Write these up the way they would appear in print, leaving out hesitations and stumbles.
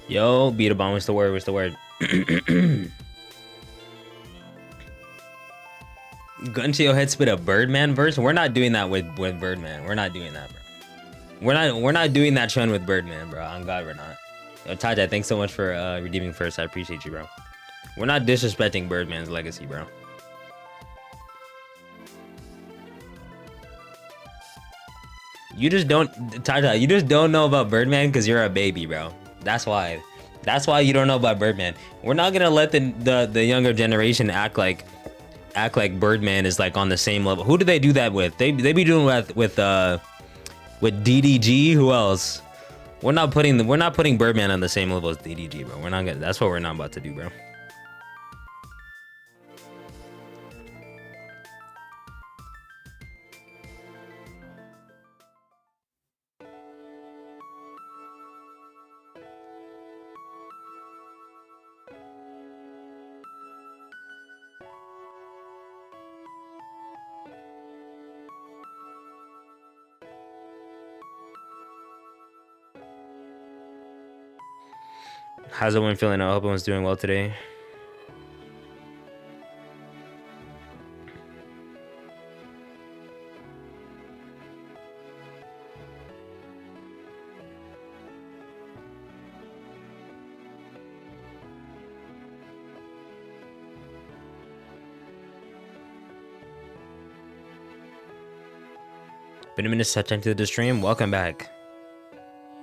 Yo, beat a bomb. What's the word? What's the word? Gun to your head, spit a Birdman verse. We're not doing that with Birdman. We're not doing that, bro. We're not doing that trend with Birdman, bro. On God, we're not. Yo, Taja, thanks so much for redeeming first. I appreciate you, bro. We're not disrespecting Birdman's legacy, bro. You just don't, Taja. You just don't know about Birdman because you're a baby, bro. That's why. That's why you don't know about Birdman. We're not gonna let the younger generation act like Birdman is like on the same level. Who do they do that with? They be doing that with DDG. Who else? We're not putting Birdman on the same level as DDG, bro. We're not gonna. That's what we're not about to do, bro. How's everyone feeling? I hope everyone's doing well today. Been a minute since I checked into the stream. Welcome back.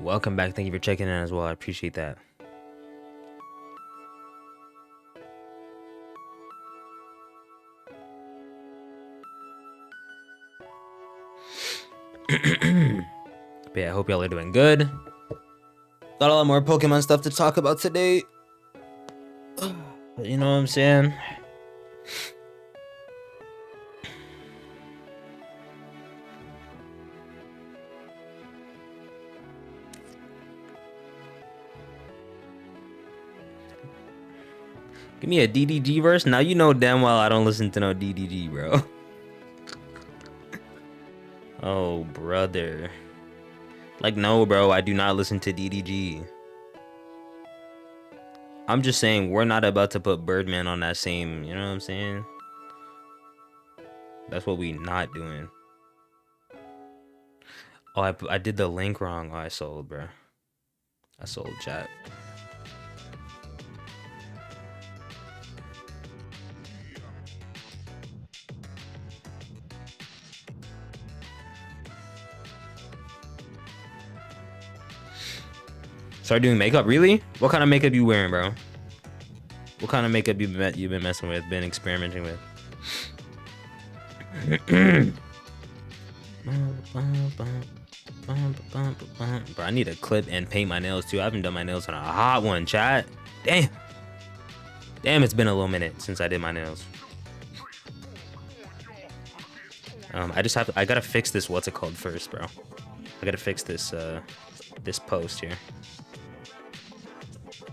Welcome back. Thank you for checking in as well. I appreciate that. But yeah, I hope y'all are doing good. Got a lot more Pokemon stuff to talk about today. You know what I'm saying? Give me a DDG verse. Now you know damn well I don't listen to no DDG, bro. Oh, brother. Like, no, bro, I do not listen to DDG. I'm just saying, we're not about to put Birdman on that same, you know what I'm saying? That's what we not doing. Oh, I did the link wrong. Oh, I sold, bro. I sold, chat. Start doing makeup, really? What kind of makeup you wearing, bro? What kind of makeup you've been messing with, been experimenting with? Bro, I need a clip and paint my nails too. I haven't done my nails on a hot one, chat. Damn. Damn, it's been a little minute since I did my nails. I gotta fix this, what's it called first, bro? I gotta fix this, this post here.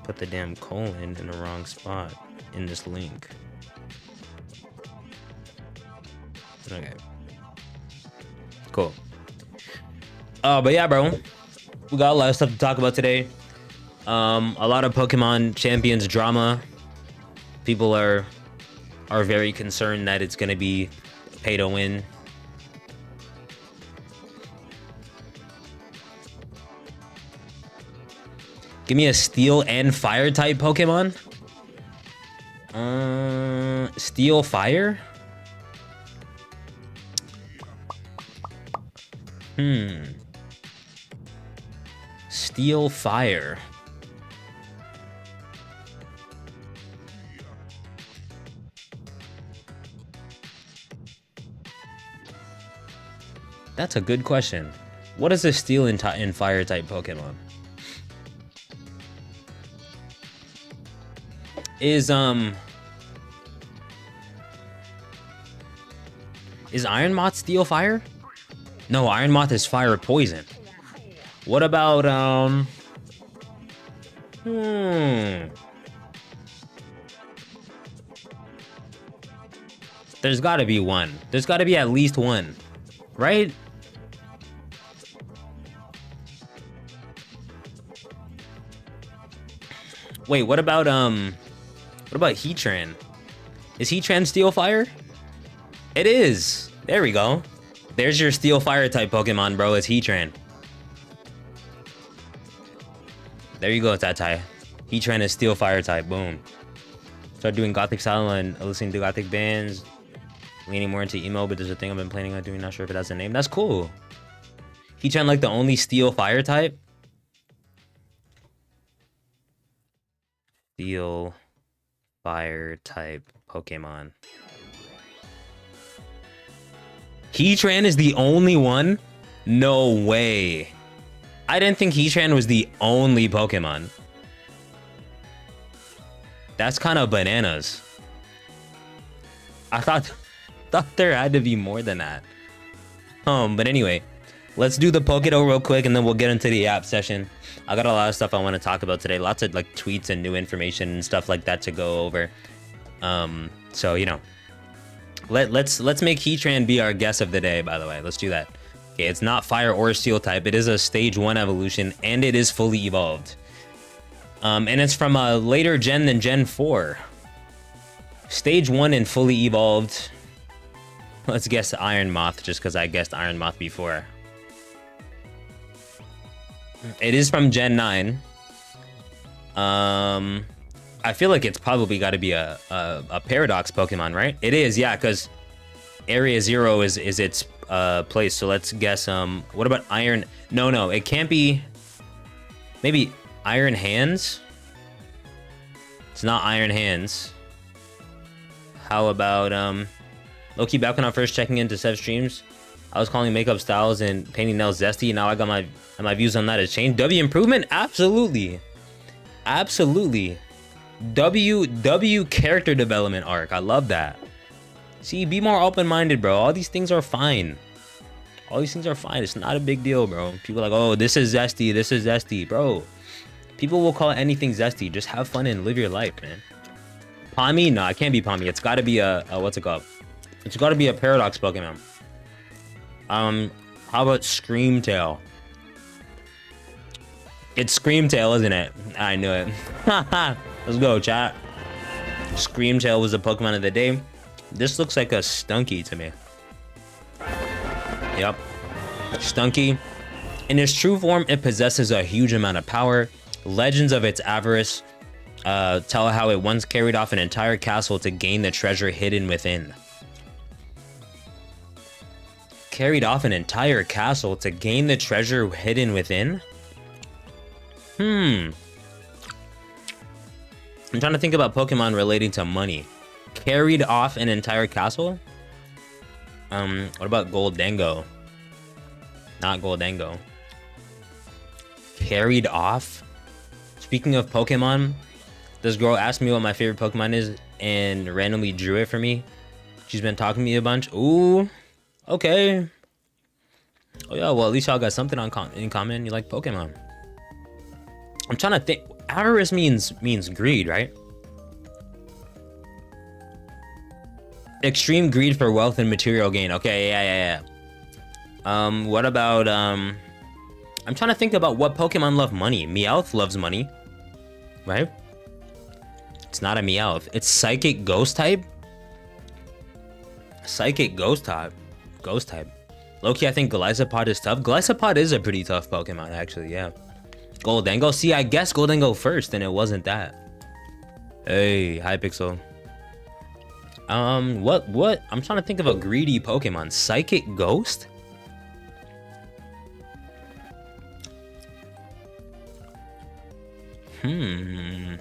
Put the damn colon in the wrong spot in this link. Okay. Cool. But yeah, bro. We got a lot of stuff to talk about today. A lot of Pokemon Champions drama. People are very concerned that it's gonna be pay to win. Give me a steel and fire type Pokemon. Steel fire? Steel fire. That's a good question. What is a steel and fire type Pokemon? Is Iron Moth steel fire? No, Iron Moth is fire poison. What about There's gotta be one. There's gotta be at least one, right? Wait, what about Heatran? Is Heatran Steel Fire? It is. There we go. There's your Steel Fire type Pokemon, bro. It's Heatran. There you go, Tatai. Heatran is Steel Fire type. Boom. Start doing Gothic style and listening to Gothic bands. Leaning more into emo, but there's a thing I've been planning on doing. Not sure if it has a name. That's cool. Heatran like the only Steel Fire type? Steel Fire type Pokemon. Heatran is the only one? No way. I didn't think Heatran was the only Pokemon. That's kind of bananas. I thought there had to be more than that. But anyway, let's do the Pokedo real quick and then we'll get into the app session. I got a lot of stuff I want to talk about today. Lots of like tweets and new information and stuff like that to go over. So you know, let's make Heatran be our guess of the day, by the way. Let's do that. Okay, it's not fire or steel type. It is a stage 1 evolution and it is fully evolved. And it's from a later gen than Gen 4. Stage 1 and fully evolved. Let's guess Iron Moth just because I guessed Iron Moth before. It is from Gen 9. I feel like it's probably got to be a Paradox Pokemon, right? It is, yeah, because Area 0 is its place. So let's guess, what about Iron? No, it can't be. Maybe Iron Hands? It's not Iron Hands. How about, low-key back when I first checking into Sevv streams, I was calling makeup styles and painting nails zesty. Now I got my views on that has changed. W improvement? Absolutely. Absolutely. W character development arc. I love that. See, be more open-minded, bro. All these things are fine. All these things are fine. It's not a big deal, bro. People are like, oh, this is zesty. This is zesty, bro. People will call anything zesty. Just have fun and live your life, man. Pawmi? No, it can't be Pawmi. It's got to be a what's it called? It's got to be a Paradox Pokemon. How about Screamtail? It's Screamtail, isn't it? I knew it. Let's go, chat. Screamtail was the Pokemon of the day. This looks like a Stunky to me. Yep. Stunky. In its true form, it possesses a huge amount of power. Legends of its avarice tell how it once carried off an entire castle to gain the treasure hidden within. Carried off an entire castle to gain the treasure hidden within? I'm trying to think about Pokemon relating to money. Carried off an entire castle? What about Goldango? Not Goldango. Carried off? Speaking of Pokemon, this girl asked me what my favorite Pokemon is and randomly drew it for me. She's been talking to me a bunch. Ooh, okay. Oh yeah, well at least y'all got something in common. You like Pokemon. I'm trying to think. Avarice means greed, right? Extreme greed for wealth and material gain. Okay, yeah. What about I'm trying to think about what Pokemon love money. Meowth loves money, right? It's not a Meowth. It's Psychic Ghost type. Psychic Ghost type. Ghost type. Loki, I think Gliscopod is tough. Gliscopod is a pretty tough Pokemon, actually. Yeah. Goldango. See, I guessed Goldango first, and it wasn't that. Hey, Hypixel. What? I'm trying to think of a greedy Pokemon. Psychic Ghost? And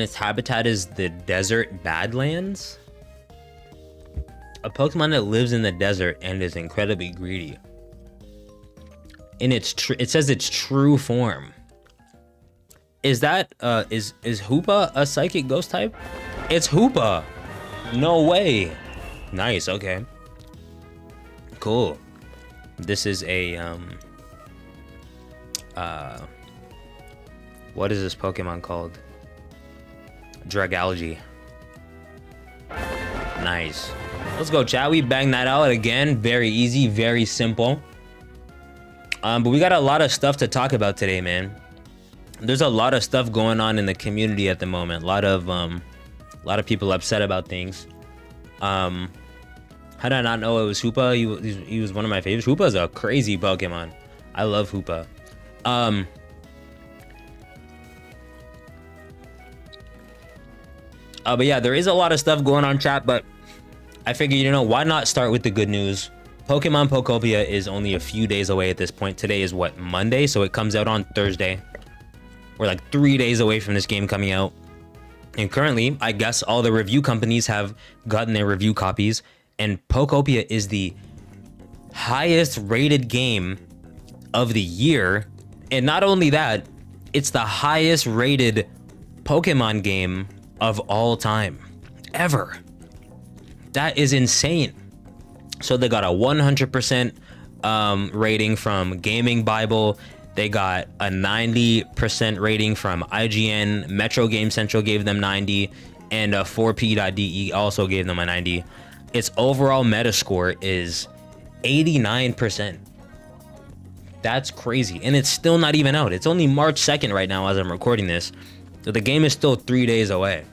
its habitat is the desert Badlands? A Pokemon that lives in the desert and is incredibly greedy. In its it says its true form. Is that is Hoopa a Psychic Ghost type? It's Hoopa. No way. Nice. Okay. Cool. This is a what is this Pokemon called? Dragalge. Nice. Let's go, chat. We banged that out again. Very easy, very simple. But we got a lot of stuff to talk about today, man. there's a lot of stuff going on in the community at the moment. A lot of people upset about things. How did I not know it was Hoopa? He was one of my favorites. Hoopa's a crazy Pokemon. I love Hoopa. But yeah, there is a lot of stuff going on, chat, but I figured, you know, why not start with the good news? Pokemon Pokopia is only a few days away at this point. Today is what, Monday? So it comes out on Thursday. We're like 3 days away from this game coming out. And currently, I guess all the review companies have gotten their review copies, and Pokopia is the highest rated game of the year. And not only that, it's the highest rated Pokemon game of all time, ever. That is insane. So they got a 100% rating from Gaming Bible. They got a 90% rating from IGN. Metro Game Central gave them 90, and 4P.de also gave them a 90. Its overall Metascore is 89%. That's crazy, and it's still not even out. It's only March 2nd right now as I'm recording this. So the game is still 3 days away.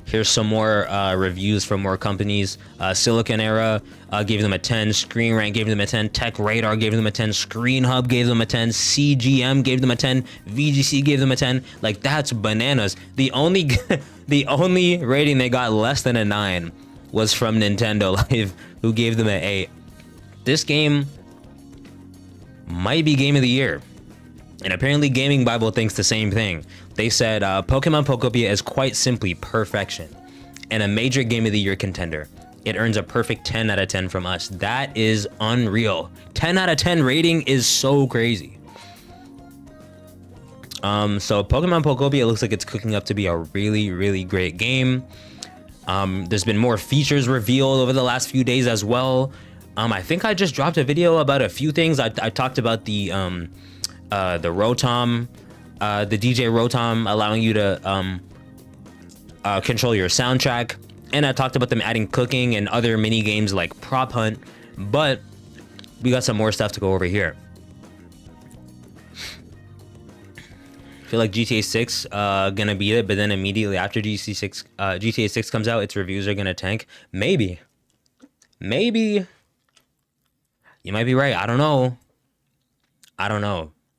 Here's some more reviews from more companies. Silicon Era gave them a 10. Screen Rank gave them a 10. Tech Radar gave them a 10. Screen Hub gave them a 10. CGM gave them a 10. VGC gave them a 10. Like, that's bananas. The only the only rating they got less than a 9 was from Nintendo Live, who gave them an 8. This game might be game of the year. And apparently Gaming Bible thinks the same thing. They said Pokemon Pokopia is quite simply perfection and a major game of the year contender. It earns a perfect 10 out of 10 from us. That is unreal. 10 out of 10 rating is so crazy. So Pokemon Pokopia looks like it's cooking up to be a really, really great game. There's been more features revealed over the last few days as well. I think I just dropped a video about a few things. I talked about the Rotom, the DJ Rotom, allowing you to control your soundtrack, and I talked about them adding cooking and other mini games like Prop Hunt. But we got some more stuff to go over here. I feel like GTA 6 gonna beat it, but then immediately after GTA 6 comes out, its reviews are gonna tank. Maybe you might be right. I don't know.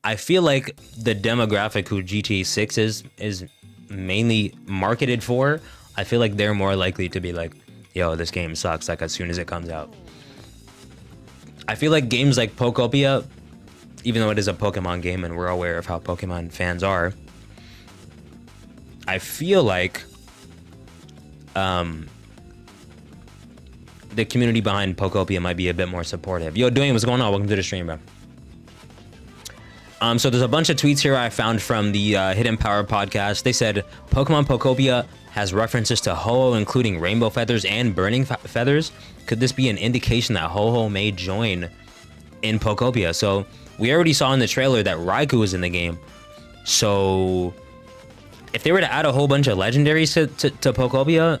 I feel like the demographic who GTA 6 is mainly marketed for, I feel like they're more likely to be like, yo, this game sucks, like, as soon as it comes out. I feel like games like Pokopia, even though it is a Pokemon game and we're aware of how Pokemon fans are, I feel like the community behind Pokopia might be a bit more supportive. Yo, Dwayne, what's going on? Welcome to the stream, bro. So there's a bunch of tweets here I found from the Hidden Power podcast. They said Pokemon Pokopia has references to Ho-Oh, including rainbow feathers and burning feathers. Could this be an indication that Ho-Oh may join in Pokopia? So we already saw in the trailer that Raikou was in the game. So if they were to add a whole bunch of legendaries to Pokopia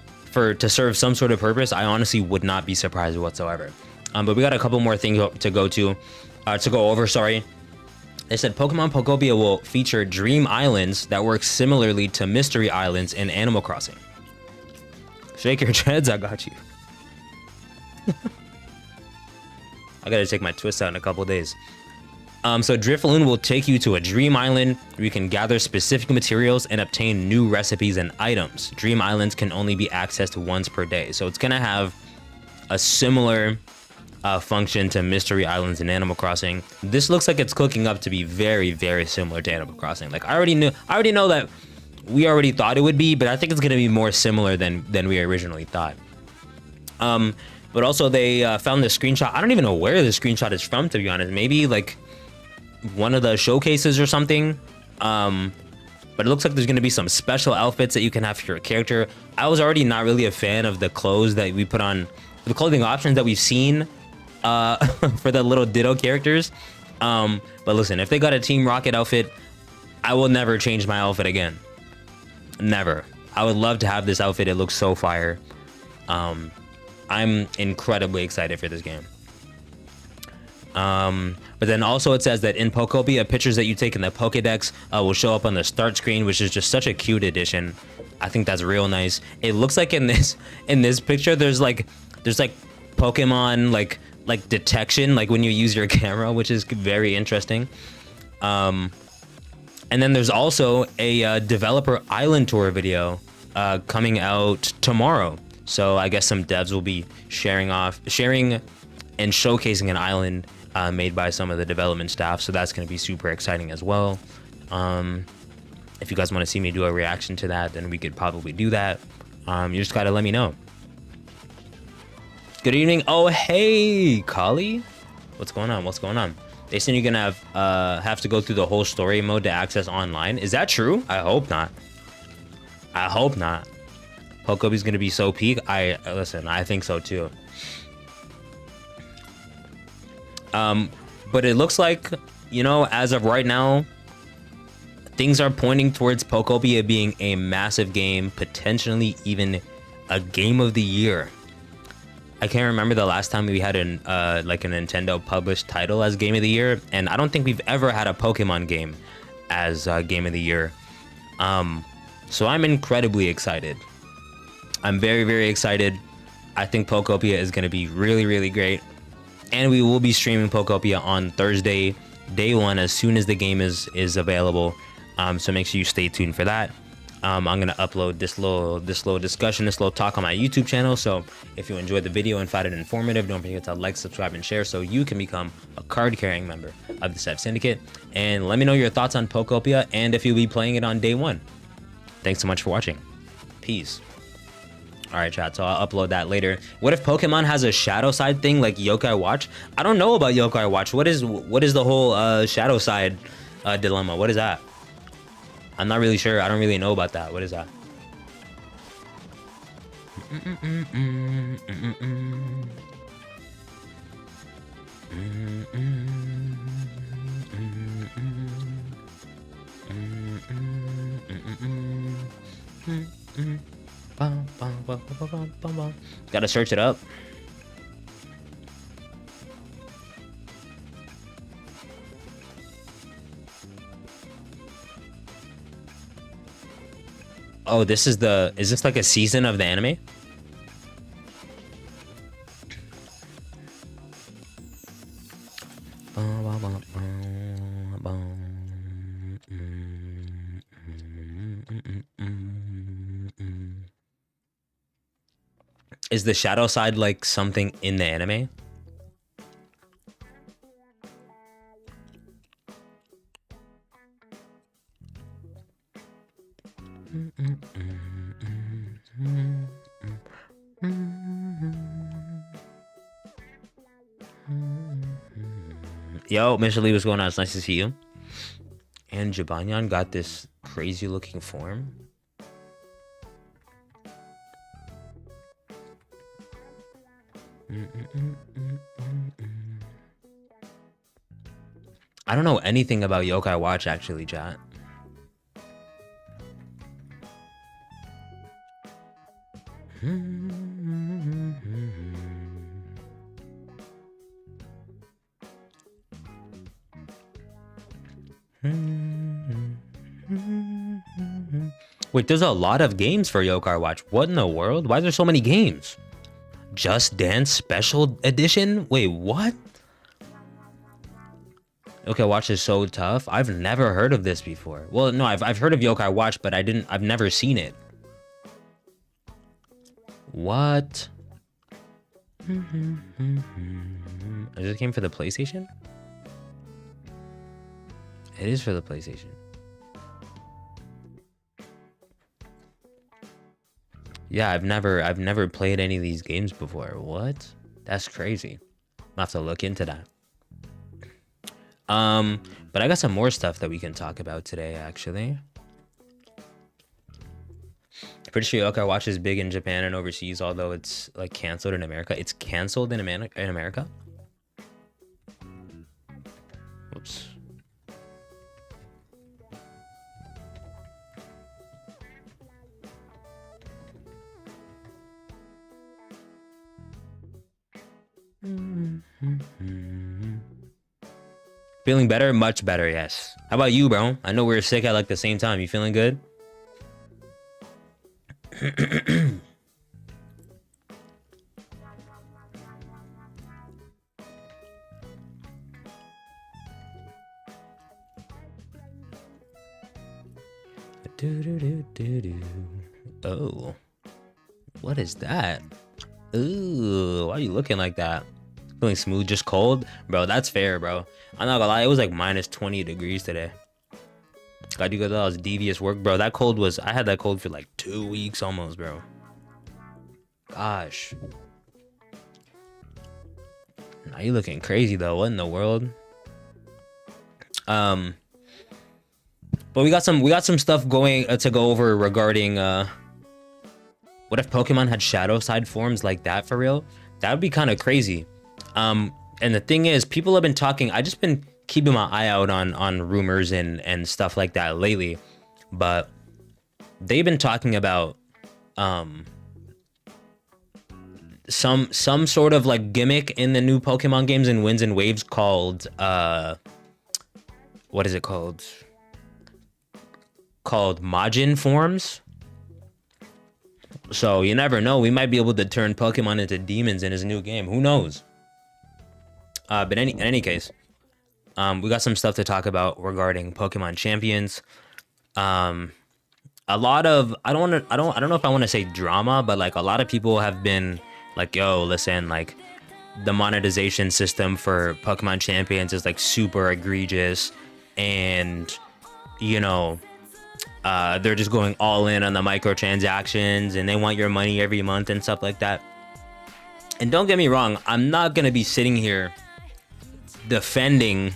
to serve some sort of purpose, I honestly would not be surprised whatsoever. But we got a couple more things to go over. Sorry. They said Pokemon Pokopia will feature Dream Islands that work similarly to Mystery Islands in Animal Crossing. Shake your dreads, I got you. I gotta take my twist out in a couple days. So Drifloon will take you to a Dream Island where you can gather specific materials and obtain new recipes and items. Dream Islands can only be accessed once per day. So it's gonna have a similar function to Mystery Islands in Animal Crossing. This looks like it's cooking up to be very, very similar to Animal Crossing. Like, I already know that we already thought it would be, but I think it's gonna be more similar than we originally thought. But also they found the screenshot. I don't even know where the screenshot is from, to be honest. Maybe like one of the showcases or something. But it looks like there's gonna be some special outfits that you can have for your character. I was already not really a fan of the clothes that we put on, the clothing options that we've seen for the little Ditto characters. But listen, if they got a Team Rocket outfit, I will never change my outfit again. Never. I would love to have this outfit. It looks so fire. I'm incredibly excited for this game. But then also it says that in Pokopia, pictures that you take in the Pokédex will show up on the start screen, which is just such a cute addition. I think that's real nice. It looks like in this picture, there's like Pokemon like detection, like when you use your camera, which is very interesting. And then there's also a developer island tour video coming out tomorrow. So I guess some devs will be sharing and showcasing an island made by some of the development staff. So that's going to be super exciting as well. If you guys want to see me do a reaction to that, then we could probably do that. You just got to let me know. Good evening. Oh, hey, Kali. What's going on? What's going on? They said you're going to have to go through the whole story mode to access online. Is that true? I hope not. I hope not. Pokopia's going to be so peak. Listen, I think so too. But it looks like, you know, as of right now, things are pointing towards Pokopia being a massive game, potentially even a game of the year. I can't remember the last time we had like a Nintendo published title as game of the year, and I don't think we've ever had a Pokemon game as game of the year. So I'm incredibly excited. I'm very, very excited. I think Pokopia is going to be really, really great. And we will be streaming Pokopia on Thursday, day one, as soon as the game is available. So make sure you stay tuned for that. I'm gonna upload this little discussion, this little talk on my YouTube channel. So if you enjoyed the video and found it informative, don't forget to like, subscribe, and share so you can become a card-carrying member of the Sevv Syndicate. And let me know your thoughts on Pokopia and if you'll be playing it on day one. Thanks so much for watching. Peace. All right, chat, so I'll upload that later. What if Pokemon has a shadow side thing like Yokai Watch? I don't know about Yokai Watch. What is the whole shadow side dilemma? What is that? I'm not really sure. I don't really know about that. What is that? Gotta search it up. Oh, is this like a season of the anime? Is the shadow side like something in the anime? Yo, Mr. Lee, what's going on? It's nice to see you. And Jibanyan got this crazy looking form. I don't know anything about Yokai Watch actually, chat. Wait, there's a lot of games for Yokai Watch. What in the world? Why are there so many games? Just Dance Special Edition? Wait, what? Yokai Watch is so tough. I've never heard of this before. Well, no, I've heard of Yokai Watch, but I've never seen it. What? Is this game for the PlayStation? It is for the PlayStation. Yeah, I've never played any of these games before. What? That's crazy. I'll have to look into that. But I got some more stuff that we can talk about today, actually. Pretty sure Yokai Watch is big in Japan and overseas, although it's like canceled in America. It's canceled in America? Whoops. Feeling better? Much better, yes. How about you, bro? I know we were sick at like the same time. You feeling good? Oh, what is that? Ooh, why are you looking like that? Feeling smooth, just cold? Bro, that's fair, bro. I'm not gonna lie, it was like minus 20 degrees today. God, you got that was devious work, bro. That cold was, I had that cold for like 2 weeks almost, bro. Gosh. Now you looking crazy though. What in the world? But we got some stuff going to go over regarding what if Pokemon had shadow side forms like that for real? That would be kind of crazy. And the thing is, people have been talking. I just been keeping my eye out on rumors and stuff like that lately, but they've been talking about some sort of like gimmick in the new Pokemon games and Winds and Waves called what is it called? Called Majin forms. So you never know, we might be able to turn Pokemon into demons in his new game. Who knows? But in any case, we got some stuff to talk about regarding Pokemon Champions. A lot of I don't know if I want to say drama, but like a lot of people have been like, yo, listen, like the monetization system for Pokemon Champions is like super egregious, and you know, they're just going all in on the microtransactions and they want your money every month and stuff like that. And don't get me wrong, I'm not gonna be sitting here defending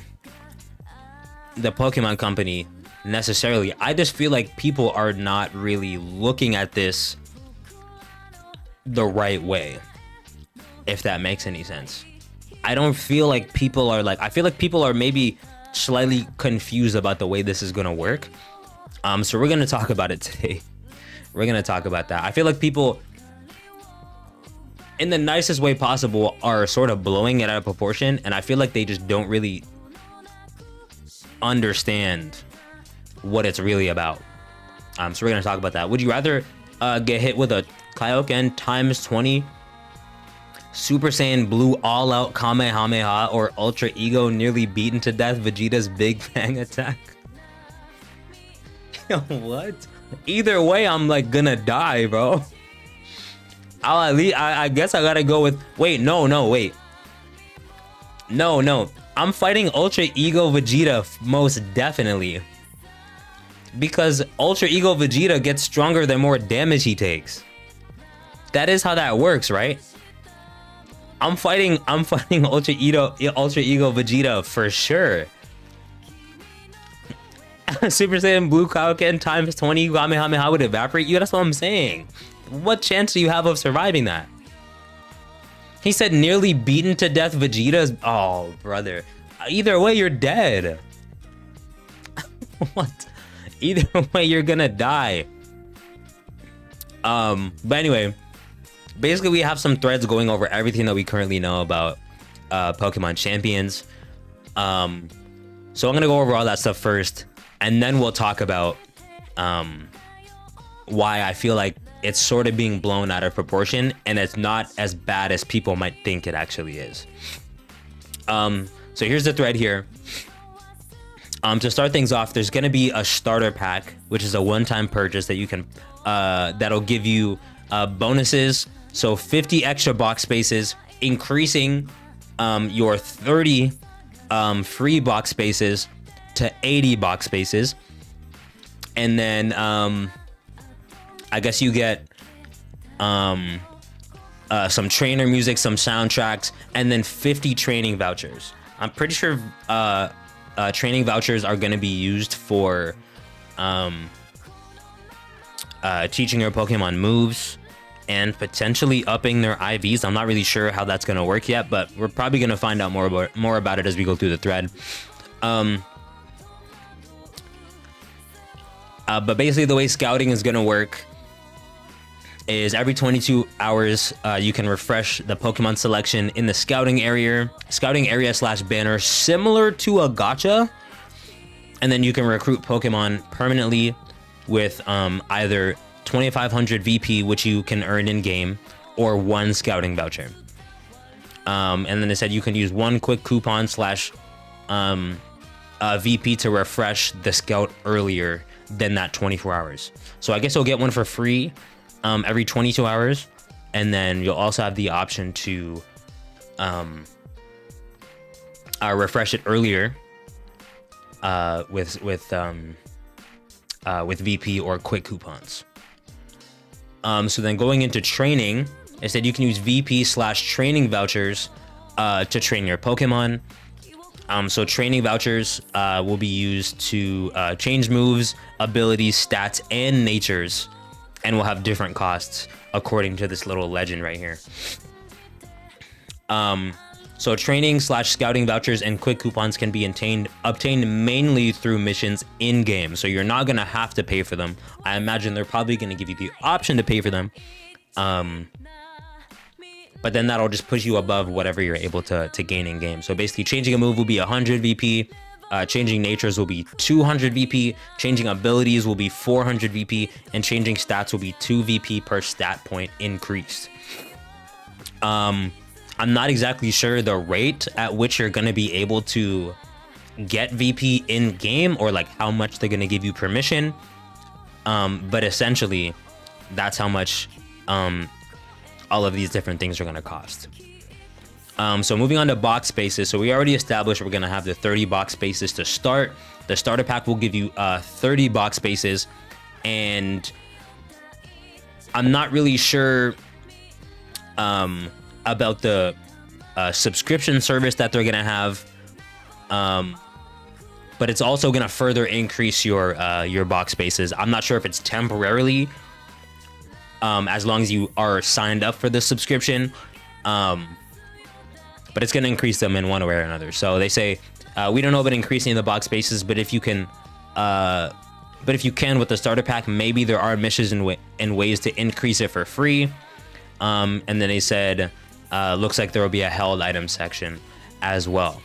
the Pokemon company necessarily. I just feel like people are not really looking at this the right way, if that makes any sense. I don't feel like people are like, I feel like people are maybe slightly confused about the way this is gonna work. So we're gonna talk about it today. We're gonna talk about that. I feel like people, in the nicest way possible, are sort of blowing it out of proportion, and I feel like they just don't really understand what it's really about. So we're gonna talk about that. Would you rather get hit with a Kaioken times 20 Super Saiyan Blue all out Kamehameha or Ultra Ego nearly beaten to death Vegeta's Big Bang attack? Yo, what? Either way, I'm like gonna die, bro. I'll at least, I guess I gotta go with, wait, no, I'm fighting Ultra Ego Vegeta most definitely, because Ultra Ego Vegeta gets stronger the more damage he takes. That is how that works, right? I'm fighting Ultra Ego Vegeta for sure. Super Saiyan Blue Kaioken times 20 Kamehameha would evaporate you. That's what I'm saying. What chance do you have of surviving that? He said nearly beaten to death Vegeta's. Oh, brother. Either way, you're dead. What? Either way, you're gonna die. But anyway, basically we have some threads going over everything that we currently know about Pokemon Champions. So I'm gonna go over all that stuff first, and then we'll talk about why I feel like it's sort of being blown out of proportion and it's not as bad as people might think it actually is. So here's the thread here. To start things off, there's gonna be a starter pack, which is a one-time purchase that you can that'll give you bonuses. So 50 extra box spaces, increasing your 30 free box spaces to 80 box spaces, and then I guess you get some trainer music, some soundtracks, and then 50 training vouchers. I'm pretty sure training vouchers are going to be used for teaching your Pokemon moves and potentially upping their IVs. I'm not really sure how that's going to work yet, but we're probably going to find out more about it as we go through the thread. But basically the way scouting is going to work is every 22 hours, you can refresh the Pokemon selection in the scouting area slash banner, similar to a gacha. And then you can recruit Pokemon permanently with either 2,500 VP, which you can earn in game, or 1 scouting voucher. And then they said you can use 1 quick coupon slash VP to refresh the scout earlier than that 24 hours. So I guess you'll get one for free every 22 hours. And then you'll also have the option to refresh it earlier with VP or quick coupons. So then going into training, it said you can use VP slash training vouchers to train your Pokemon. So training vouchers will be used to change moves, abilities, stats, and natures, and will have different costs according to this little legend right here. So training slash scouting vouchers and quick coupons can be obtained mainly through missions in game. So you're not gonna have to pay for them. I imagine they're probably gonna give you the option to pay for them. But then that'll just push you above whatever you're able to gain in game. So basically changing a move will be 100 VP, changing natures will be 200 VP, changing abilities will be 400 VP, and changing stats will be 2 VP per stat point increased. I'm not exactly sure the rate at which you're gonna be able to get VP in game, or like how much they're gonna give you permission. But essentially that's how much all of these different things are gonna cost. So moving on to box spaces. So we already established we're gonna have the 30 box spaces to start. The starter pack will give you 30 box spaces, and I'm not really sure about the subscription service that they're gonna have, but it's also gonna further increase your box spaces. I'm not sure if it's temporarily, as long as you are signed up for the subscription, but it's gonna increase them in one way or another. So they say we don't know about increasing the box spaces, but if you can with the starter pack, maybe there are missions and ways to increase it for free. And then they said looks like there will be a held item section as well.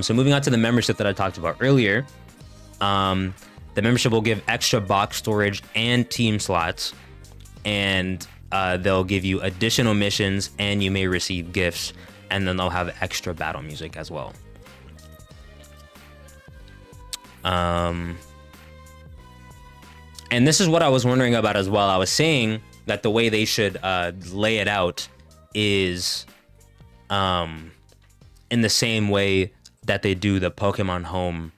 So moving on to the membership that I talked about earlier, the membership will give extra box storage and team slots, and they'll give you additional missions, and you may receive gifts, and then they'll have extra battle music as well. And this is what I was wondering about as well. I was saying that the way they should lay it out is in the same way that they do the Pokemon Home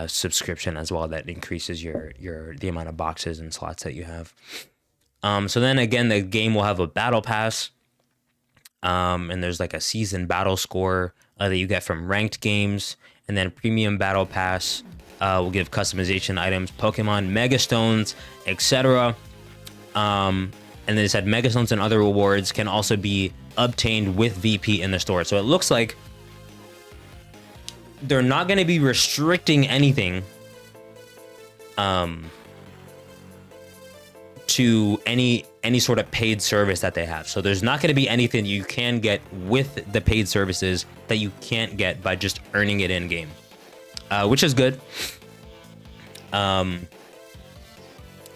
subscription as well, that increases the amount of boxes and slots that you have. So then again, the game will have a battle pass, and there's like a season battle score that you get from ranked games, and then premium battle pass will give customization items, Pokemon Mega Stones, etc. And then it said Mega Stones and other rewards can also be obtained with VP in the store. So it looks like they're not going to be restricting anything to any sort of paid service that they have. So there's not going to be anything you can get with the paid services that you can't get by just earning it in game, which is good.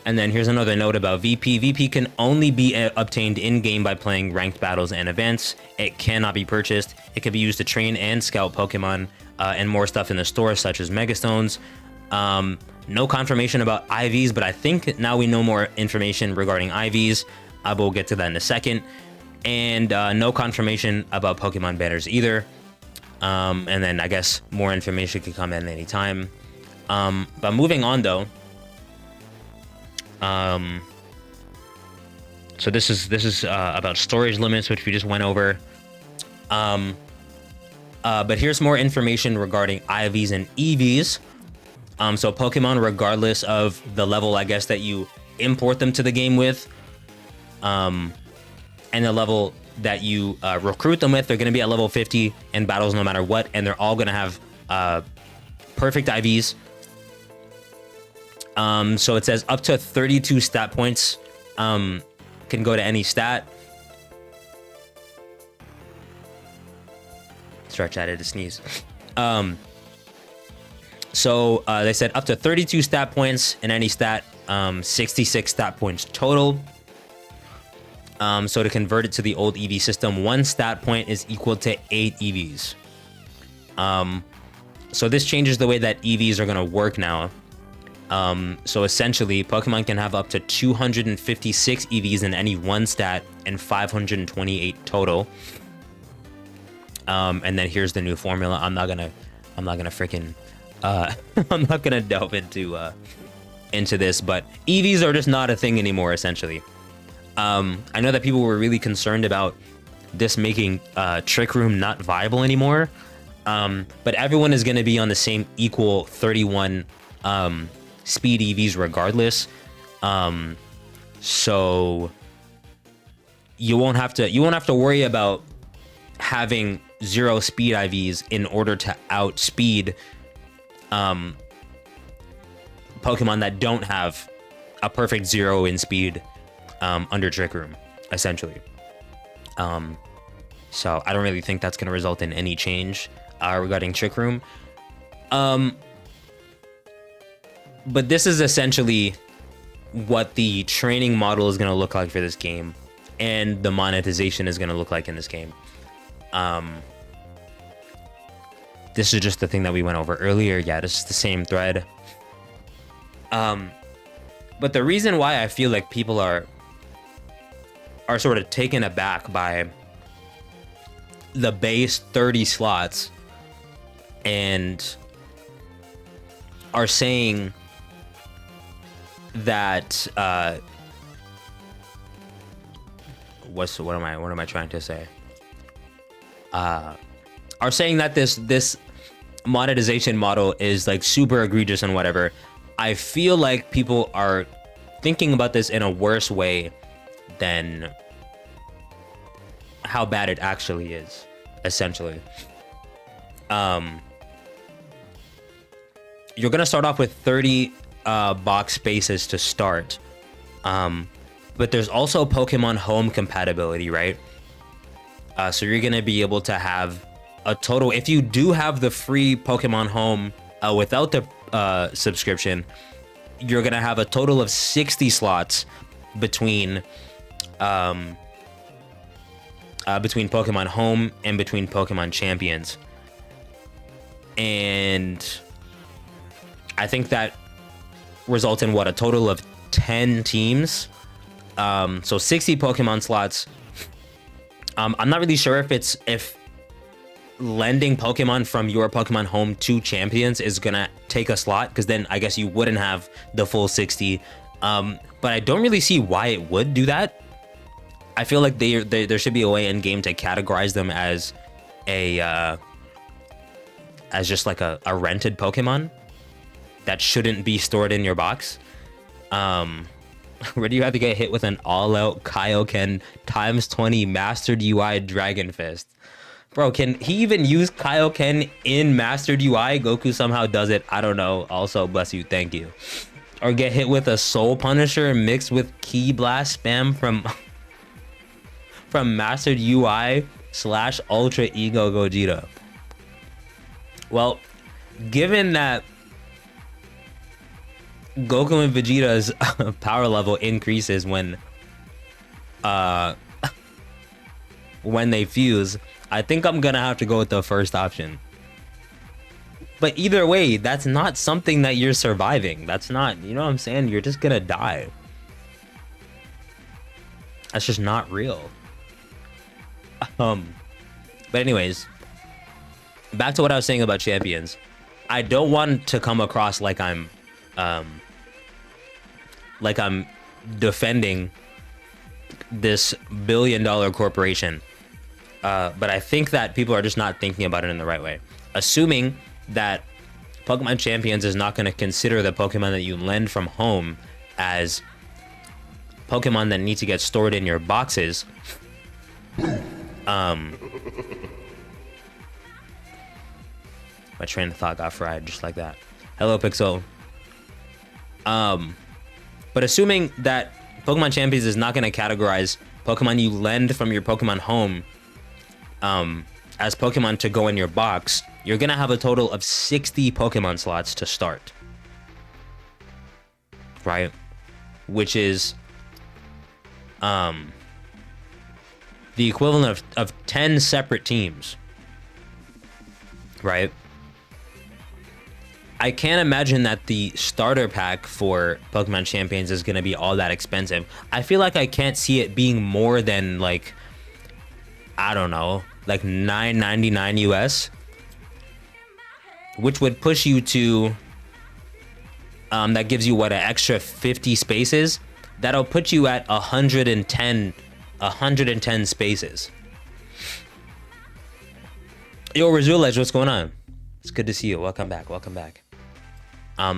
And then here's another note about VP. VP can only be obtained in-game by playing ranked battles and events. It cannot be purchased. It can be used to train and scout Pokemon and more stuff in the store, such as Megastones. No confirmation about IVs, but I think now we know more information regarding IVs. We'll get to that in a second. And no confirmation about Pokemon banners either. And then I guess more information could come in any time. But moving on though. So this is about storage limits, which we just went over. But here's more information regarding IVs and EVs. So Pokemon, regardless of the level, I guess, that you import them to the game with, and the level that you recruit them with, they're going to be at level 50 in battles no matter what, and they're all going to have perfect IVs. So it says up to 32 stat points can go to any stat. Stretch at it to sneeze. So they said up to 32 stat points in any stat, 66 stat points total. So to convert it to the old EV system, 1 stat point is equal to 8 EVs. So this changes the way that EVs are going to work now. So essentially, Pokemon can have up to 256 EVs in any one stat and 528 total. And then here's the new formula. I'm not gonna freaking I'm not gonna delve into this, but EVs are just not a thing anymore, essentially. I know that people were really concerned about this making Trick Room not viable anymore. But everyone is gonna be on the same equal 31 speed EVs regardless. So you won't have to worry about having 0 speed IVs in order to outspeed Pokemon that don't have a perfect 0 in speed under Trick Room, essentially. So I don't really think that's going to result in any change regarding Trick Room. But this is essentially what the training model is going to look like for this game, and the monetization is going to look like in this game. This is just the thing that we went over earlier. Yeah, this is the same thread. But the reason why I feel like people are sort of taken aback by the base 30 slots and are saying that what am I trying to say? Are saying that this monetization model is like super egregious and whatever. I feel like people are thinking about this in a worse way than how bad it actually is, essentially. You're gonna start off with 30 box spaces to start, but there's also Pokemon Home compatibility, right? So you're gonna be able to have a total, if you do have the free Pokemon Home without the subscription, you're gonna have a total of 60 slots between Pokemon Home and between Pokemon Champions. And I think that results in a total of 10 teams. So 60 Pokemon slots. I'm not really sure if lending Pokemon from your Pokemon Home to Champions is gonna take a slot, because then I guess you wouldn't have the full 60. But I don't really see why it would do that. I feel like there should be a way in game to categorize them as just like a rented Pokemon that shouldn't be stored in your box. Where do you have to get hit with an all-out Kaioken times 20 mastered UI Dragon Fist? Bro, can he even use Kaioken in mastered UI? Goku somehow does it. I don't know. Also, bless you. Thank you. Or get hit with a Soul Punisher mixed with Ki Blast spam from mastered UI / Ultra Ego Gogeta. Well, given that Goku and Vegeta's power level increases when they fuse, I think I'm gonna have to go with the first option. But either way, that's not something that you're surviving. That's not, you know what I'm saying? You're just gonna die. That's just not real. But anyways, back to what I was saying about Champions. I don't want to come across like I'm defending this billion-dollar corporation. But I think that people are just not thinking about it in the right way. Assuming that Pokemon Champions is not going to consider the Pokemon that you lend from home as Pokemon that need to get stored in your boxes. My train of thought got fried just like that. Hello, Pixel. But assuming that Pokemon Champions is not going to categorize Pokemon you lend from your Pokemon home as Pokemon to go in your box. You're going to have a total of 60 Pokemon slots to start. Right? Which is the equivalent of 10 separate teams. Right? I can't imagine that the starter pack for Pokemon Champions is going to be all that expensive. I feel like I can't see it being more than like, I don't know, like $9.99 US, which would push you to, that gives you what, an extra 50 spaces. That'll put you at 110 spaces. Yo, Razulej, what's going on? It's good to see you. Welcome back. Welcome back.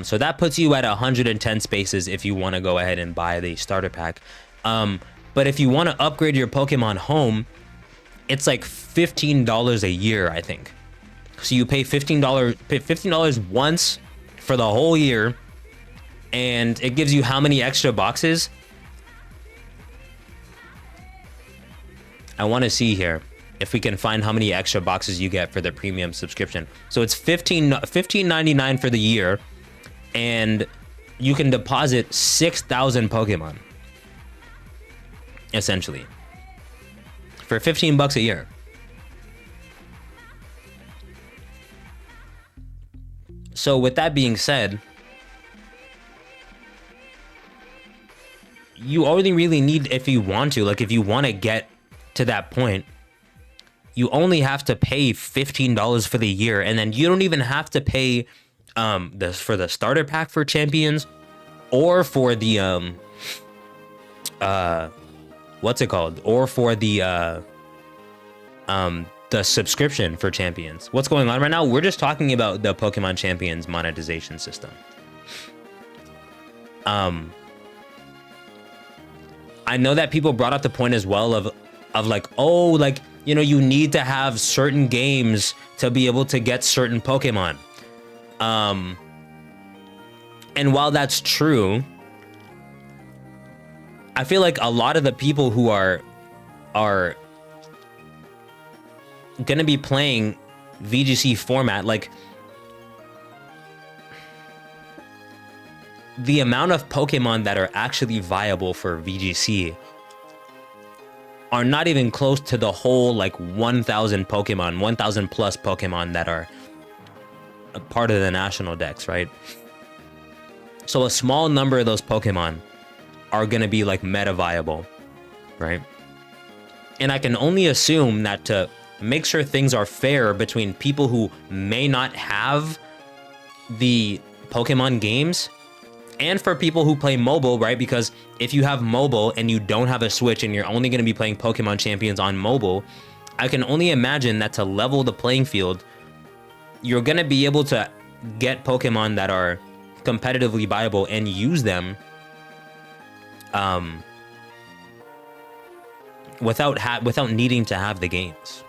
So that puts you at 110 spaces if you want to go ahead and buy the starter pack. But if you want to upgrade your Pokemon home, it's like $15 a year, I think. So you pay $15 once for the whole year, and it gives you how many extra boxes? I want to see here if we can find how many extra boxes you get for the premium subscription. So it's $15.99 for the year, and you can deposit 6,000 Pokemon, essentially, for $15 a year. So with that being said, you only really need, if you want to, like if you want to get to that point, you only have to pay $15 for the year, and then you don't even have to pay for the starter pack for Champions, or for the what's it called, or for the subscription for Champions. What's going on right now? We're just talking about the Pokemon Champions monetization system. I know that people brought up the point as well of like, oh, like, you know, you need to have certain games to be able to get certain Pokemon. And while that's true, I feel like a lot of the people who are gonna be playing VGC format, like the amount of Pokemon that are actually viable for VGC are not even close to the whole like 1,000 Pokemon, 1,000 plus Pokemon that are a part of the national decks, right? So a small number of those Pokemon are gonna be like meta viable, right? And I can only assume that to make sure things are fair between people who may not have the Pokemon games and for people who play mobile, right? Because if you have mobile and you don't have a Switch and you're only going to be playing Pokemon Champions on mobile, I can only imagine that to level the playing field, you're going to be able to get Pokemon that are competitively viable and use them without needing to have the games,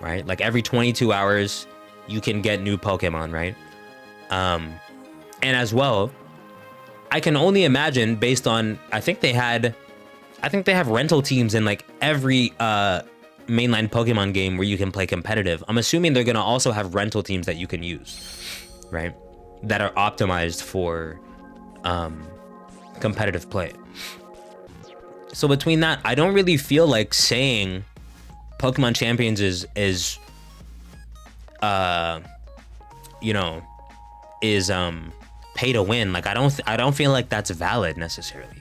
right? Like every 22 hours, you can get new Pokemon, right? And as well, I can only imagine based on, I think they have rental teams in like every mainline Pokemon game where you can play competitive. I'm assuming they're gonna also have rental teams that you can use, right? That are optimized for competitive play. So between that, I don't really feel like saying Pokemon Champions is pay to win. Like I don't feel like that's valid necessarily.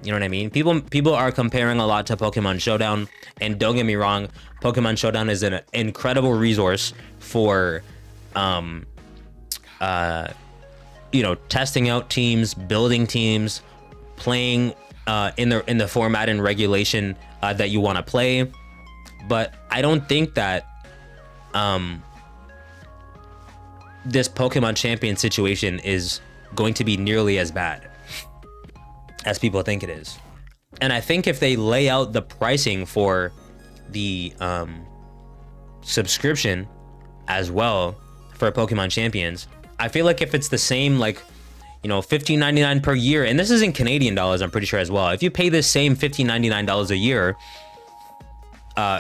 You know what I mean? People are comparing a lot to Pokemon Showdown, and don't get me wrong, Pokemon Showdown is an incredible resource for testing out teams, building teams, playing in the format and regulation that you want to play. But I don't think that this Pokemon Champion situation is going to be nearly as bad as people think it is. And I think if they lay out the pricing for the subscription as well for Pokemon Champions, I feel like if it's the same, like, you know, $15.99 per year, and this is in Canadian dollars, I'm pretty sure as well. If you pay this same $15.99 a year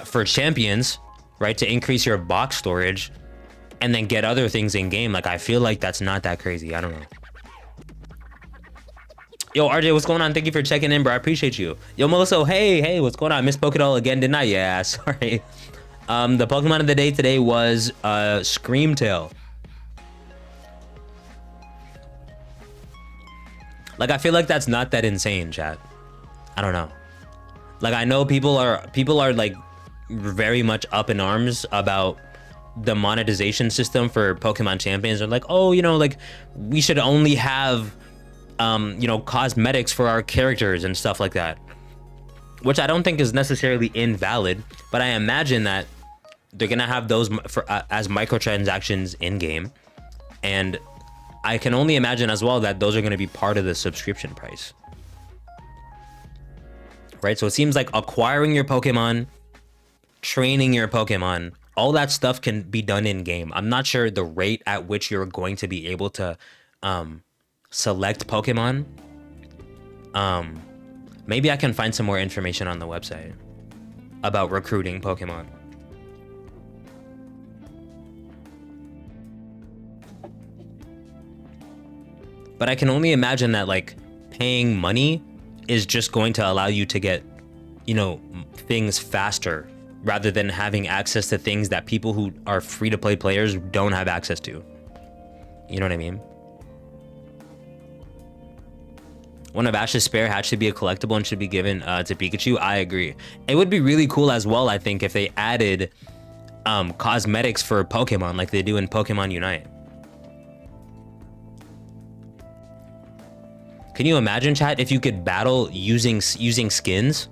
for champions, right, to increase your box storage and then get other things in game, like, I feel like that's not that crazy. I don't know. Yo, RJ, what's going on? Thank you for checking in, bro. I appreciate you. Yo, Melissa, hey, what's going on? Miss Pokédoll again, didn't I? Yeah, sorry. The Pokemon of the day today was Screamtail. Like, I feel like that's not that insane, chat. I don't know. Like, I know people are like very much up in arms about the monetization system for Pokemon champions. They're like, oh, you know, like, we should only have you know, cosmetics for our characters and stuff like that, which I don't think is necessarily invalid, but I imagine that they're gonna have those for as microtransactions in game, and I can only imagine as well that those are gonna be part of the subscription price, right? So it seems like acquiring your Pokemon, training your Pokemon, all that stuff can be done in game. I'm not sure the rate at which you're going to be able to select Pokemon. Maybe I can find some more information on the website about recruiting Pokemon. But I can only imagine that, like, paying money is just going to allow you to get, you know, things faster rather than having access to things that people who are free to play players don't have access to. You know what I mean? One of Ash's spare hats should be a collectible and should be given to Pikachu. I agree. It would be really cool as well, I think, if they added cosmetics for Pokemon like they do in Pokemon Unite. Can you imagine, chat, if you could battle using skins?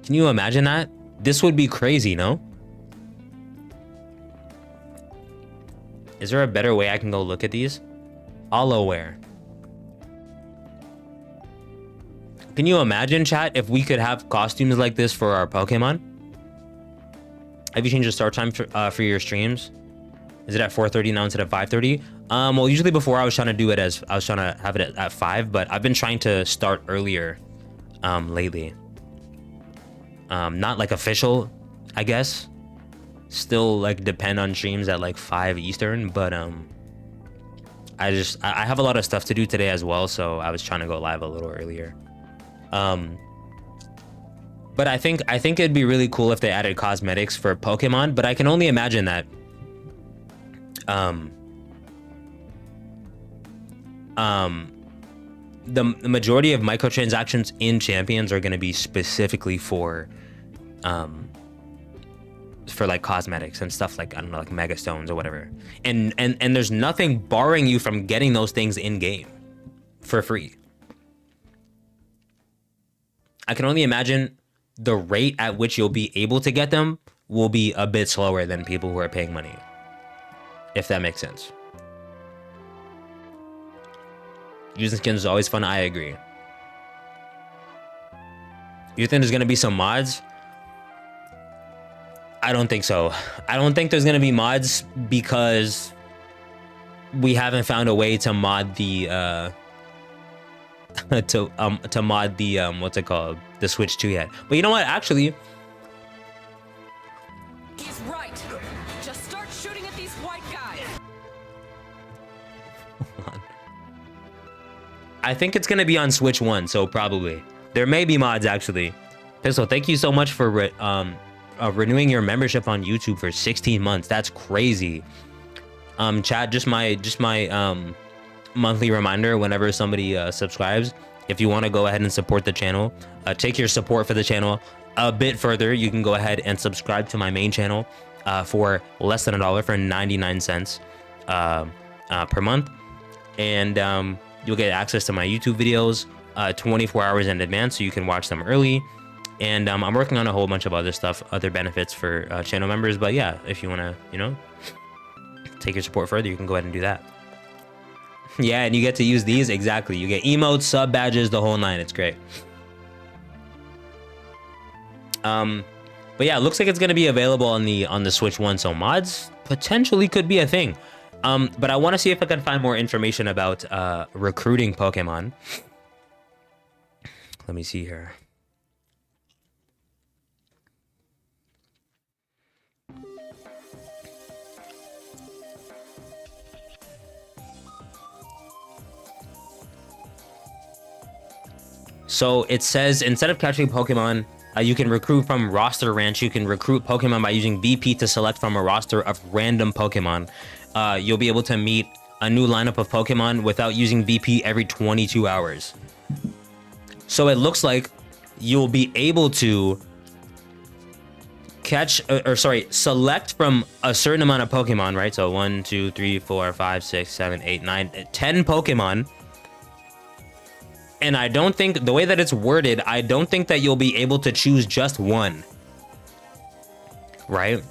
Can you imagine that? This would be crazy, no? Is there a better way I can go look at these? Hollowware. Can you imagine, chat, if we could have costumes like this for our Pokemon? Have you changed the start time for your streams? Is it at 4:30 now instead of 5:30? Well, usually before I was trying to have it at 5, but I've been trying to start earlier lately. Not like official, I guess. Still like depend on streams at like 5 Eastern, but I have a lot of stuff to do today as well, so I was trying to go live a little earlier. But I think it'd be really cool if they added cosmetics for Pokemon, but I can only imagine that the majority of microtransactions in Champions are going to be specifically for like cosmetics and stuff, like, I don't know, like Mega Stones or whatever, and there's nothing barring you from getting those things in game for free. I can only imagine the rate at which you'll be able to get them will be a bit slower than people who are paying money, if that makes sense. Using skins is always fun. I agree. You think there's gonna be some mods? I don't think so. I don't think there's gonna be mods because we haven't found a way to mod the to mod the what's it called, the Switch 2 yet. But you know what? Actually, he's right. Just start shooting at these white guys. Hold on. I think it's gonna be on Switch 1, so probably there may be mods actually. Pixel, thank you so much for renewing your membership on YouTube for 16 months. That's crazy. Chat, just my monthly reminder whenever somebody subscribes. If you want to go ahead and support the channel, take your support for the channel a bit further, you can go ahead and subscribe to my main channel for less than $1 for 99 cents per month, and you'll get access to my YouTube videos 24 hours in advance, so you can watch them early. And I'm working on a whole bunch of other stuff, other benefits for channel members. But yeah, if you want to, you know, take your support further, you can go ahead and do that. Yeah, and you get to use these. Exactly. You get emotes, sub badges, the whole nine. It's great. But yeah, it looks like it's going to be available on the Switch 1. So mods potentially could be a thing. But I want to see if I can find more information about recruiting Pokemon. Let me see here. So it says instead of catching Pokemon, you can recruit from roster ranch. You can recruit Pokemon by using VP to select from a roster of random Pokemon. You'll be able to meet a new lineup of Pokemon without using VP every 22 hours. So it looks like you'll be able to catch, select from a certain amount of Pokemon, right? So 1, 2, 3, 4, 5, 6, 7, 8, 9, 10 Pokemon. And I don't think, the way that it's worded, I don't think that you'll be able to choose just one, right?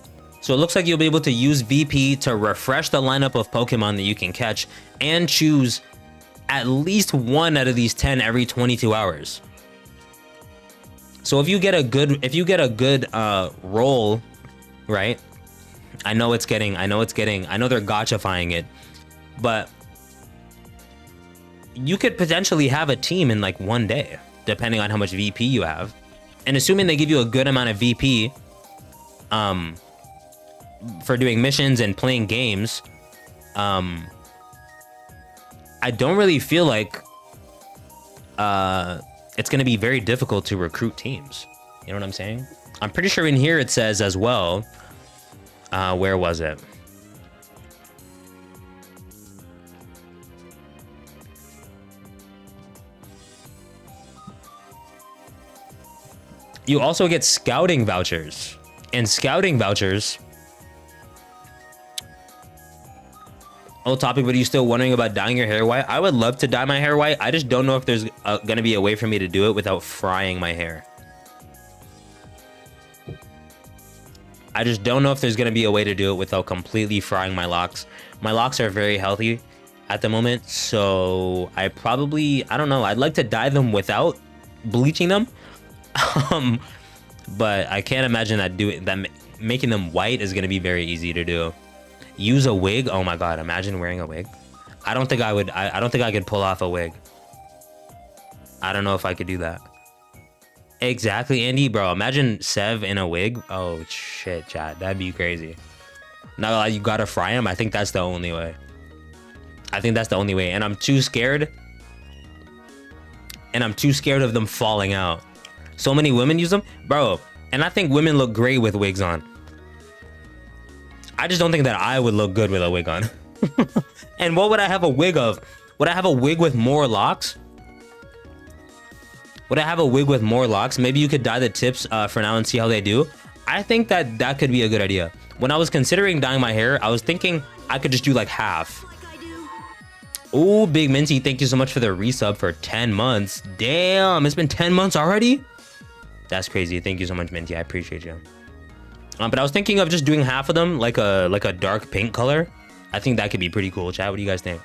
So it looks like you'll be able to use VP to refresh the lineup of Pokemon that you can catch and choose at least one out of these 10 every 22 hours. So if you get a good, roll, right? I know they're gotchifying it, but you could potentially have a team in like one day, depending on how much VP you have. And assuming they give you a good amount of VP for doing missions and playing games, I don't really feel like it's going to be very difficult to recruit teams. You know what I'm saying? I'm pretty sure in here it says as well, where was it? You also get scouting vouchers, and scouting vouchers. Old topic, but are you still wondering about dyeing your hair white? I would love to dye my hair white. I just don't know if there's gonna be a way for me to do it without frying my hair. I just don't know if there's gonna be a way to do it without completely frying my locks. My locks are very healthy at the moment, so I don't know. I'd like to dye them without bleaching them. But I can't imagine that making them white is gonna be very easy to do. Use a wig. Oh my god, imagine wearing a wig. I don't think I would. I don't think I could pull off a wig. I don't know if I could do that. Exactly, Andy, bro. Imagine Sevv in a wig. Oh shit, chat. That'd be crazy. Now you gotta fry him. I think that's the only way. And I'm too scared. And I'm too scared of them falling out. So many women use them, bro. And I think women look great with wigs on. I just don't think that I would look good with a wig on. And what would I have a wig of? Would I have a wig with more locks? Maybe you could dye the tips for now and see how they do. I think that could be a good idea. When I was considering dyeing my hair, I was thinking I could just do like half. Oh, Big Minty, thank you so much for the resub for 10 months. Damn, it's been 10 months already? That's crazy. Thank you so much, Minty. I appreciate you. But I was thinking of just doing half of them like a dark pink color. I think that could be pretty cool. Chat, what do you guys think?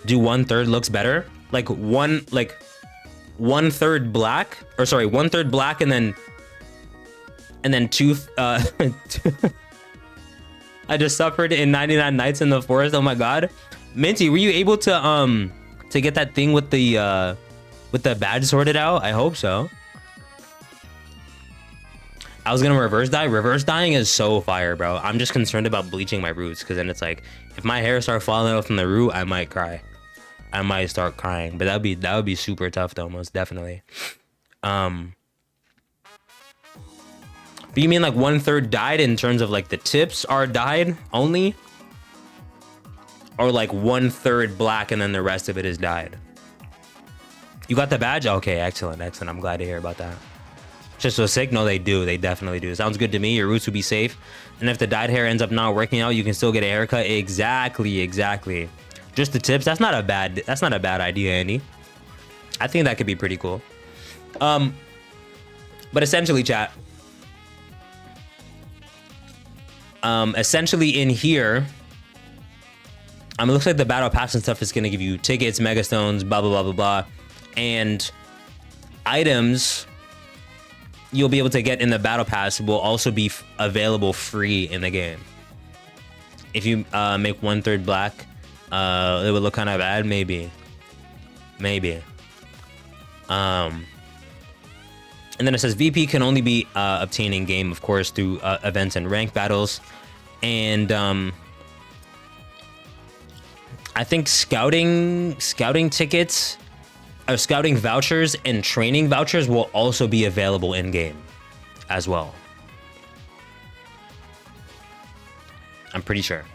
Do 1/3 looks better? Like 1/3 black, or sorry, 1/3 black and then two. I just suffered in 99 nights in the forest. Oh my god, Minty, were you able to get that thing with the badge sorted out? I hope so. I was gonna reverse dye. Reverse dyeing is so fire, bro. I'm just concerned about bleaching my roots, because then it's like, if my hair starts falling out from the root, I might cry. I might start crying. But that would be super tough though, most definitely. But you mean like 1/3 dyed in terms of like the tips are dyed only? Or like 1/3 black and then the rest of it is dyed? You got the badge? Okay, excellent. I'm glad to hear about that. Just so sick? No, they do. They definitely do. Sounds good to me. Your roots will be safe. And if the dyed hair ends up not working out, you can still get a haircut. Exactly. Just the tips. That's not a bad idea, Andy. I think that could be pretty cool. But essentially, chat. Essentially in here, it looks like the battle pass and stuff is gonna give you tickets, mega stones, blah blah blah blah blah, and items. you'll be able to get in the battle pass will also be available free in the game. If you make 1/3 black, it would look kind of bad, maybe. And then it says VP can only be obtained in game, of course, through events and rank battles. And I think scouting tickets, or scouting vouchers and training vouchers will also be available in game as well. I'm pretty sure.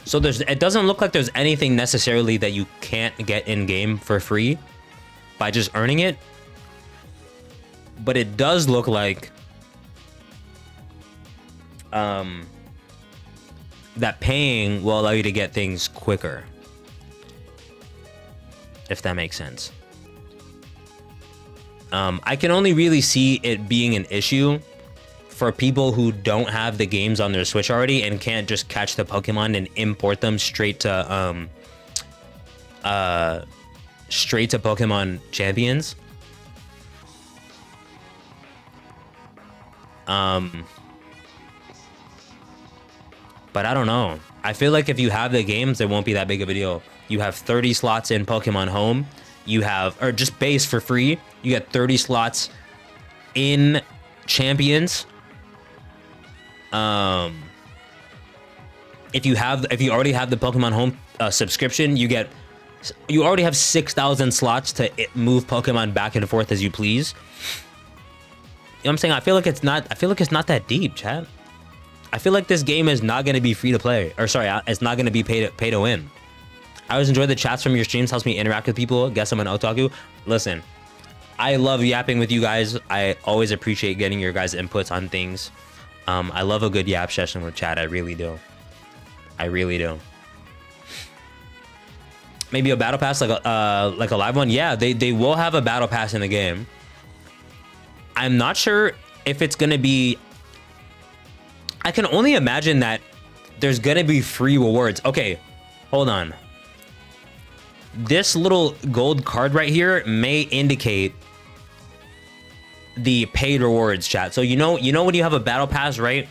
So it doesn't look like there's anything necessarily that you can't get in game for free by just earning it. But it does look like that paying will allow you to get things quicker, if that makes sense. I can only really see it being an issue for people who don't have the games on their Switch already and can't just catch the Pokemon and import them straight to Pokemon Champions. But I don't know. I feel like if you have the games, it won't be that big of a deal. You have 30 slots in Pokemon Home. You have, or just base for free. You get 30 slots in Champions. If you already have the Pokemon Home subscription, you already have 6,000 slots to move Pokemon back and forth as you please. You know what I'm saying? I feel like it's not that deep, chat. I feel like this game is not going to be free to play, or sorry, it's not going to be pay to win. I always enjoy the chats from your streams, helps me interact with people. Guess I'm an otaku. Listen, I love yapping with you guys. I always appreciate getting your guys' inputs on things. I love a good yap session with chat. I really do. I really do. Maybe a battle pass, like a live one. Yeah, they will have a battle pass in the game. I'm not sure if it's gonna be. I can only imagine that there's gonna be free rewards. Okay, hold on. This little gold card right here may indicate the paid rewards, chat. So you know when you have a battle pass, right?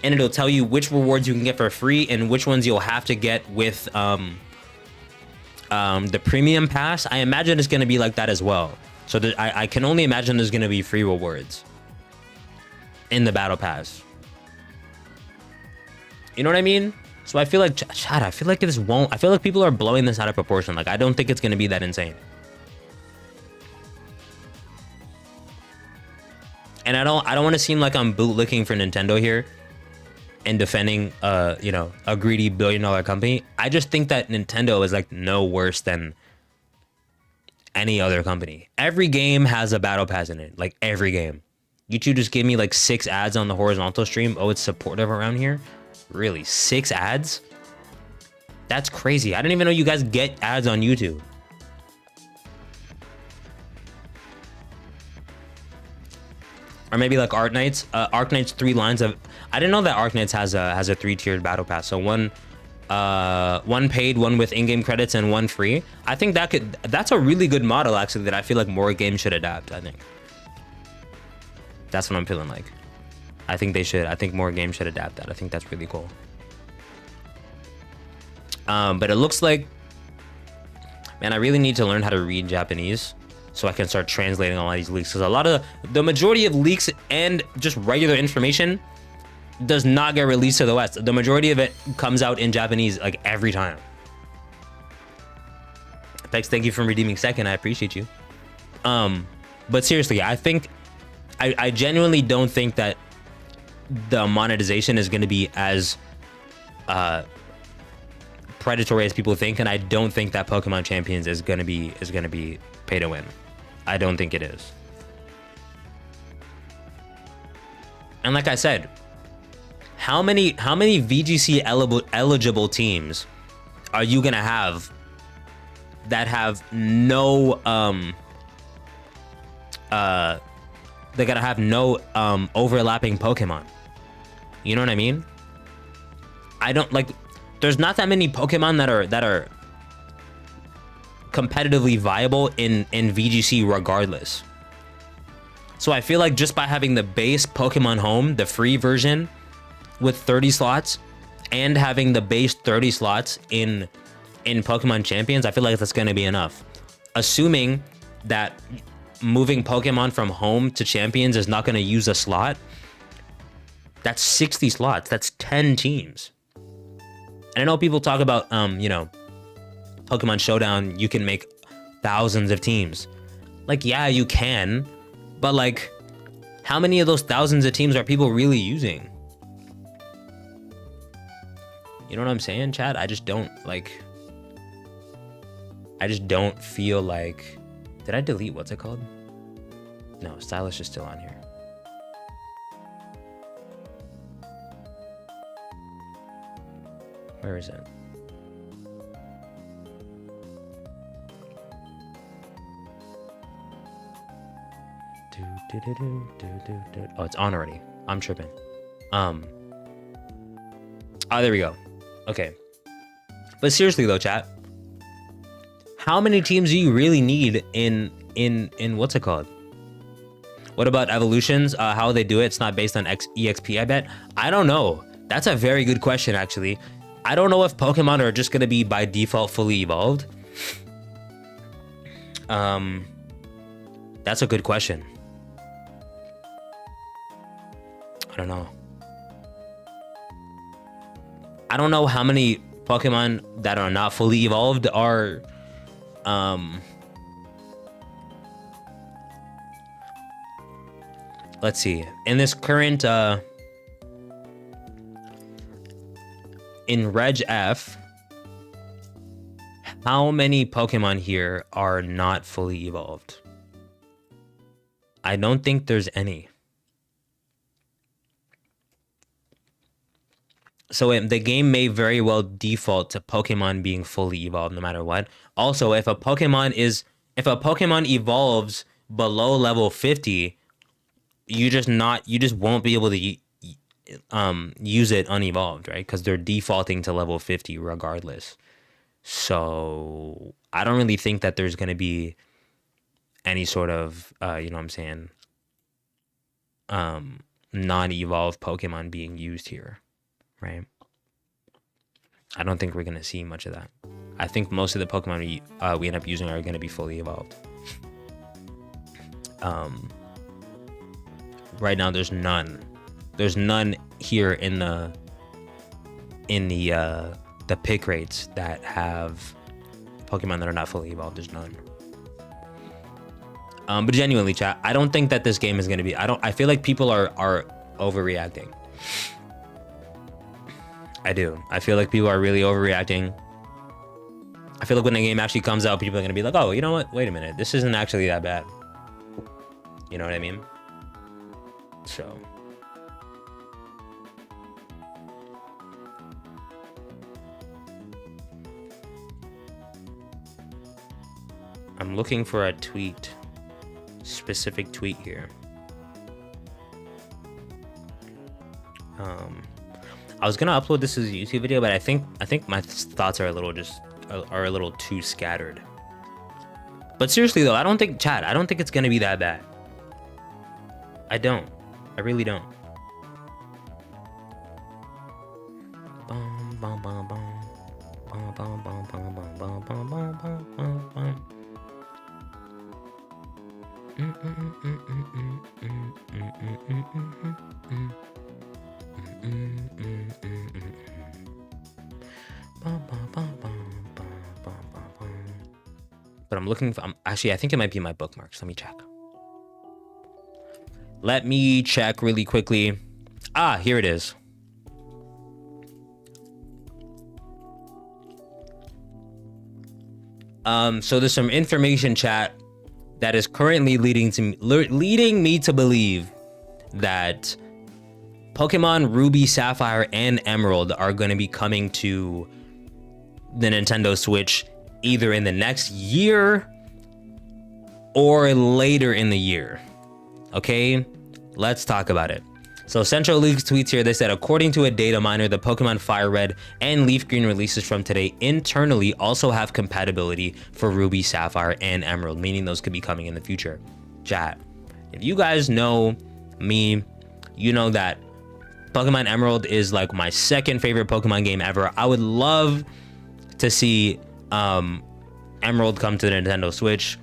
And it'll tell you which rewards you can get for free and which ones you'll have to get with the premium pass. I imagine it's gonna be like that as well. So I can only imagine there's gonna be free rewards in the battle pass. You know what I mean? So I feel like, chat, I feel like this won't. I feel like people are blowing this out of proportion. Like, I don't think it's gonna be that insane. And I don't want to seem like I'm bootlicking for Nintendo here and defending a greedy billion-dollar company. I just think that Nintendo is like no worse than any other company. Every game has a battle pass in it, like every game. YouTube just gave me like 6 ads on the horizontal stream. Oh, it's supportive around here? Really? 6 ads? That's crazy. I didn't even know you guys get ads on YouTube. Or maybe like Arknight's. Arknight's 3 lines of. I didn't know that Arknight's has a 3-tiered battle pass. So one paid, one with in-game credits, and one free. I think that's a really good model actually that I feel like more games should adapt. I think that's what I'm feeling like. I think they should. I think more games should adapt that. I think that's really cool. But it looks like, man, I really need to learn how to read Japanese so I can start translating all these leaks, because the majority of leaks and just regular information does not get released to the West. The majority of it comes out in Japanese like every time. Pex, thank you for redeeming second. I appreciate you. But seriously, I think I genuinely don't think that the monetization is going to be as predatory as people think, and I don't think that Pokemon Champions is going to be pay to win. I don't think it is. And like I said, how many VGC eligible teams are you going to have that have no they're gonna have no overlapping Pokemon? You know what I mean? I don't like. There's not that many Pokemon that are competitively viable in VGC regardless. So I feel like just by having the base Pokemon Home, the free version with 30 slots, and having the base 30 slots in Pokemon Champions, I feel like that's going to be enough. Assuming that moving Pokemon from Home to Champions is not going to use a slot, that's 60 slots. That's 10 teams. And I know people talk about, you know, Pokemon Showdown, you can make thousands of teams. Like, yeah, you can. But, like, how many of those thousands of teams are people really using? You know what I'm saying, chat? I just don't, like... I just don't feel like... Did I delete what's it called? No, Stylish is still on here. Where is it? Oh, it's on already. I'm tripping. Oh, there we go. Okay. But seriously though, chat, how many teams do you really need in what's it called? What about evolutions? How they do it? It's not based on EXP, I bet. I don't know. That's a very good question, actually. I don't know if Pokemon are just gonna be by default fully evolved. That's a good question. I don't know. I don't know how many Pokemon that are not fully evolved are let's see. In this current in Reg F, how many Pokemon here are not fully evolved? I don't think there's any. So the game may very well default to Pokemon being fully evolved no matter what. Also, if a Pokemon evolves below level 50, you just won't be able to use it unevolved, right? Because they're defaulting to level 50 regardless. So I don't really think that there's gonna be any sort of you know what I'm saying, non-evolved Pokemon being used here. Right? I don't think we're gonna see much of that. I think most of the Pokemon we end up using are gonna be fully evolved. Right now, there's none. There's none here in the pick rates that have Pokemon that are not fully evolved. There's none. But genuinely, chat, I don't think that this game is gonna be. I feel like people are overreacting. I do. I feel like people are really overreacting. I feel like when the game actually comes out, people are gonna be like, oh, you know what? Wait a minute. This isn't actually that bad. You know what I mean? So. I'm looking for a tweet. Specific tweet here. I was gonna upload this as a YouTube video, but I think my thoughts are a little too scattered. But seriously though, I don't think it's gonna be that bad. I don't. I really don't. But I'm looking for, actually, I think it might be my bookmarks. Let me check. Let me check really quickly. Ah, here it is. So there's some information, chat, that is currently leading me to believe that Pokemon Ruby, Sapphire, and Emerald are going to be coming to the Nintendo Switch either in the next year or later in the year. Okay, let's talk about it. So Central League tweets here, they said, according to a data miner, the Pokemon Fire Red and Leaf Green releases from today internally also have compatibility for Ruby, Sapphire, and Emerald, meaning those could be coming in the future. Chat, if you guys know me, you know that Pokemon Emerald is like my second favorite Pokemon game ever. I would love to see Emerald come to the Nintendo Switch.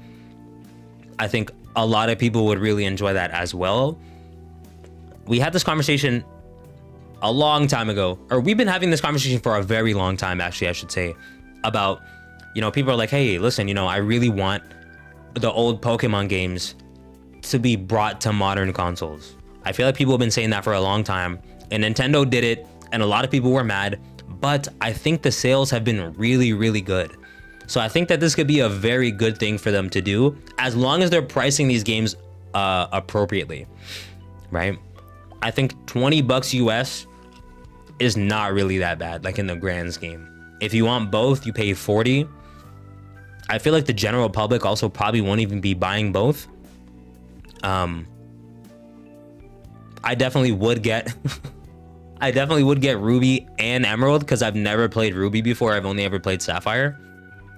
I think a lot of people would really enjoy that as well. We had this conversation a long time ago, or we've been having this conversation for a very long time, actually, I should say, about, you know, people are like, hey, listen, you know, I really want the old Pokemon games to be brought to modern consoles. I feel like people have been saying that for a long time, and Nintendo did it, and a lot of people were mad, but I think the sales have been really, really good. So I think that this could be a very good thing for them to do, as long as they're pricing these games appropriately, right? I think 20 bucks US is not really that bad, like in the grand scheme. If you want both, you pay 40. I feel like the general public also probably won't even be buying both. I definitely would get I definitely would get Ruby and Emerald, because I've never played Ruby before. I've only ever played Sapphire.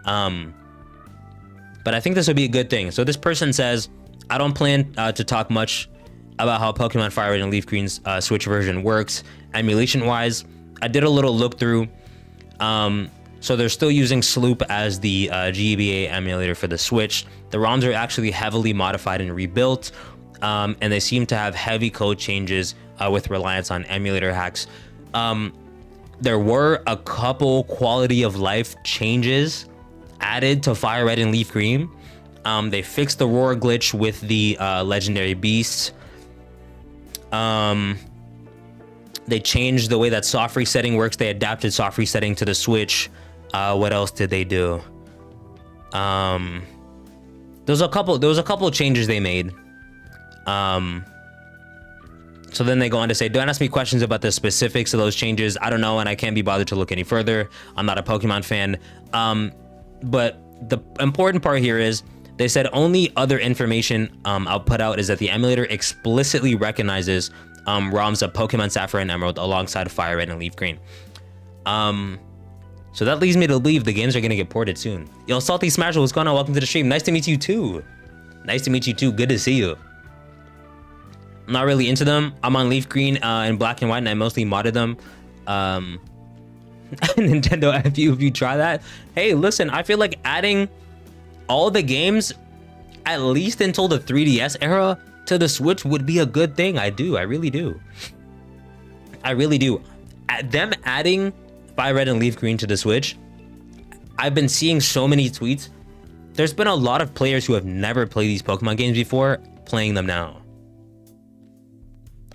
But I think this would be a good thing. So this person says, I don't plan to talk much about how Pokemon Fire Red and Leaf Green's Switch version works emulation wise. I did a little look through. So they're still using Sloop as the GBA emulator for the Switch. The ROMs are actually heavily modified and rebuilt, and they seem to have heavy code changes with reliance on emulator hacks. There were a couple quality of life changes added to Fire Red and Leaf Green. They fixed the roar glitch with the legendary beasts. They changed the way that soft resetting works. They adapted soft resetting to the Switch. What else did they do? There was a couple of changes they made. So then they go on to say, don't ask me questions about the specifics of those changes. I don't know, and I can't be bothered to look any further. I'm not a Pokemon fan. But the important part here is they said only other information I'll put out is that the emulator explicitly recognizes ROMs of Pokemon Sapphire and Emerald alongside Fire Red and Leaf Green. So that leads me to believe the games are gonna get ported soon. Yo, Salty Smasher, what's going on? Welcome to the stream. Nice to meet you too. Nice to meet you too. Good to see you. I'm not really into them. I'm on Leaf Green and Black and White, and I mostly modded them. Nintendo, if you try that, hey, listen, I feel like adding all the games, at least until the 3DS era, to the Switch would be a good thing. I really do. I really do. Them adding Fire Red and Leaf Green to the Switch, I've been seeing so many tweets. There's been a lot of players who have never played these Pokemon games before playing them now.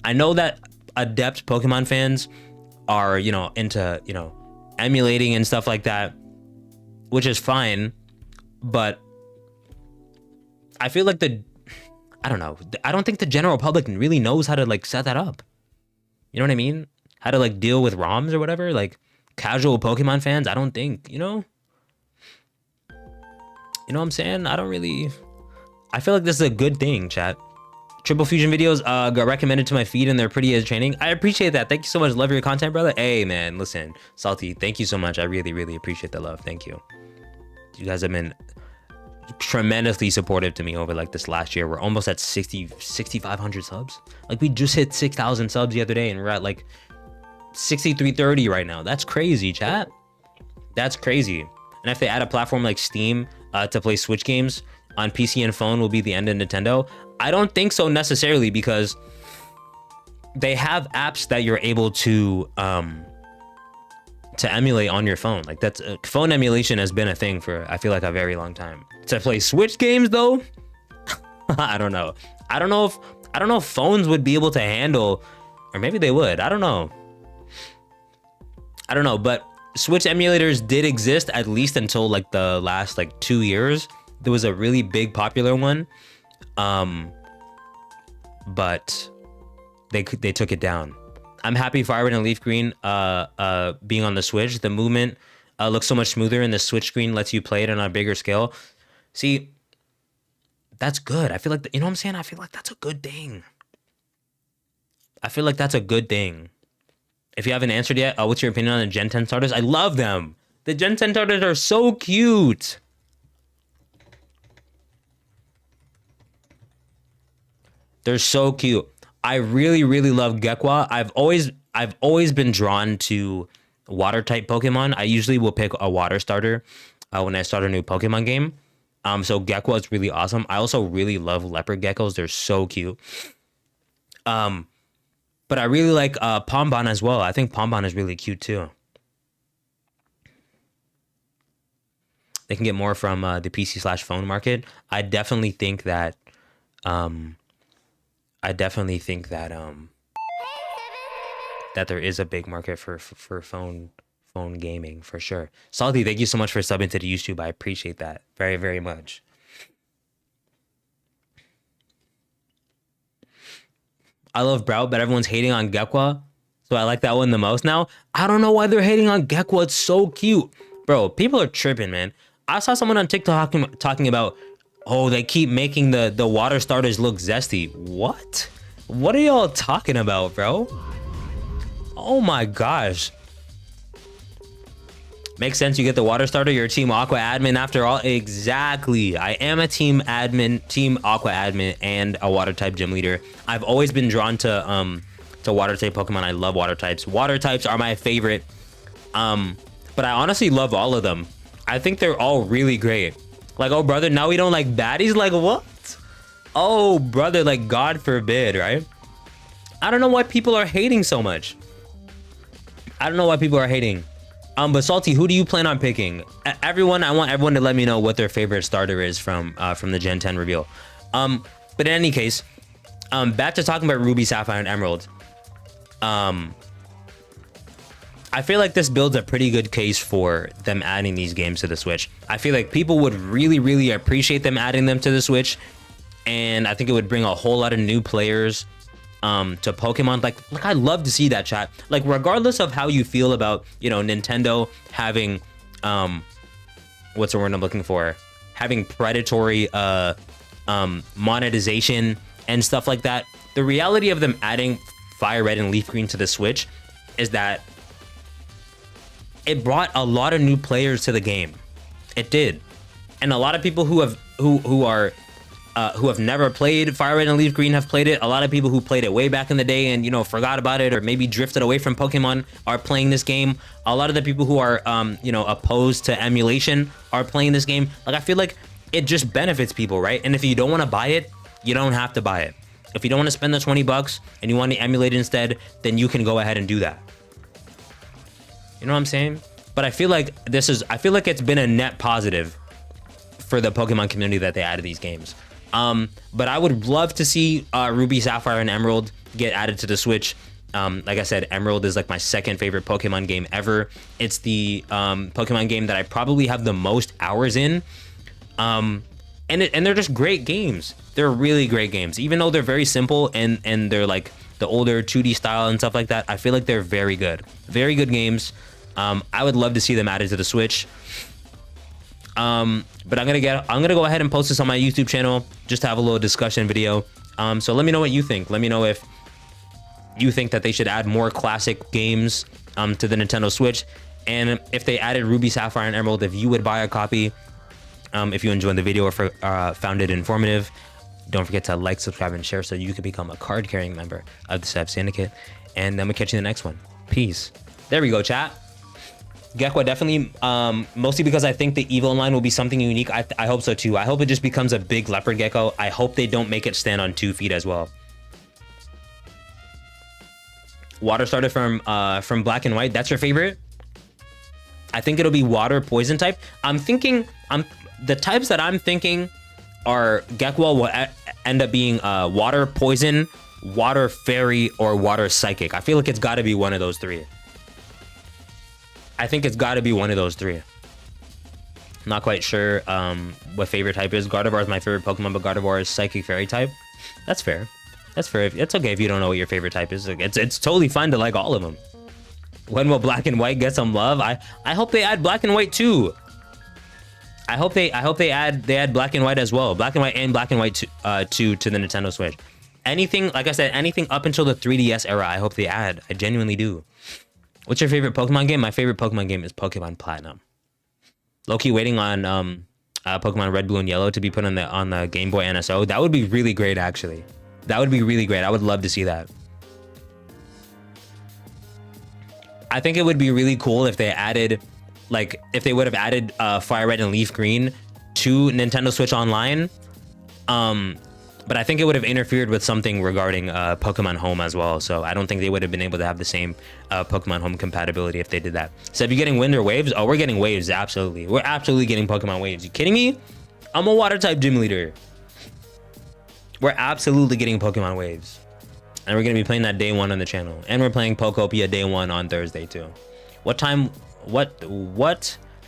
I know that adept Pokemon fans are, you know, into, you know, emulating and stuff like that, which is fine, but I feel like I don't know. I don't think the general public really knows how to like set that up. You know what I mean? How to like deal with ROMs or whatever. Like casual Pokemon fans, I don't think, you know? You know what I'm saying? I feel like this is a good thing, chat. Triple Fusion videos got recommended to my feed and they're pretty entertaining. I appreciate that. Thank you so much. Love your content, brother. Hey, man, listen, Salty, thank you so much. I really, really appreciate the love. Thank you. You guys have been tremendously supportive to me over like this last year. We're almost at 6,500 subs. Like we just hit 6,000 subs the other day and we're at like 6,330 right now. That's crazy, chat. That's crazy. And if they add a platform like Steam to play Switch games on PC and phone, will be the end of Nintendo? I don't think so necessarily, because they have apps that you're able to emulate on your phone. Like that's phone emulation has been a thing for, I feel like, a very long time. To play Switch games though, I don't know. I don't know if phones would be able to handle, or maybe they would. I don't know. But Switch emulators did exist at least until like the last like 2 years. There was a really big popular one, but they took it down. I'm happy Fire Red and Leaf Green being on the Switch. The movement looks so much smoother, and the Switch screen lets you play it on a bigger scale. See, that's good. I feel like, you know what I'm saying? I feel like that's a good thing. I feel like that's a good thing. If you haven't answered yet, what's your opinion on the Gen 10 starters? I love them. The Gen 10 starters are so cute. They're so cute. I really, really love Gekwa. I've always been drawn to water type Pokemon. I usually will pick a water starter when I start a new Pokemon game. So Gekwa is really awesome. I also really love leopard geckos. They're so cute. But I really like Pombon as well. I think Pombon is really cute too. They can get more from the PC/phone market. I definitely think that that there is a big market for phone gaming for sure. Salty, thank you so much for subbing to the YouTube. I appreciate that very, very much. I love Brout, but everyone's hating on Gekwa, so I like that one the most now. I don't know why they're hating on Gekwa. It's so cute. Bro, people are tripping, man. I saw someone on TikTok talking about, oh, they keep making the water starters look zesty. What? What are y'all talking about, bro? Oh my gosh. Makes sense. You get the water starter. You're a Team Aqua admin after all. Exactly. I am a Team Aqua admin, and a water type gym leader. I've always been drawn to water type Pokemon. I love water types. Water types are my favorite. But I honestly love all of them. I think they're all really great. Like, oh brother, now we don't like baddies? Like what? Oh brother, like God forbid, right? I don't know why people are hating so much. I don't know why people are hating. But Salty, who do you plan on picking? Everyone, I want everyone to let me know what their favorite starter is from the Gen 10 reveal. But in any case, back to talking about Ruby, Sapphire, and Emerald. I feel like this builds a pretty good case for them adding these games to the Switch. I feel like people would really, really appreciate them adding them to the Switch, and I think it would bring a whole lot of new players to Pokemon. Like I'd love to see that, chat. Like, regardless of how you feel about, you know, Nintendo having what's the word I'm looking for, having predatory monetization and stuff like that, the reality of them adding Fire Red and Leaf Green to the Switch is that it brought a lot of new players to the game. It did. And a lot of people who have never played Fire Red and Leaf Green have played it. A lot of people who played it way back in the day and, you know, forgot about it or maybe drifted away from Pokemon are playing this game. A lot of the people who are, you know, opposed to emulation are playing this game. Like, I feel like it just benefits people, right? And if you don't want to buy it, you don't have to buy it. If you don't want to spend the $20 and you want to emulate it instead, then you can go ahead and do that. You know what I'm saying? But I feel like it's been a net positive for the Pokemon community that they added these games. But I would love to see Ruby, Sapphire, and Emerald get added to the Switch. Like I said, Emerald is like my second favorite Pokemon game ever. It's the Pokemon game that I probably have the most hours in. And they're just great games. They're really great games. Even though they're very simple and they're like the older 2D style and stuff like that, I feel like they're very good. Very good games. I would love to see them added to the Switch. But I'm gonna go ahead and post this on my YouTube channel just to have a little discussion video. So let me know what you think. Let me know if you think that they should add more classic games to the Nintendo Switch, and if they added Ruby, Sapphire, and Emerald, if you would buy a copy. If you enjoyed the video or found it informative, don't forget to like, subscribe, and share so you can become a card-carrying member of the Sevv Syndicate. And I'm gonna catch you in the next one. Peace. There we go, chat. Gekwa definitely, mostly because I think the Evo line will be something unique. I hope so too. I hope it just becomes a big leopard gecko. I hope they don't make it stand on 2 feet as well. Water starter from Black and White. That's your favorite? I think it'll be water poison type. The types that I'm thinking are Gekwa will end up being water poison, water fairy, or water psychic. I feel like it's got to be one of those three. I think it's got to be one of those three. Not quite sure what favorite type is. Gardevoir is my favorite Pokemon, but Gardevoir is Psychic Fairy type. That's fair. That's fair. It's okay if you don't know what your favorite type is. It's totally fine to like all of them. When will Black and White get some love? I hope they add Black and White too. I hope they add Black and White as well. Black and White and Black and White 2 to the Nintendo Switch. anything, like I said, anything up until the 3DS era, I hope they add. I genuinely do. What's your favorite Pokemon game? My favorite Pokemon game is Pokemon Platinum. Low-key waiting on Pokemon Red, Blue, and Yellow to be put on the Game Boy NSO. That would be really great, actually. That would be really great. I would love to see that. I think it would be really cool if they added, like, if they would have added Fire Red and Leaf Green to Nintendo Switch Online. But I think it would have interfered with something regarding Pokemon Home as well. So I don't think they would have been able to have the same Pokemon Home compatibility if they did that. So if you're getting wind or waves, oh, we're getting waves, absolutely. We're absolutely getting Pokemon waves. You kidding me? I'm a water type gym leader. We're absolutely getting Pokemon waves. And we're going to be playing that day one on the channel. And we're playing Pokopia day one on Thursday too. What time, let's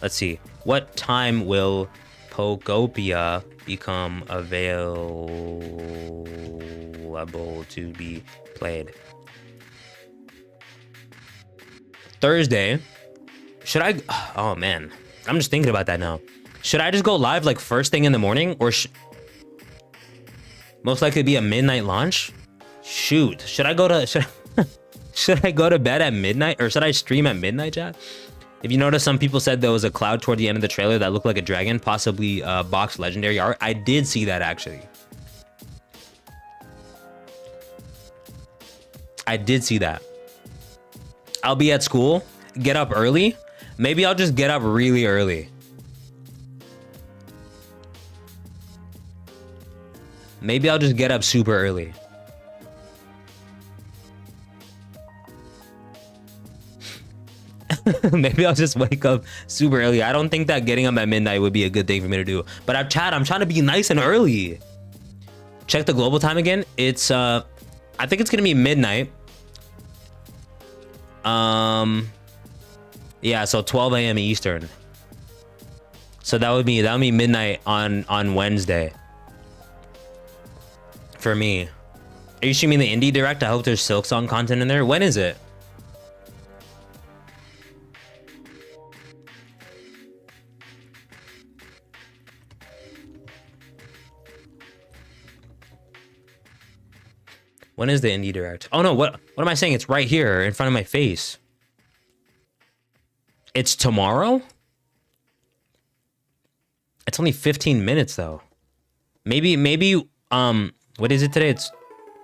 see. What time will Pokopia become available to be played? Thursday. Should I? Oh man, I'm just thinking about that now. Should I just go live like first thing in the morning, or most likely be a midnight launch? Shoot, should I go to should I go to bed at midnight, or should I stream at midnight, chat? If you notice, some people said there was a cloud toward the end of the trailer that looked like a dragon, possibly box legendary art. I did see that, actually. I did see that. I'll be at school, get up early. Maybe I'll just get up really early. Maybe I'll just get up super early. Maybe I'll just wake up super early. I don't think that getting up at midnight would be a good thing for me to do. But I'm trying to be nice and early. Check the global time again. It's I think it's gonna be midnight. Yeah, so 12 a.m. Eastern. So that would be midnight on Wednesday. For me. Are you streaming the Indie Direct? I hope there's Silk Song content in there. When is it? When is the Indie Direct? Oh no, what am I saying? It's right here in front of my face. It's tomorrow? It's only 15 minutes though. Maybe what is it today? It's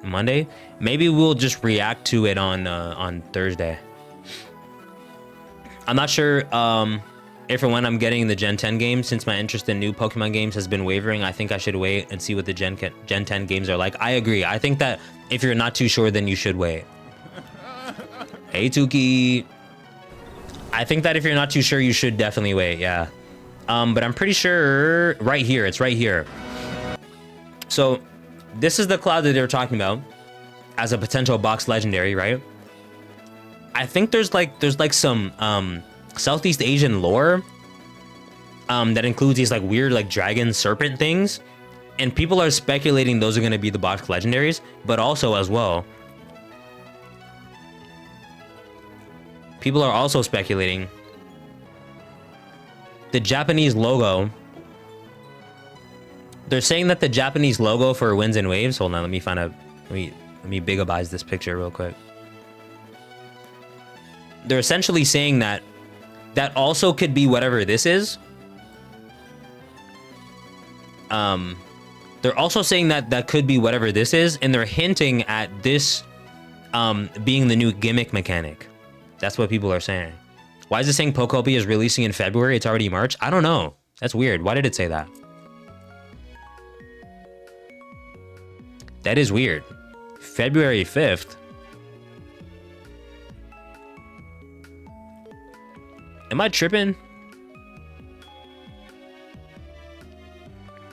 Monday. Maybe we'll just react to it on Thursday. I'm not sure if and when I'm getting the Gen 10 games. Since my interest in new Pokemon games has been wavering, I think I should wait and see what the Gen 10 games are like. I agree. I think that if you're not too sure, then you should wait. Hey, Tuki. I think that if you're not too sure, you should definitely wait, yeah. But I'm pretty sure right here, it's right here. So this is the cloud that they're talking about as a potential box legendary, right? I think there's like some Southeast Asian lore that includes these like weird like dragon serpent things, and people are speculating those are going to be the box legendaries, but also as well people are also speculating the Japanese logo. They're saying that the Japanese logo for Winds and Waves, hold on, let me find out, let me big up eyes this picture real quick. They're essentially saying that also could be whatever this is. They're also saying that could be whatever this is, and they're hinting at this being the new gimmick mechanic. That's what people are saying. Why is it saying Pokopia is releasing in February? It's already March? I don't know. That's weird. Why did it say that? That is weird. February 5th. Am I tripping?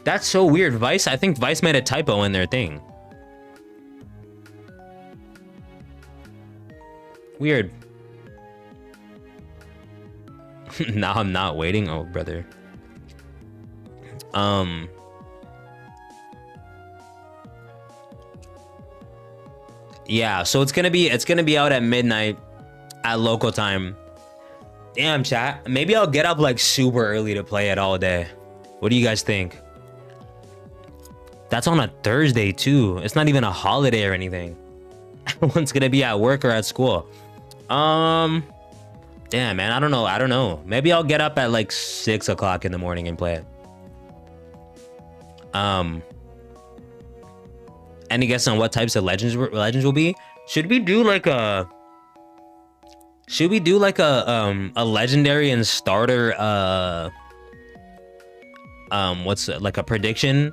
That's so weird. Vice, I think Vice made a typo in their thing. Weird. Now I'm not waiting. Oh, brother. Yeah, so it's gonna be out at midnight at local time. Damn, chat. Maybe I'll get up like super early to play it all day. What do you guys think? That's on a Thursday too. It's not even a holiday or anything. Everyone's gonna be at work or at school. Damn, man, I don't know. Maybe I'll get up at like 6 o'clock in the morning and play it. Any guess on what types of legends will be? Should we do like a legendary and starter what's like a prediction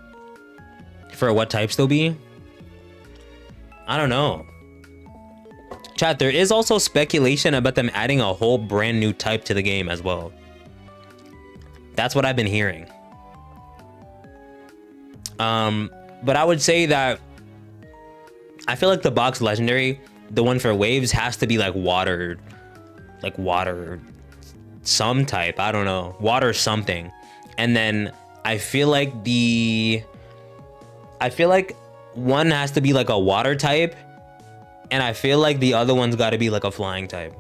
for what types they'll be? I don't know. Chat, there is also speculation about them adding a whole brand new type to the game as well. That's what I've been hearing. But I would say that I feel like the box legendary, the one for waves, has to be like water some type, I don't know, water something. And then I feel like one has to be like a water type, and I feel like the other one's got to be like a flying type.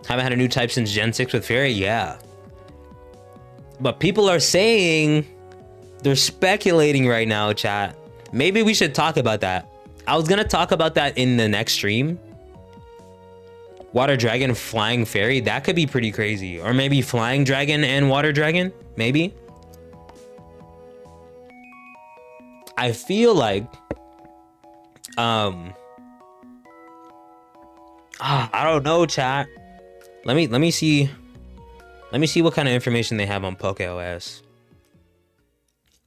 Haven't had a new type since Gen 6 with Fairy, yeah. But people are saying, they're speculating right now, chat. Maybe we should talk about that. I was gonna talk about that in the next stream. Water dragon, flying fairy, that could be pretty crazy. Or maybe flying dragon and water dragon, maybe. I feel like I don't know, chat. Let me see what kind of information they have on PokeOS.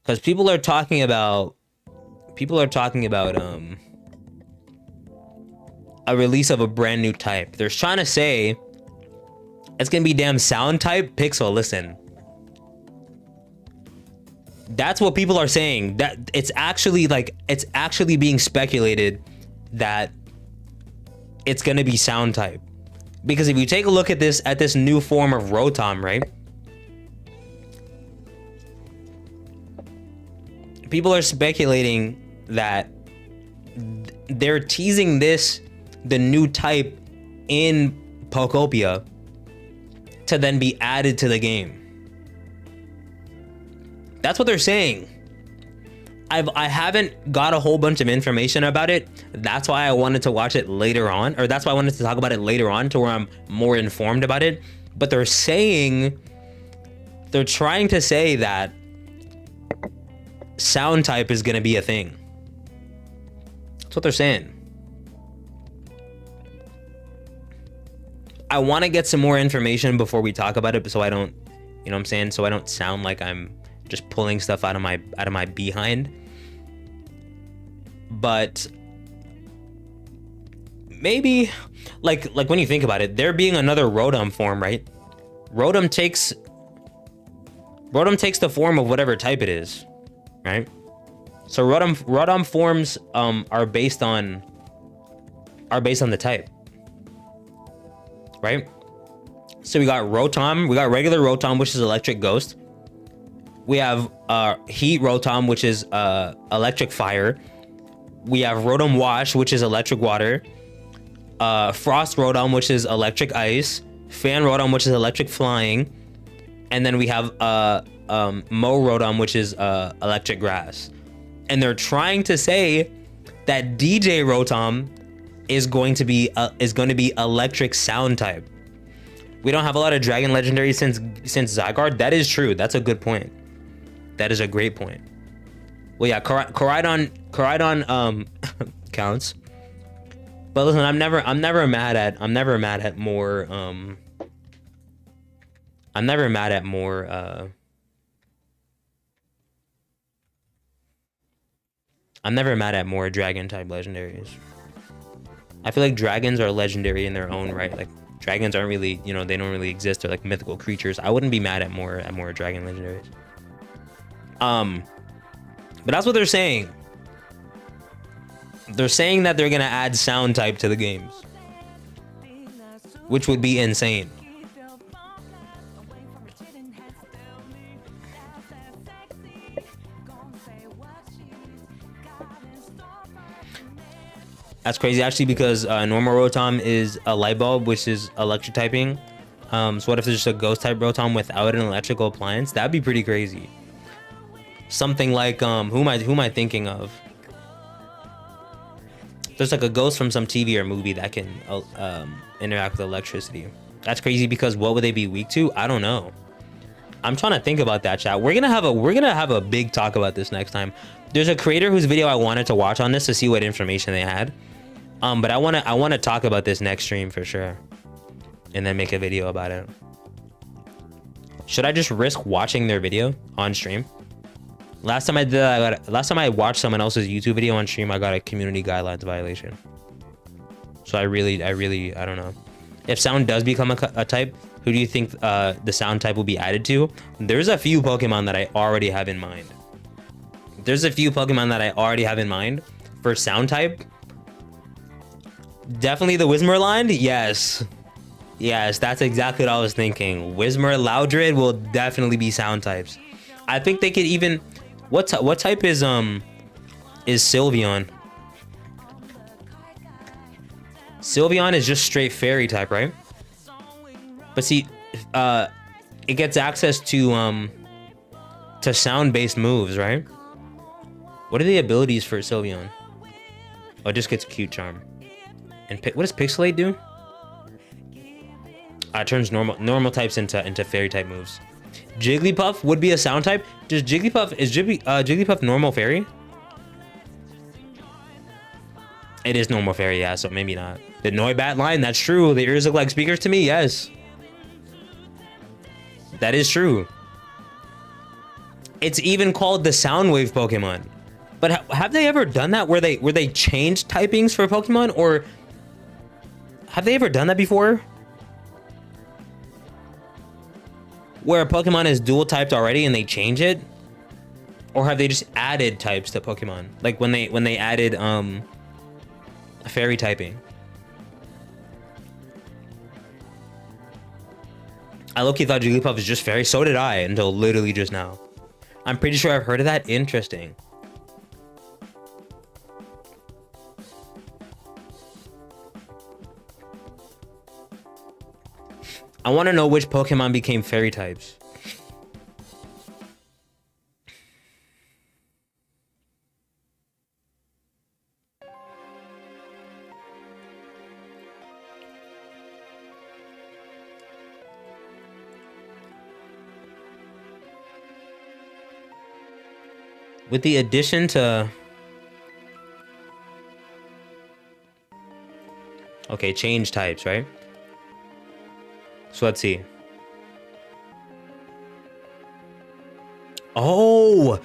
Because people are talking about a release of a brand new type. They're trying to say it's gonna be damn sound type. Pixel, listen. That's what people are saying. That it's actually being speculated that it's gonna be sound type. Because if you take a look at this new form of Rotom, right? People are speculating that they're teasing the new type in Pokopia to then be added to the game. That's what they're saying. I haven't got a whole bunch of information about it. That's why I wanted to watch it later on, or that's why I wanted to talk about it later on, to where I'm more informed about it. But they're trying to say that sound type is gonna be a thing. That's what they're saying. I want to get some more information before we talk about it, so I don't, you know what I'm saying, so I don't sound like I'm just pulling stuff out of my behind. But maybe like when you think about it, there being another Rotom form, right? Rotom takes the form of whatever type it is, right? So Rotom forms are based on the type, right? So we got Rotom, we got regular Rotom, which is electric ghost. We have heat Rotom, which is electric fire. We have Rotom Wash, which is electric water. Frost Rotom, which is electric ice. Fan Rotom, which is electric flying. And then we have Mo Rotom, which is electric grass. And they're trying to say that DJ Rotom is going to be electric sound type. We don't have a lot of dragon legendaries since Zygarde. That is true. That's a good point. That is a great point. Well, yeah, Koraidon counts. But listen, I'm never mad at more dragon type legendaries. I feel like dragons are legendary in their own right. Like dragons aren't really, they don't really exist. They're like mythical creatures. I wouldn't be mad at more dragon legendaries. But that's what they're saying. They're saying that they're gonna add sound type to the games, which would be insane. That's crazy, actually, because normal Rotom is a light bulb, which is electric typing. So what if there's just a ghost type Rotom without an electrical appliance? That'd be pretty crazy. something like who am I thinking of? There's like a ghost from some TV or movie that can interact with electricity. That's crazy because what would they be weak to? I don't know. I'm trying to think about that, chat. We're gonna have a big talk about this next time. There's a creator whose video I wanted to watch on this to see what information they had. But I wanna talk about this next stream for sure, and then make a video about it. Should I just risk watching their video on stream? Last time I did that, last time I watched someone else's YouTube video on stream, I got a community guidelines violation. So I don't know. If sound does become a type, who do you think the sound type will be added to? There's a few Pokemon that I already have in mind. For sound type. Definitely the Whismur line. Yes, that's exactly what I was thinking. Whismur, Loudred will definitely be sound types. I think they could even. What type is Sylveon? Sylveon is just straight fairy type, right? But see, it gets access to sound-based moves, right? What are the abilities for Sylveon? Oh, it just gets cute charm. And what does Pixelate do? It turns normal types into fairy type moves. Jigglypuff would be a sound type. Is Jigglypuff normal fairy? It is normal fairy, yeah, so maybe not. The Noibat line, that's true. The ears look like speakers to me, yes. That is true. It's even called the Soundwave Pokemon. But have they ever done that where they changed typings for Pokemon, or have they ever done that before? Where a Pokemon is dual typed already and they change it? Or have they just added types to Pokemon? Like when they added fairy typing. I low-key thought Jigglypuff was just fairy. So did I until literally just now. I'm pretty sure I've heard of that. Interesting. I want to know which Pokemon became fairy types. With the addition to... Okay, change types, right? So let's see. Oh,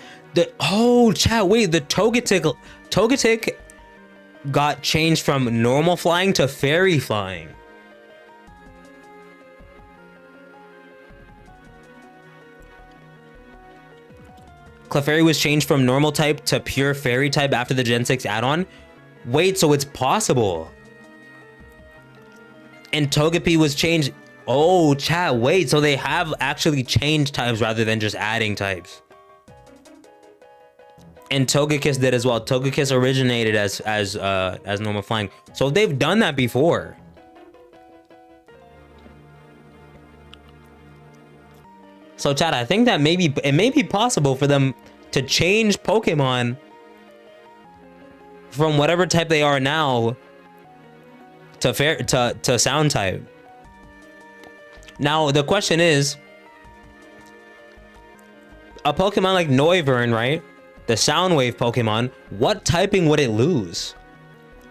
chat, wait, the Togetic got changed from normal flying to fairy flying. Clefairy was changed from normal type to pure fairy type after the Gen 6 add-on. Wait, so it's possible. And Togepi was changed. Oh, chat, wait, so they have actually changed types rather than just adding types. And Togekiss did as well. Togekiss originated as normal flying. So they've done that before. So chat, I think that it may be possible for them to change Pokemon from whatever type they are now to sound type. Now the question is, a Pokemon like Noivern, right? The Soundwave Pokemon, what typing would it lose?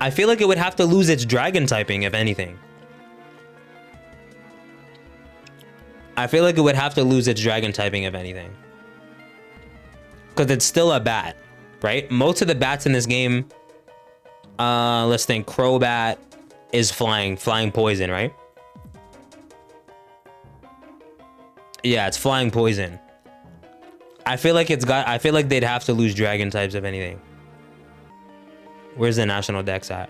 I feel like it would have to lose its Dragon typing, if anything. I feel like it would have to lose its Dragon typing, if anything. Because it's still a bat, right? Most of the bats in this game, let's think, Crobat is flying poison, right? Yeah, it's flying poison. I feel like they'd have to lose Dragon types, if anything. Where's the national dex at?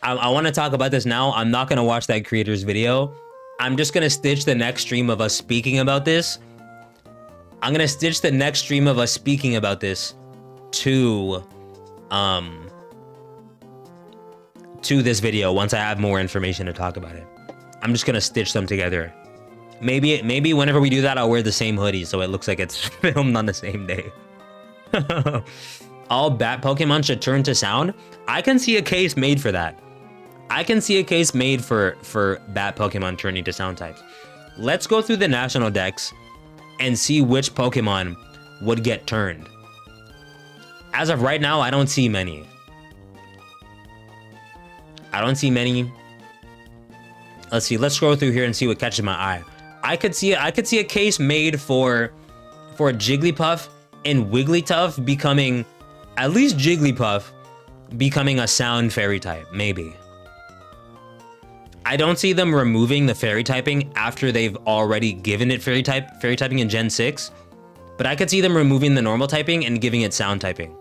I want to talk about this now. I'm not going to watch that creator's video. I'm just going to stitch the next stream of us speaking about this. I'm going to stitch the next stream of us speaking about this to this video once I have more information to talk about it. I'm just going to stitch them together. Maybe whenever we do that, I'll wear the same hoodie so it looks like it's filmed on the same day. All bat Pokemon should turn to sound. I can see a case made for that. I can see a case made for bat Pokemon turning to sound types. Let's go through the national decks and see which Pokemon would get turned. As of right now, I don't see many. I don't see many. Let's see. Let's scroll through here and see what catches my eye. I could see a case made for Jigglypuff and Wigglytuff becoming, at least Jigglypuff becoming a sound fairy type, maybe. I don't see them removing the fairy typing after they've already given it fairy typing in Gen 6, but I could see them removing the normal typing and giving it sound typing.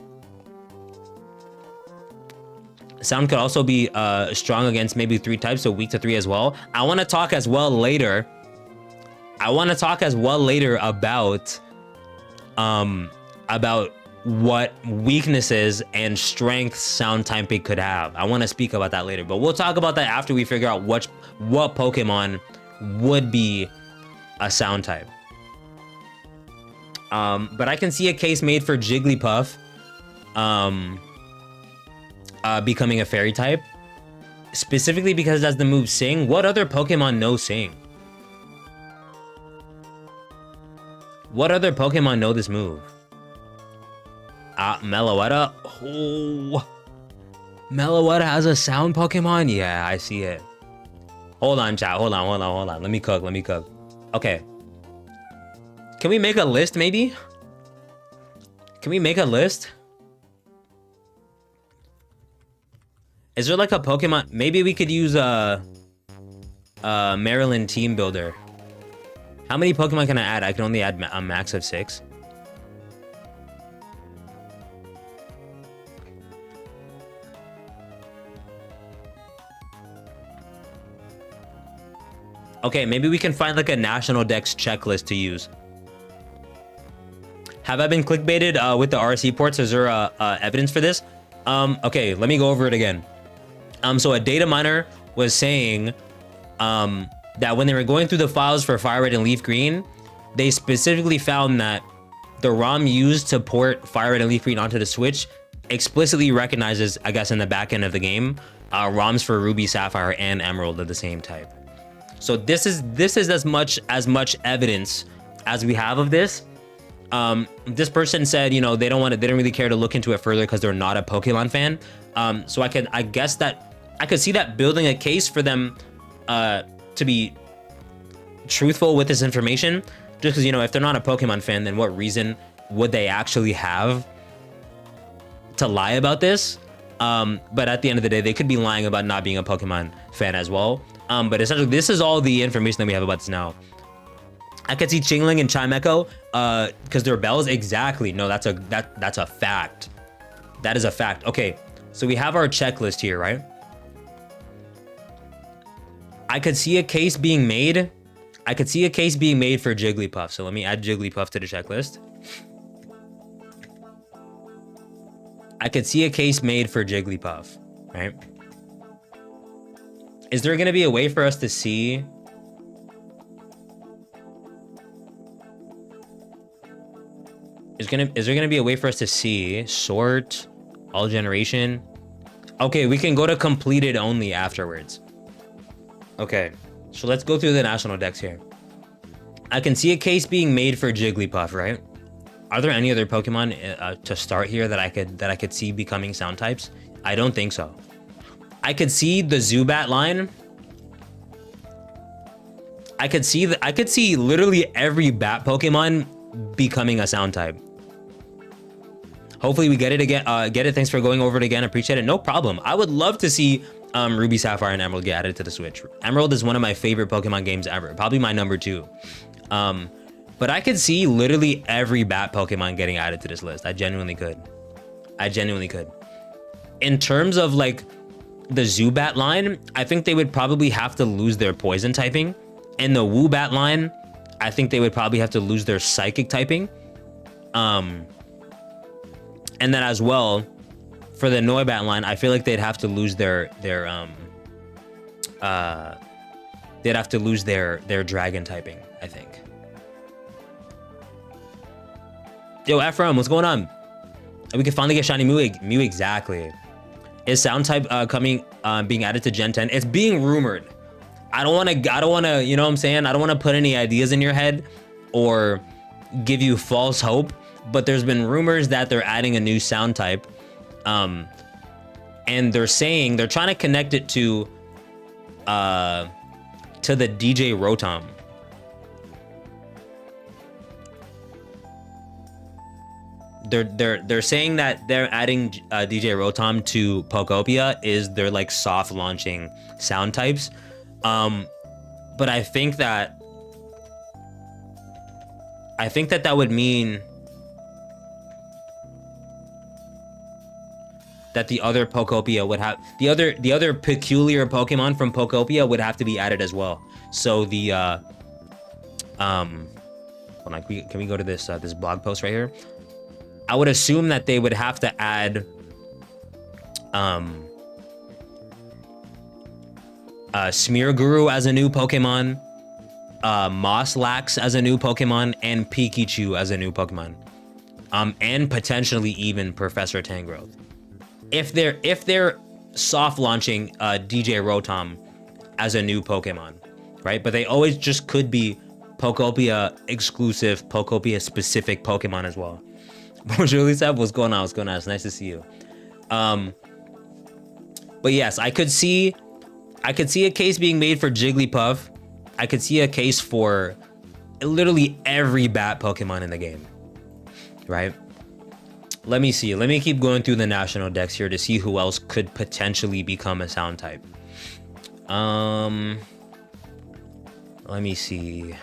Sound could also be strong against maybe 3 types, so weak to 3 as well. I want to talk as well later. About what weaknesses and strengths sound typing could have. I want to speak about that later, but we'll talk about that after we figure out what Pokemon would be a sound type. But I can see a case made for Jigglypuff becoming a fairy type, specifically because it has the move Sing. What other Pokemon know Sing? What other Pokemon know this move? Meloetta. Oh, Meloetta has a sound Pokemon? Yeah, I see it. Hold on, chat. Hold on. Let me cook. Okay. Can we make a list, maybe? Can we make a list? Is there like a Pokemon? Maybe we could use a Maryland Team Builder. How many Pokemon can I add? I can only add a max of 6. Okay, maybe we can find like a national dex checklist to use. Have I been clickbaited with the RSE ports? Is there evidence for this? Okay, let me go over it again. So a data miner was saying that when they were going through the files for Fire Red and Leaf Green, they specifically found that the ROM used to port Fire Red and Leaf Green onto the Switch explicitly recognizes, I guess in the back end of the game, ROMs for Ruby, Sapphire, and Emerald of the same type. So this is as much evidence as we have of this. This person said, you know, they didn't really care to look into it further because they're not a Pokemon fan. So I guess that I could see that building a case for them to be truthful with this information, just because, you know, if they're not a Pokemon fan, then what reason would they actually have to lie about this? But at the end of the day, they could be lying about not being a Pokemon fan as well. But essentially, this is all the information that we have about this now. I could see Chingling and Chimecho, because they're bells. Exactly. No, that's a fact. That is a fact. Okay, so we have our checklist here, right? I could see a case being made. I could see a case being made for Jigglypuff. So let me add Jigglypuff to the checklist. I could see a case made for Jigglypuff, right? Is there gonna be a way for us to see? Is there gonna be a way for us to see sort, all generation? Okay, we can go to completed only afterwards. Okay, so let's go through the national decks here. I can see a case being made for Jigglypuff, right? Are there any other Pokemon to start here that I could see becoming sound types? I don't think so. I could see the Zubat line. I could see literally every bat Pokemon becoming a sound type. Hopefully we get it again. Thanks for going over it again. Appreciate it. No problem. I would love to see Ruby, Sapphire, and Emerald get added to the Switch. Emerald is one of my favorite Pokemon games ever. Probably my number 2. But I could see literally every bat Pokemon getting added to this list. I genuinely could. In terms of like the Zubat line, I think they would probably have to lose their poison typing. And the Woobat line, I think they would probably have to lose their psychic typing. And then as well, for the Noibat line, I feel like they'd have to lose their they'd have to lose their dragon typing, I think. Yo, Ephraim, what's going on? We can finally get shiny Mew, exactly. Is sound type being added to Gen 10? It's being rumored. I don't want to, you know what I'm saying? I don't want to put any ideas in your head or give you false hope, but there's been rumors that they're adding a new sound type. And they're saying they're trying to connect it to the DJ Rotom. They're saying that they're adding DJ Rotom to Pokopia is their like soft launching sound types. But I think that would mean that the other Pokopia would have the other peculiar Pokemon from Pokopia would have to be added as well. So the hold on, can we go to this this blog post right here? I would assume that they would have to add Smear Guru as a new Pokemon, Moslax as a new Pokemon, and Pikachu as a new Pokemon, and potentially even Professor Tangrowth. If they're soft launching DJ Rotom as a new Pokemon, right? But they always just could be Pokopia exclusive, Pokopia specific Pokemon as well. Bonjour, Lisa. What's going on? What's going on? It's nice to see you. But yes, I could see a case being made for Jigglypuff. I could see a case for literally every bat Pokemon in the game, right? Let me see. Let me keep going through the national decks here to see who else could potentially become a sound type. Let me see.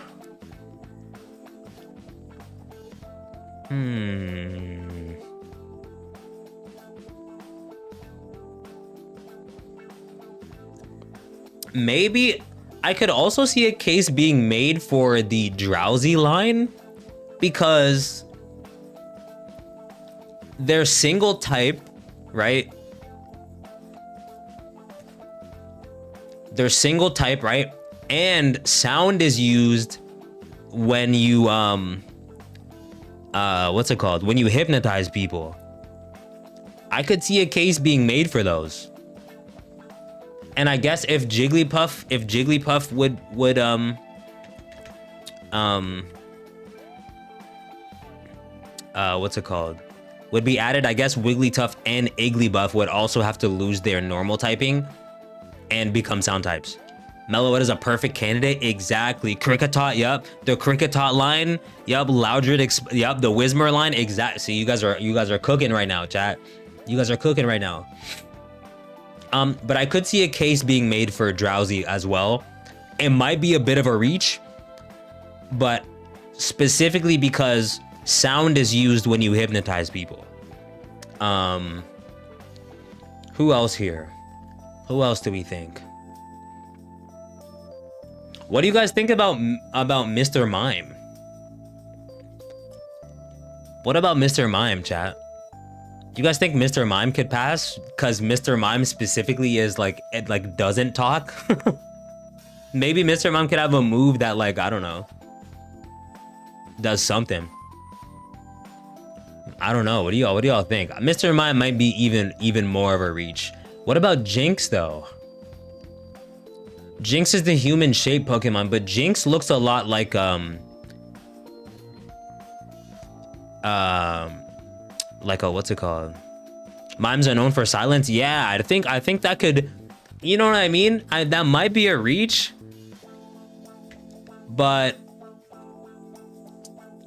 Maybe I could also see a case being made for the Drowsy line because they're single type, right? They're single type, right? And sound is used when you what's it called? When you hypnotize people. I could see a case being made for those. And I guess if Jigglypuff would what's it called? Would be added, I guess Wigglytuff and Igglybuff would also have to lose their normal typing and become sound types. Meloetta is a perfect candidate. Exactly. Kricketot, yep. The Kricketot line, yep. Loudred, yep. The Whismur line, exact. See, you guys are cooking right now, chat. You guys are cooking right now. But I could see a case being made for Drowsy as well. It might be a bit of a reach, but specifically because sound is used when you hypnotize people. Who else here? Who else do we think? What do you guys think about Mr. Mime? What about Mr. Mime, chat? Do you guys think Mr. Mime could pass? Because Mr. Mime specifically is like, it like doesn't talk. Maybe Mr. Mime could have a move that like, I don't know, does something. I don't know. What do y'all think? Mr. Mime might be even more of a reach. What about Jinx though? Jinx is the human shaped Pokemon, but Jinx looks a lot like what's it called? Mimes are known for silence. Yeah, I think that could, you know what I mean? That might be a reach, but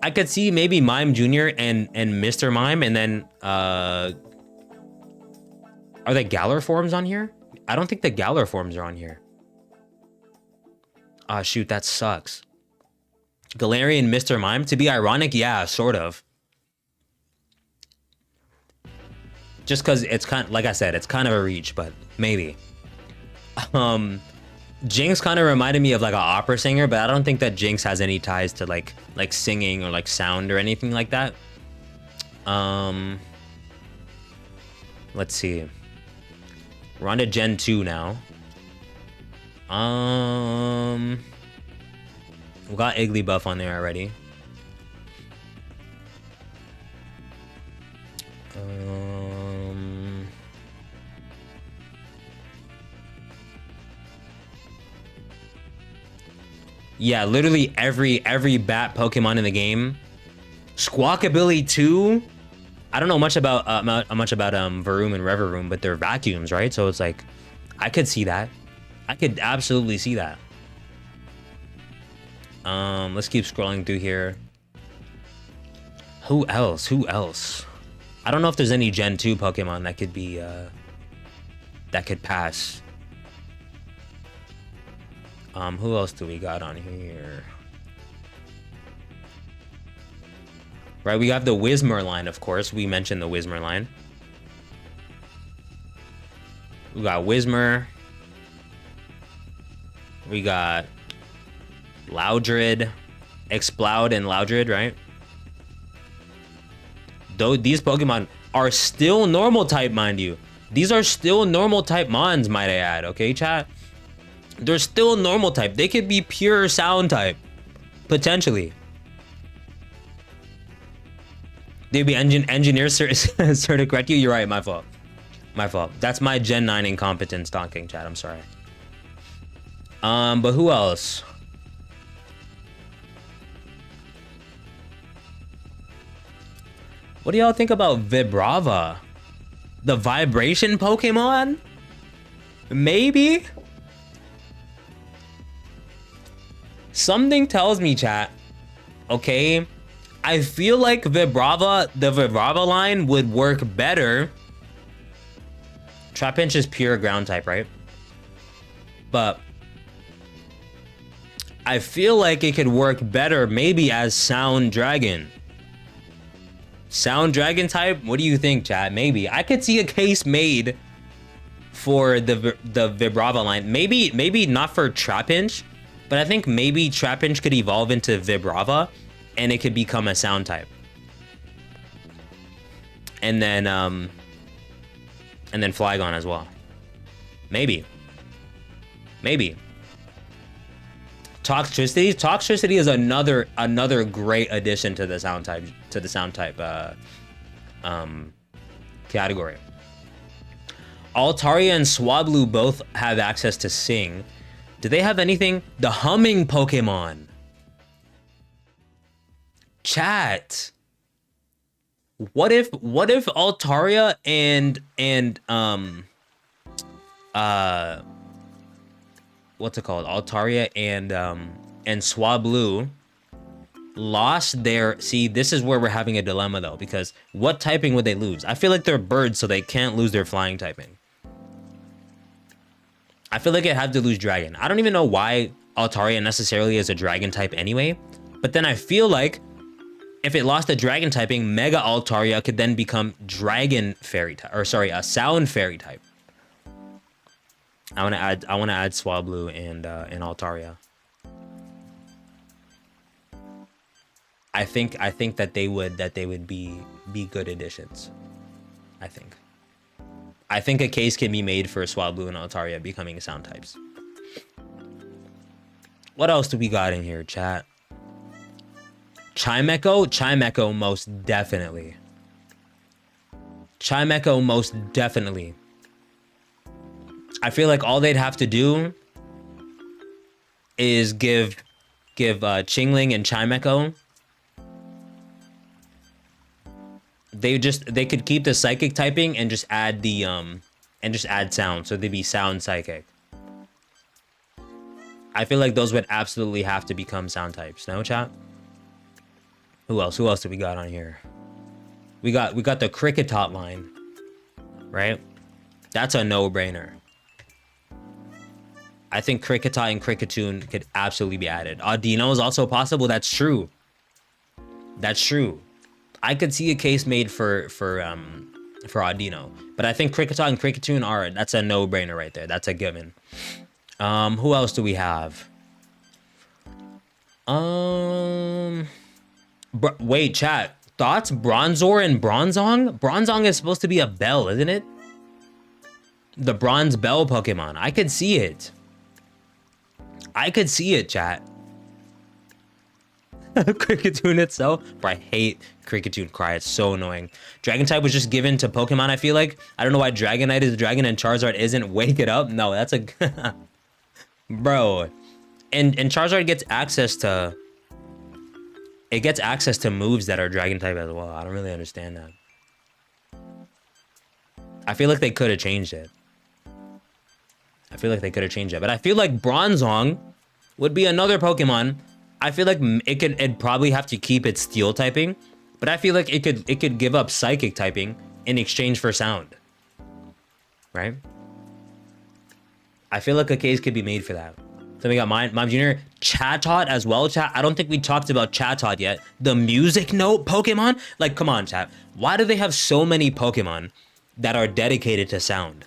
I could see maybe Mime Jr. and Mr. Mime, and then are the Galar forms on here? I don't think the Galar forms are on here. Ah, shoot, that sucks. Galarian Mr. Mime, to be ironic, yeah, sort of. Just because it's kind of, like I said, it's kind of a reach, but maybe. Jinx kind of reminded me of like an opera singer, but I don't think that Jinx has any ties to like singing or like sound or anything like that. Let's see. We're on to Gen 2 now. We got Igglybuff on there already. Yeah, literally every bat Pokemon in the game. Squawkabilly 2. I don't know much about Varoom and Reveroom, but they're vacuums, right? So it's like, I could see that. I could absolutely see that. Let's keep scrolling through here. Who else? Who else? I don't know if there's any Gen 2 Pokemon that could be that could pass. Who else do we got on here? Right, we have the Whismur line, of course. We mentioned the Whismur line. We got Whismur. We got Loudred, Exploud, and Loudred, right? Though these Pokemon are still normal type, mind you. These are still normal type mons, might I add, okay, chat? They're still normal type. They could be pure sound type, potentially. They'd be engineer to correct you. You're right, my fault. My fault. That's my Gen 9 incompetence talking, chat. I'm sorry. But who else? What do y'all think about Vibrava? The vibration Pokemon? Maybe? Something tells me, chat. Okay? I feel like Vibrava, the Vibrava line would work better. Trapinch is pure ground type, right? But I feel like it could work better maybe as Sound Dragon. Sound Dragon type? What do you think, chat? Maybe. I could see a case made for the Vibrava line. Maybe not for Trapinch, but I think maybe Trapinch could evolve into Vibrava and it could become a sound type. And then Flygon as well. Maybe. Toxtricity is another great addition to the sound type category. Altaria and Swablu both have access to Sing. Do they have anything? The humming Pokemon. Chat. What if Altaria and what's it called? Altaria and Swablu lost their... See, this is where we're having a dilemma though, because what typing would they lose? I feel like they're birds, so they can't lose their flying typing. I feel like it had to lose dragon. I don't even know why Altaria necessarily is a dragon type anyway, but then I feel like if it lost the dragon typing, Mega Altaria could then become dragon fairy type, or sorry, a sound fairy type. I want to add Swablu and Altaria. I think that they would be good additions. I think a case can be made for Swablu and Altaria becoming sound types. What else do we got in here, chat? Chimecho most definitely. Chimecho most definitely. I feel like all they'd have to do is give Chingling and Chimecho. They could keep the psychic typing and just add the sound, so they'd be sound psychic. I feel like those would absolutely have to become sound types. No, chat? Who else do we got on here? We got the Kricketot line, right? That's a no-brainer. I think Kricketot and Kricketune could absolutely be added. Audino is also possible. That's true. I could see a case made for Audino, but I think Kricketot and Kricketune that's a no-brainer right there. That's a given. Who else do we have? Wait, chat. Thoughts? Bronzor and Bronzong? Bronzong is supposed to be a bell, isn't it? The Bronze Bell Pokemon. I could see it. I could see it, chat. Cricketune itself. Bro, I hate Cricketune Cry. It's so annoying. Dragon type was just given to Pokemon, I feel like. I don't know why Dragonite is Dragon and Charizard isn't. Wake it up. No, that's a... Bro. And Charizard gets access to... It gets access to moves that are Dragon type as well. I don't really understand that. I feel like they could have changed it. I feel like they could have changed it. But I feel like Bronzong would be another Pokemon. I feel like it'd probably have to keep its Steel typing, but I feel like it could give up Psychic typing in exchange for Sound. Right? I feel like a case could be made for that. Then we got Mime Jr. Chatot as well, chat. I don't think we talked about Chatot yet. The music note Pokemon? Like, come on, chat. Why do they have so many Pokemon that are dedicated to sound?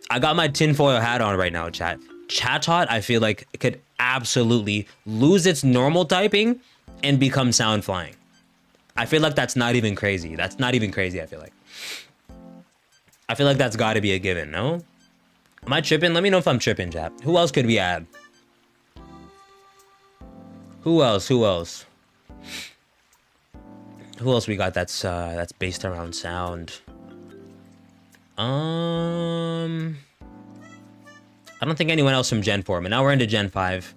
I got my tinfoil hat on right now, chat. Chatot, I feel like, could absolutely lose its normal typing and become sound flying. I feel like that's not even crazy. That's not even crazy, I feel like. I feel like that's got to be a given, no? Am I tripping? Let me know if I'm tripping, chat. Who else could we add? Who else? Who else? Who else we got that's based around sound? I don't think anyone else from Gen 4, but now we're into Gen 5.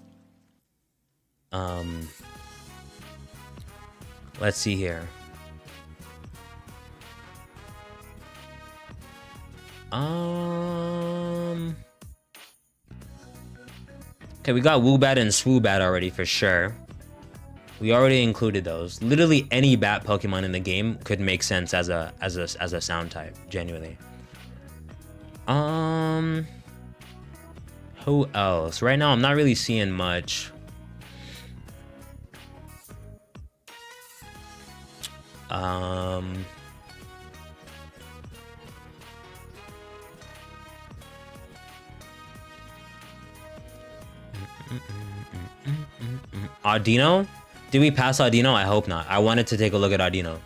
Let's see here. Okay, we got Woobat and Swoobat already for sure. We already included those. Literally any bat Pokemon in the game could make sense as a sound type, genuinely. Who else? Right now, I'm not really seeing much. Audino? Did we pass Audino? I hope not. I wanted to take a look at Audino.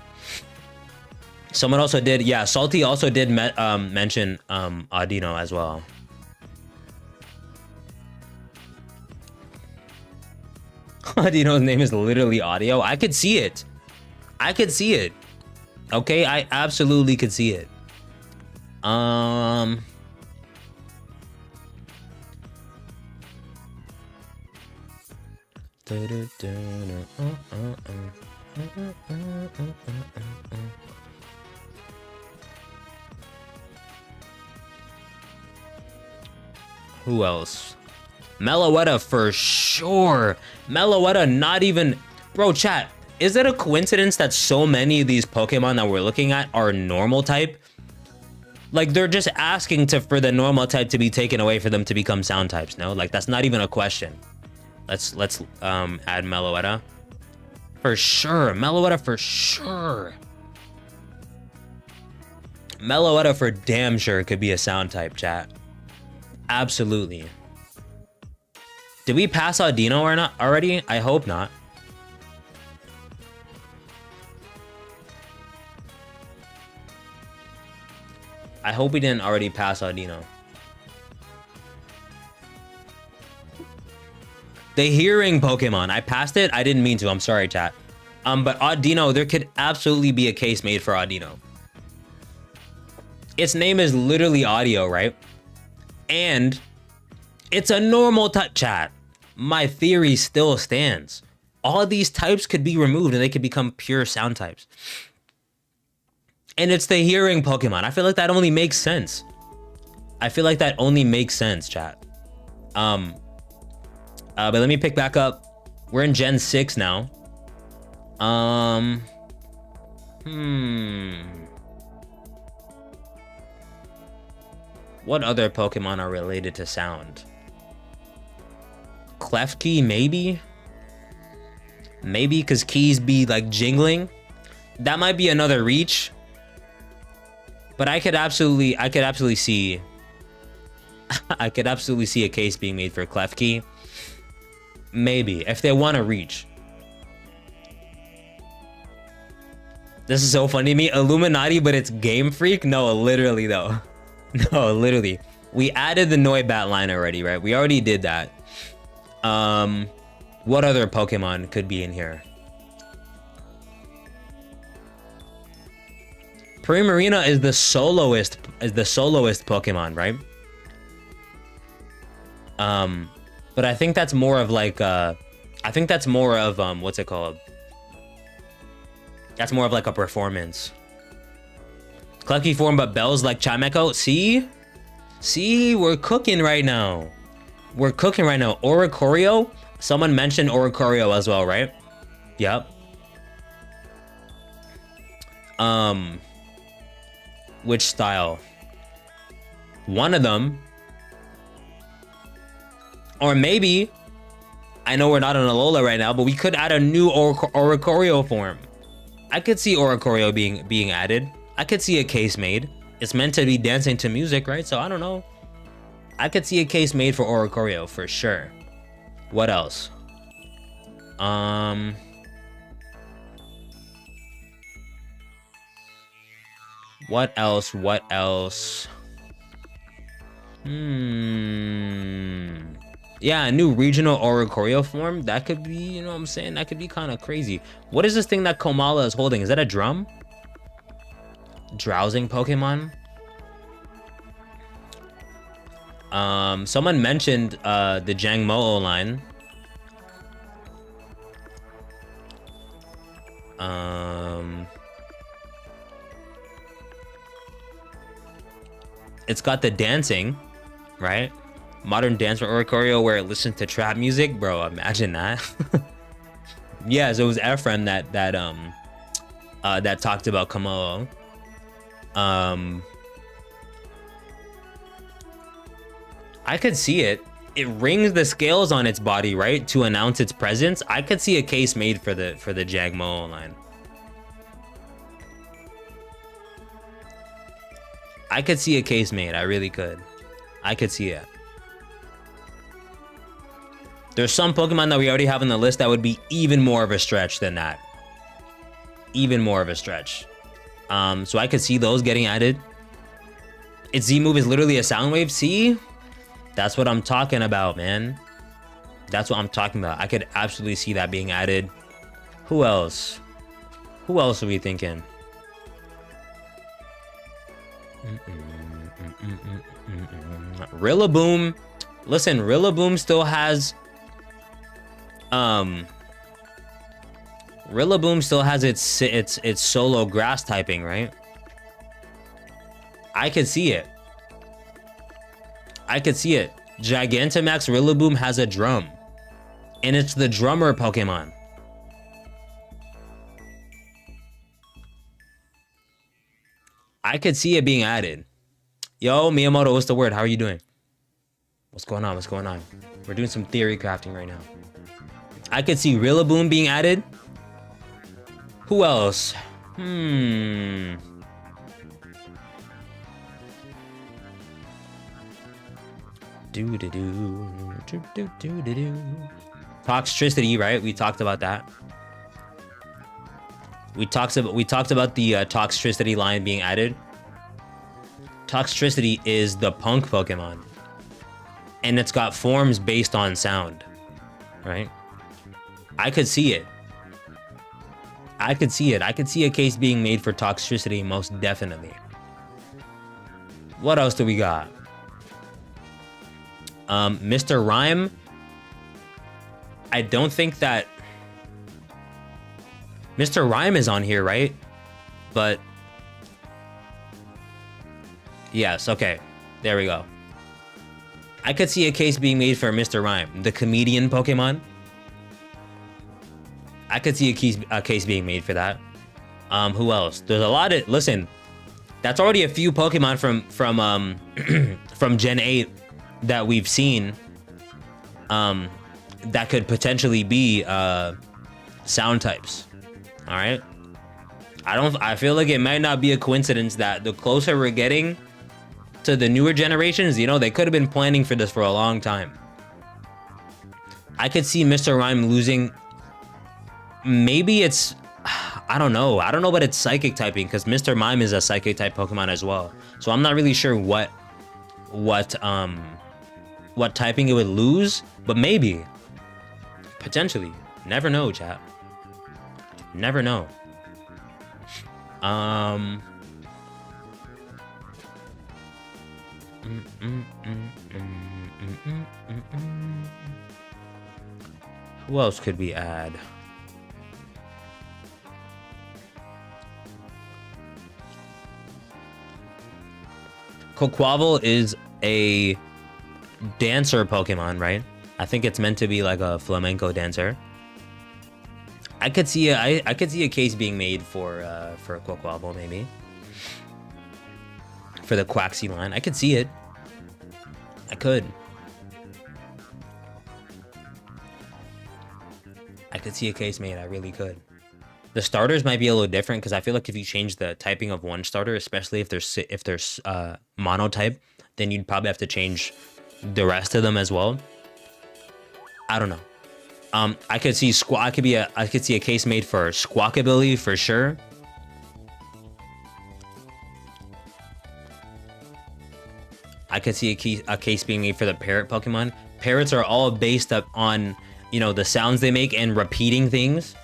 Someone also did, yeah, Salty also did mention Audino as well. Audino's name is literally Audio. I could see it. I could see it. Okay, I absolutely could see it. Who else? Meloetta for sure. Meloetta, not even... Bro, chat, is it a coincidence that so many of these Pokemon that we're looking at are normal type? Like, they're just asking for the normal type to be taken away for them to become sound types, no? Like, that's not even a question. Let's add Meloetta. For sure. Meloetta for sure. Meloetta for damn sure could be a sound type, chat. Absolutely. Did we pass Audino or not already? I hope not. I hope we didn't already pass Audino. The hearing Pokemon. I passed it. I didn't mean to. I'm sorry, chat. But Audino, there could absolutely be a case made for Audino. Its name is literally Audio, right? And it's a normal type, chat. My theory still stands. All of these types could be removed and they could become pure sound types. And it's the hearing Pokemon. I feel like that only makes sense. I feel like that only makes sense, chat. But let me pick back up. We're in Gen 6 now. What other Pokemon are related to sound? Klefki, maybe? Maybe because keys be like jingling. That might be another reach. But I could absolutely see I could absolutely see a case being made for Klefki. Maybe, if they want to reach. This is so funny to me. Illuminati, but it's Game Freak? No, literally though. No, literally. We added the Noibat line already, right? We already did that. What other Pokemon could be in here? Primarina is the soloist Pokemon, right? But I think that's more of like I think that's more of what's it called? That's more of like a performance. Clucky form, but bells like Chimecho. See, we're cooking right now. We're cooking right now. Oricorio. Someone mentioned Oricorio as well, right? Yep. Which style? One of them. Or maybe, I know we're not on Alola right now, but we could add a new Oricorio form. I could see Oricorio being added. I could see a case made. It's meant to be dancing to music, right? So I don't know. I could see a case made for Oricorio for sure. What else? What else? What else? Yeah, a new regional Oricorio form. That could be, you know what I'm saying? That could be kind of crazy. What is this thing that Komala is holding? Is that a drum? Drowsing Pokemon? Someone mentioned the Jangmo-O line. It's got the dancing, right? Modern dance for Oricorio where it listens to trap music, bro. Imagine that. Yeah, so it was Ephraim that talked about Kamo. I could see it. It rings the scales on its body, right, to announce its presence. I could see a case made for the Jangmo line. I could see a case made. I really could. I could see it. There's some Pokemon that we already have on the list that would be even more of a stretch than that. Even more of a stretch. So I could see those getting added. Its Z move is literally a sound wave. See? That's what I'm talking about, man. That's what I'm talking about. I could absolutely see that being added. Who else? Who else are we thinking? Rillaboom. Listen, Rillaboom still has Rillaboom still has its solo grass typing, right? I could see it. I could see it. Gigantamax Rillaboom has a drum. And it's the drummer Pokemon. I could see it being added. Yo, Miyamoto, what's the word? How are you doing? What's going on? What's going on? We're doing some theory crafting right now. I could see Rillaboom being added. Who else? Toxtricity, right? We talked about that. We talked about the Toxtricity line being added. Toxtricity is the punk Pokemon. And it's got forms based on sound, right? I could see it. I could see it. I could see a case being made for Toxtricity, most definitely. What else do we got? Mr. Rhyme. I don't think that Mr. Rhyme is on here, right? But yes, okay. There we go. I could see a case being made for Mr. Rhyme, the comedian Pokemon. I could see a case being made for that. Who else? There's a lot of, listen, that's already a few Pokemon from Gen 8 that we've seen that could potentially be sound types. All right. I feel like it might not be a coincidence that the closer we're getting to the newer generations, you know, they could have been planning for this for a long time. I could see Mr. Rhyme losing. Maybe it's, I don't know about its psychic typing, because Mr. Mime is a psychic type Pokemon as well. So I'm not really sure what what typing it would lose, but maybe, potentially, never know, chat. Never know. Who else could we add? Quaquaval is a dancer Pokemon, right? I think it's meant to be like a flamenco dancer. I could see a case being made for Quaquaval, maybe. For the Quaxly line. I could see it. I could see a case made. I really could. The starters might be a little different because I feel like if you change the typing of one starter, especially if there's monotype, then you'd probably have to change the rest of them as well. I don't know. I could see I could see a case made for Squawkabilly for sure. I could see a case being made for the parrot Pokemon. Parrots are all based up on, you know, the sounds they make and repeating things.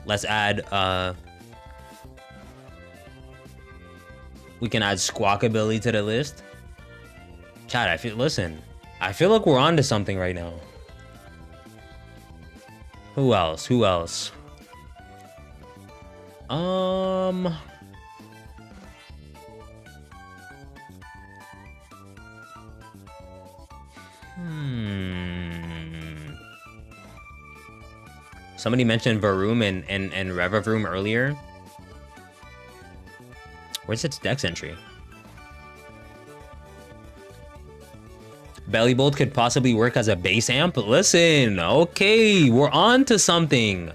Let's add, we can add Squawkabilly to the list. Chat, I feel like we're on to something right now. Who else? Somebody mentioned Varoom and Revavroom earlier. Where's its dex entry? Bellybolt could possibly work as a base amp. Listen, okay, we're on to something.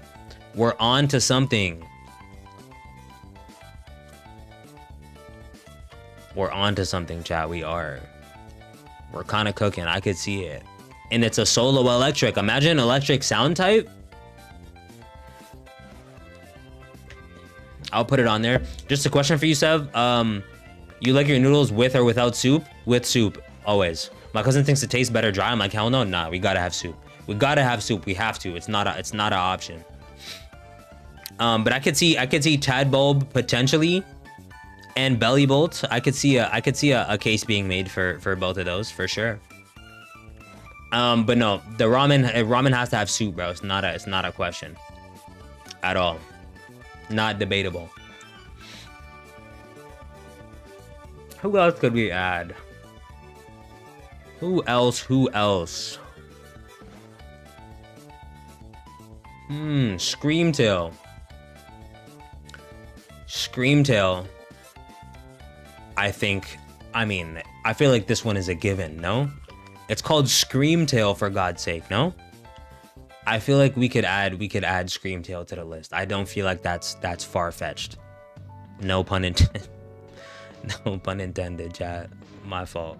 We're on to something. We're on to something, chat. We are. We're kind of cooking. I could see it. And it's a solo electric. Imagine electric sound type. I'll put it on there. Just a question for you, Sev. You like your noodles with or without soup? With soup, always. My cousin thinks it tastes better dry. I'm like, hell no, nah. We gotta have soup. We gotta have soup. We have to. It's not an option. But I could see Tadbulb potentially, and Bellybolt. I could see a case being made for both of those for sure. But no, the ramen has to have soup, bro. It's not a question at all. Not debatable. Who else could we add? Who else? Screamtail. I feel like this one is a given, no? It's called Screamtail, for God's sake, no? I feel like we could add Screamtail to the list. I don't feel like that's far-fetched. No pun intended. No pun intended, chat. My fault.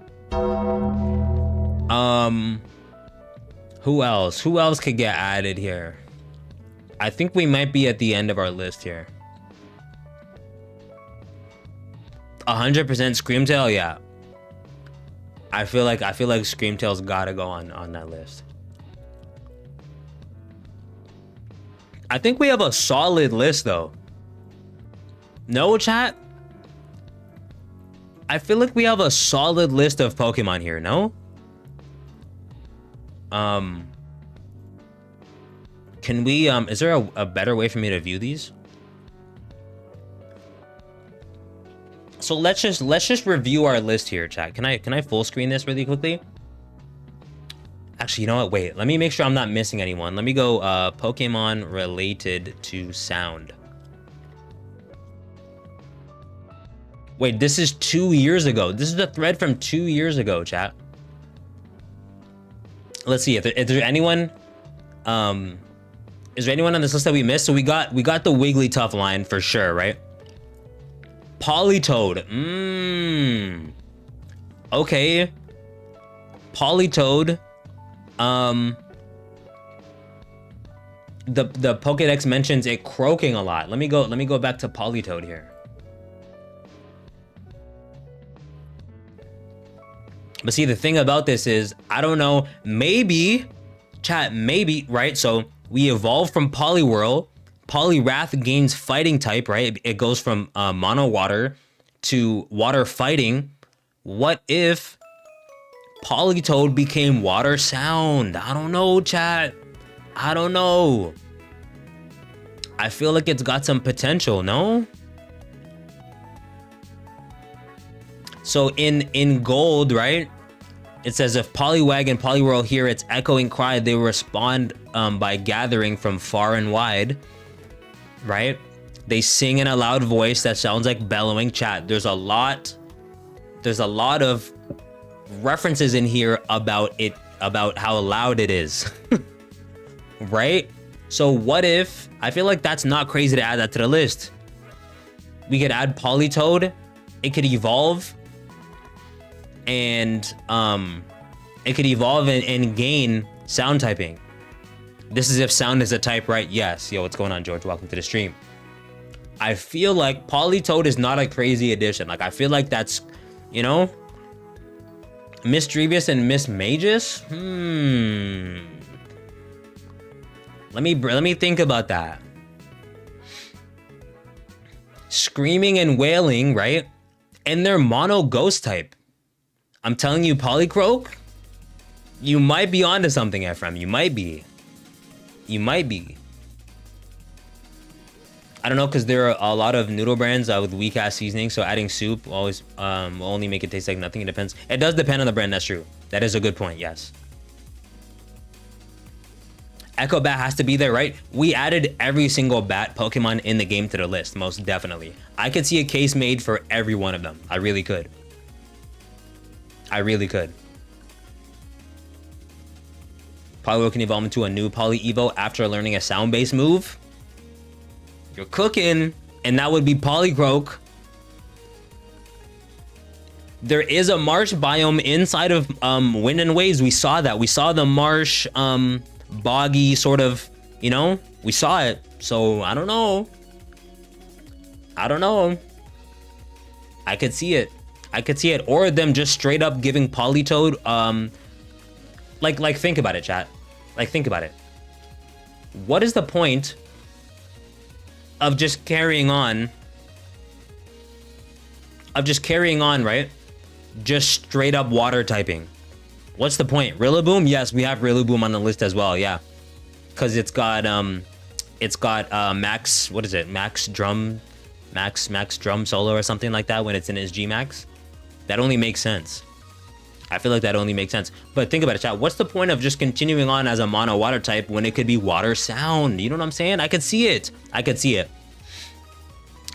Who else? Who else could get added here? I think we might be at the end of our list here. 100% Screamtail, yeah. I feel like Screamtail's gotta go on that list. I think we have a solid list though. No, chat? I feel like we have a solid list of Pokemon here, no? Can we, is there a better way for me to view these? So let's just review our list here, chat. Can I full screen this really quickly? Actually, you know what? Wait, let me make sure I'm not missing anyone. Let me go Pokemon related to sound. Wait, this is 2 years ago. This is a thread from 2 years ago, chat. Let's see if there's anyone. Is there anyone on this list that we missed? So we got the Wigglytuff line for sure, right? Politoed. Okay. Politoed. The Pokédex mentions it croaking a lot. Let me go back to Politoed here. But see, the thing about this is, I don't know, maybe, chat, maybe, right? So we evolve from Poliwhirl. Poliwrath gains fighting type, right? It goes from mono water to water fighting. What if Politoed became water sound? I don't know, chat. I don't know. I feel like it's got some potential, no? So in gold, right? It says if Poliwag and Poliwhirl hear its echoing cry, they respond by gathering from far and wide, right? They sing in a loud voice that sounds like bellowing. Chat, there's a lot of references in here about how loud it is. Right? So what if, I feel like that's not crazy to add that to the list. We could add Politoed, it could evolve, and it could evolve and gain sound typing. This is if sound is a type, right? Yes. Yo, what's going on, George? Welcome to the stream. I feel like Politoed is not a crazy addition. Like, I feel like that's, you know, Misdreavus and Mismagus. Let me think about that. Screaming and wailing, right? And they're mono ghost type. I'm telling you, Polycroak, you might be onto something, Ephraim. You might be. You might be. I don't know, because there are a lot of noodle brands with weak ass seasoning, so adding soup always will only make it taste like nothing. It depends. It does depend on the brand. That's true. That is a good point. Yes. Echo Bat has to be there, right? We added every single bat Pokemon in the game to the list, most definitely. I could see a case made for every one of them. I really could. I really could. Poliwhirl can evolve into a new Poly Evo after learning a sound-based move. You're cooking, and that would be Polycroak. There is a marsh biome inside of Wind and Waves. We saw that. We saw the marsh boggy sort of, you know, we saw it. So I don't know. I don't know. I could see it. I could see it. Or them just straight up giving Politoed, like think about it, chat. Like, think about it. What is the point of just carrying on? Right? Just straight up water typing. What's the point? Rillaboom? Yes, we have Rillaboom on the list as well. Yeah, because it's got max. What is it? Max drum solo or something like that when it's in his G max. That only makes sense. I feel like that only makes sense. But think about it, chat. What's the point of just continuing on as a mono water type when it could be water sound? You know what I'm saying? I could see it. I could see it.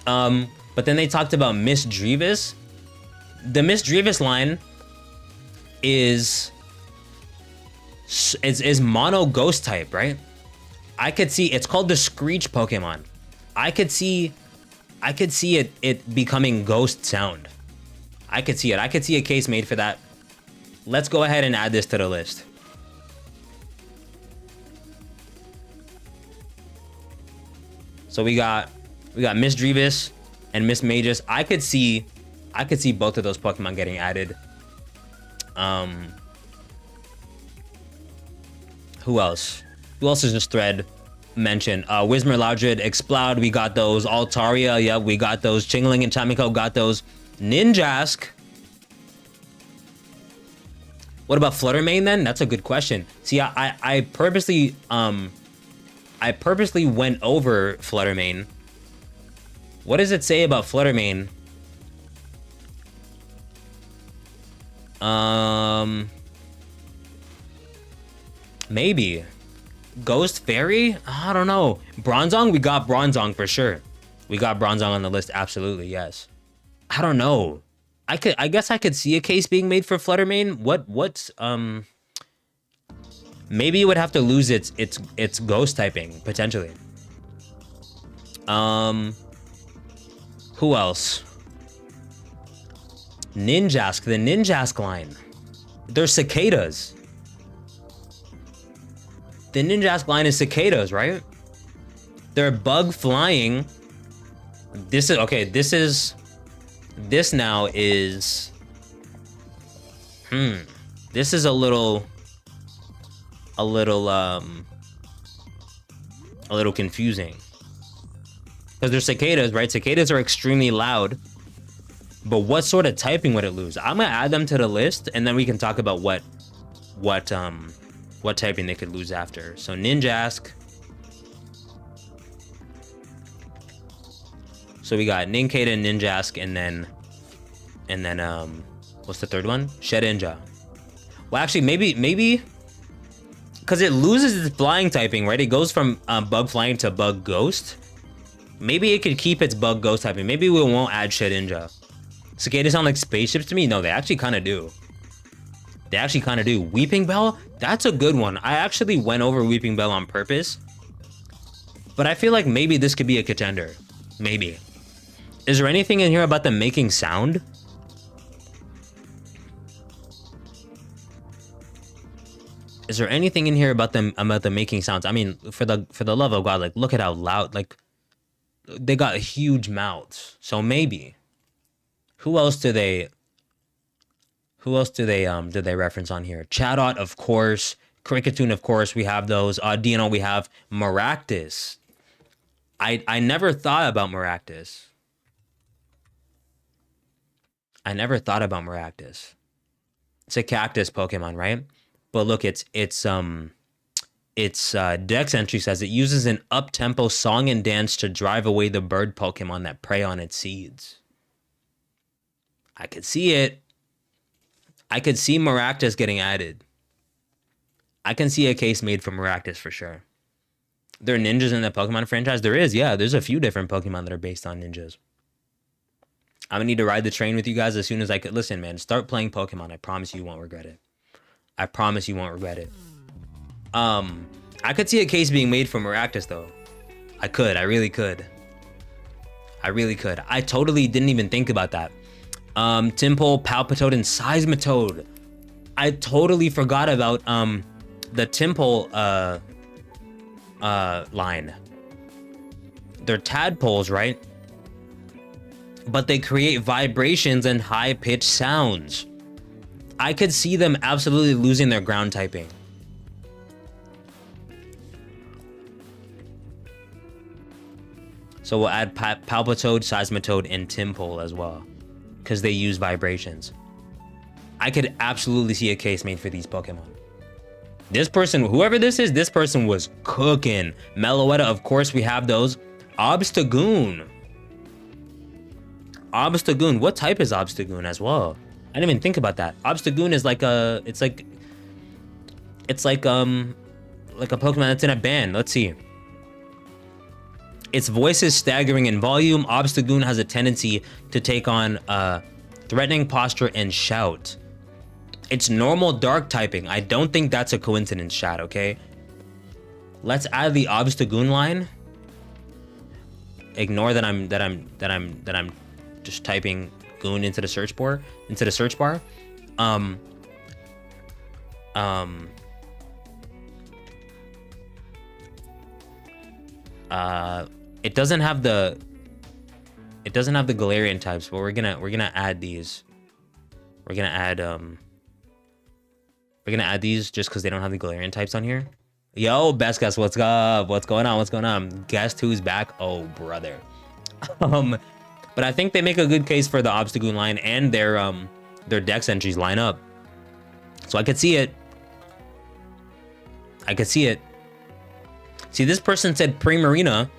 But then they talked about Misdreavus. The Misdreavus line is mono ghost type, right? I could see, it's called the Screech Pokemon. I could see it becoming ghost sound. I could see it. I could see a case made for that. Let's go ahead and add this to the list. So we got Misdreavus and Mismagus. I could see both of those Pokemon getting added. Who else? Who else is this thread mentioned? Whismur, Loudred, Exploud, we got those. Altaria, yeah, we got those. Chingling and Tamiko got those. Ninjask. What about Fluttermane then? That's a good question. See, I purposely went over Fluttermane. What does it say about Fluttermane? Maybe Ghost Fairy? I don't know. Bronzong? We got Bronzong for sure. We got Bronzong on the list. Absolutely, yes. I don't know. I guess I could see a case being made for Fluttermane. What's maybe it would have to lose its ghost typing potentially. Who else? Ninjask, the Ninjask line. They're cicadas. The Ninjask line is cicadas, right? They're bug flying. This is okay. This now is. This is a little confusing. Because they're cicadas, right? Cicadas are extremely loud. But what sort of typing would it lose? I'm gonna add them to the list, and then we can talk about what typing they could lose after. So Ninjask. So we got Nincada and Ninjask, and then what's the third one? Shedinja. Well, actually, maybe because it loses its flying typing, right? It goes from bug flying to bug ghost. Maybe it could keep its bug ghost typing. Maybe we won't add Shedinja. Cicadas sound like spaceships to me? No, they actually kind of do. They actually kind of do. Weeping Bell? That's a good one. I actually went over Weeping Bell on purpose. But I feel like maybe this could be a contender. Maybe. Is there anything in here about them making sound? Is there anything in here about them making sounds? I mean, for the love of God, like, look at how loud, like, they got huge mouths. So maybe. Who else do they did they reference on here? Chatot, of course. Cricketune, of course. We have those. Dino, we have Maractus. I never thought about Maractus. It's a cactus Pokemon, right? But look, its Dex entry says it uses an up-tempo song and dance to drive away the bird Pokemon that prey on its seeds. I could see it. I could see Maractus getting added. I can see a case made for Maractus for sure. There are ninjas in the Pokemon franchise? There is, yeah. There's a few different Pokemon that are based on ninjas. I'm gonna need to ride the train with you guys as soon as I could. Listen, man, start playing Pokemon. I promise you won't regret it. I promise you won't regret it. I could see a case being made for Maractus though. I really could. I totally didn't even think about that. Tympole, Palpitoad, and Seismitoad. I totally forgot about the Tympole line. They're tadpoles, right? But they create vibrations and high-pitched sounds. I could see them absolutely losing their ground typing. So we'll add Palpitoad, Seismitoad, and Tympole as well, because they use vibrations. I could absolutely see a case made for these Pokemon. This person, whoever this is, this person was cooking. Meloetta, of course, we have those. Obstagoon. What type is Obstagoon as well? I didn't even think about that. Obstagoon is like a, it's like a Pokemon that's in a band. Let's see. Its voice is staggering in volume. Obstagoon has a tendency to take on threatening posture and shout. It's normal dark typing. I don't think that's a coincidence, chat, okay? Let's add the Obstagoon line. Ignore that I'm just typing goon into the search bar. It doesn't have the Galarian types, but we're gonna add these. We're gonna add these just because they don't have the Galarian types on here. Yo, best guess, what's up? What's going on? Guess who's back? Oh, brother. But I think they make a good case for the Obstagoon line, and their Dex entries line up. So I could see it. See, this person said Primarina.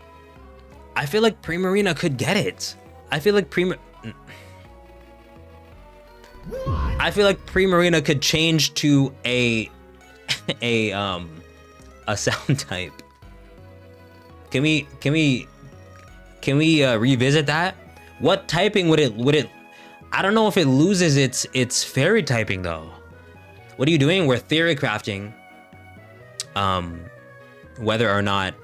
I feel like Primarina could get it. I feel like Primarina could change to a sound type. Can we revisit that? What typing would it? I don't know if it loses its fairy typing though. What are you doing? We're theory crafting. Whether or not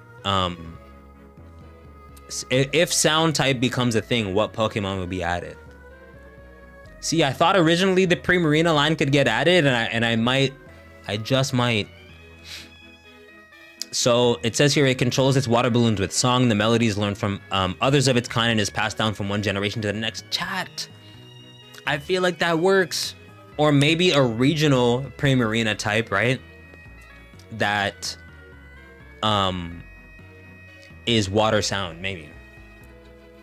if sound type becomes a thing, what Pokemon would be added? See, I thought originally the Primarina line could get added, and I just might. So it says here it controls its water balloons with song. The melodies learned from others of its kind and is passed down from one generation to the next. Chat. I feel like that works. Or maybe a regional Primarina type, right? That is water sound, maybe.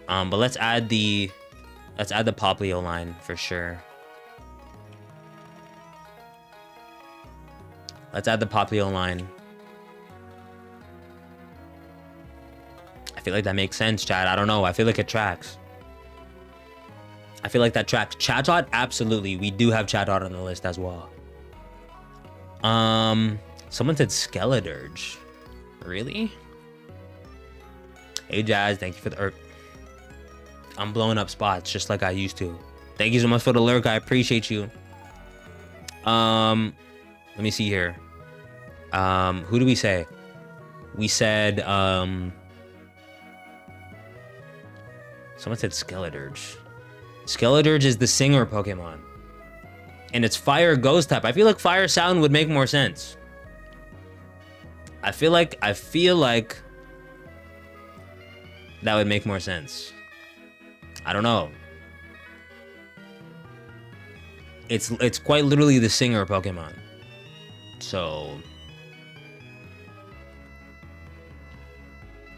But let's add the Popplio line for sure. Let's add the Popplio line. I feel like that makes sense, Chad. I don't know. I feel like it tracks. I feel like that tracks. Chatot, absolutely. We do have Chatot on the list as well. Someone said Skeledirge. Really? Hey, Jazz. Thank you for the... I'm blowing up spots just like I used to. Thank you so much for the lurk. I appreciate you. Let me see here. Who do we say? We said, someone said Skeledirge. Skeledirge is the singer Pokemon. And it's fire ghost type. I feel like fire sound would make more sense. I feel like that would make more sense. I don't know. It's quite literally the singer Pokemon. So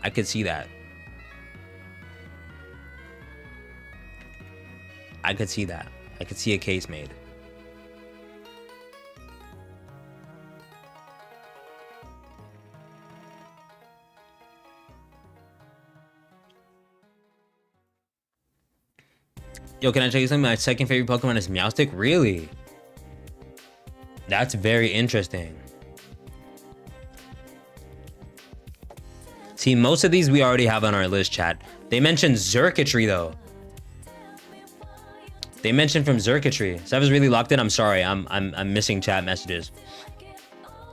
I could see that. I could see that. I could see a case made. Yo, can I tell you something? My second favorite Pokemon is Meowstic. Really? That's very interesting. See, most of these we already have on our list, chat. They mentioned Xurkitree, though. They mentioned from Xurkitree. Sevv is really locked in. I'm sorry. I'm missing chat messages.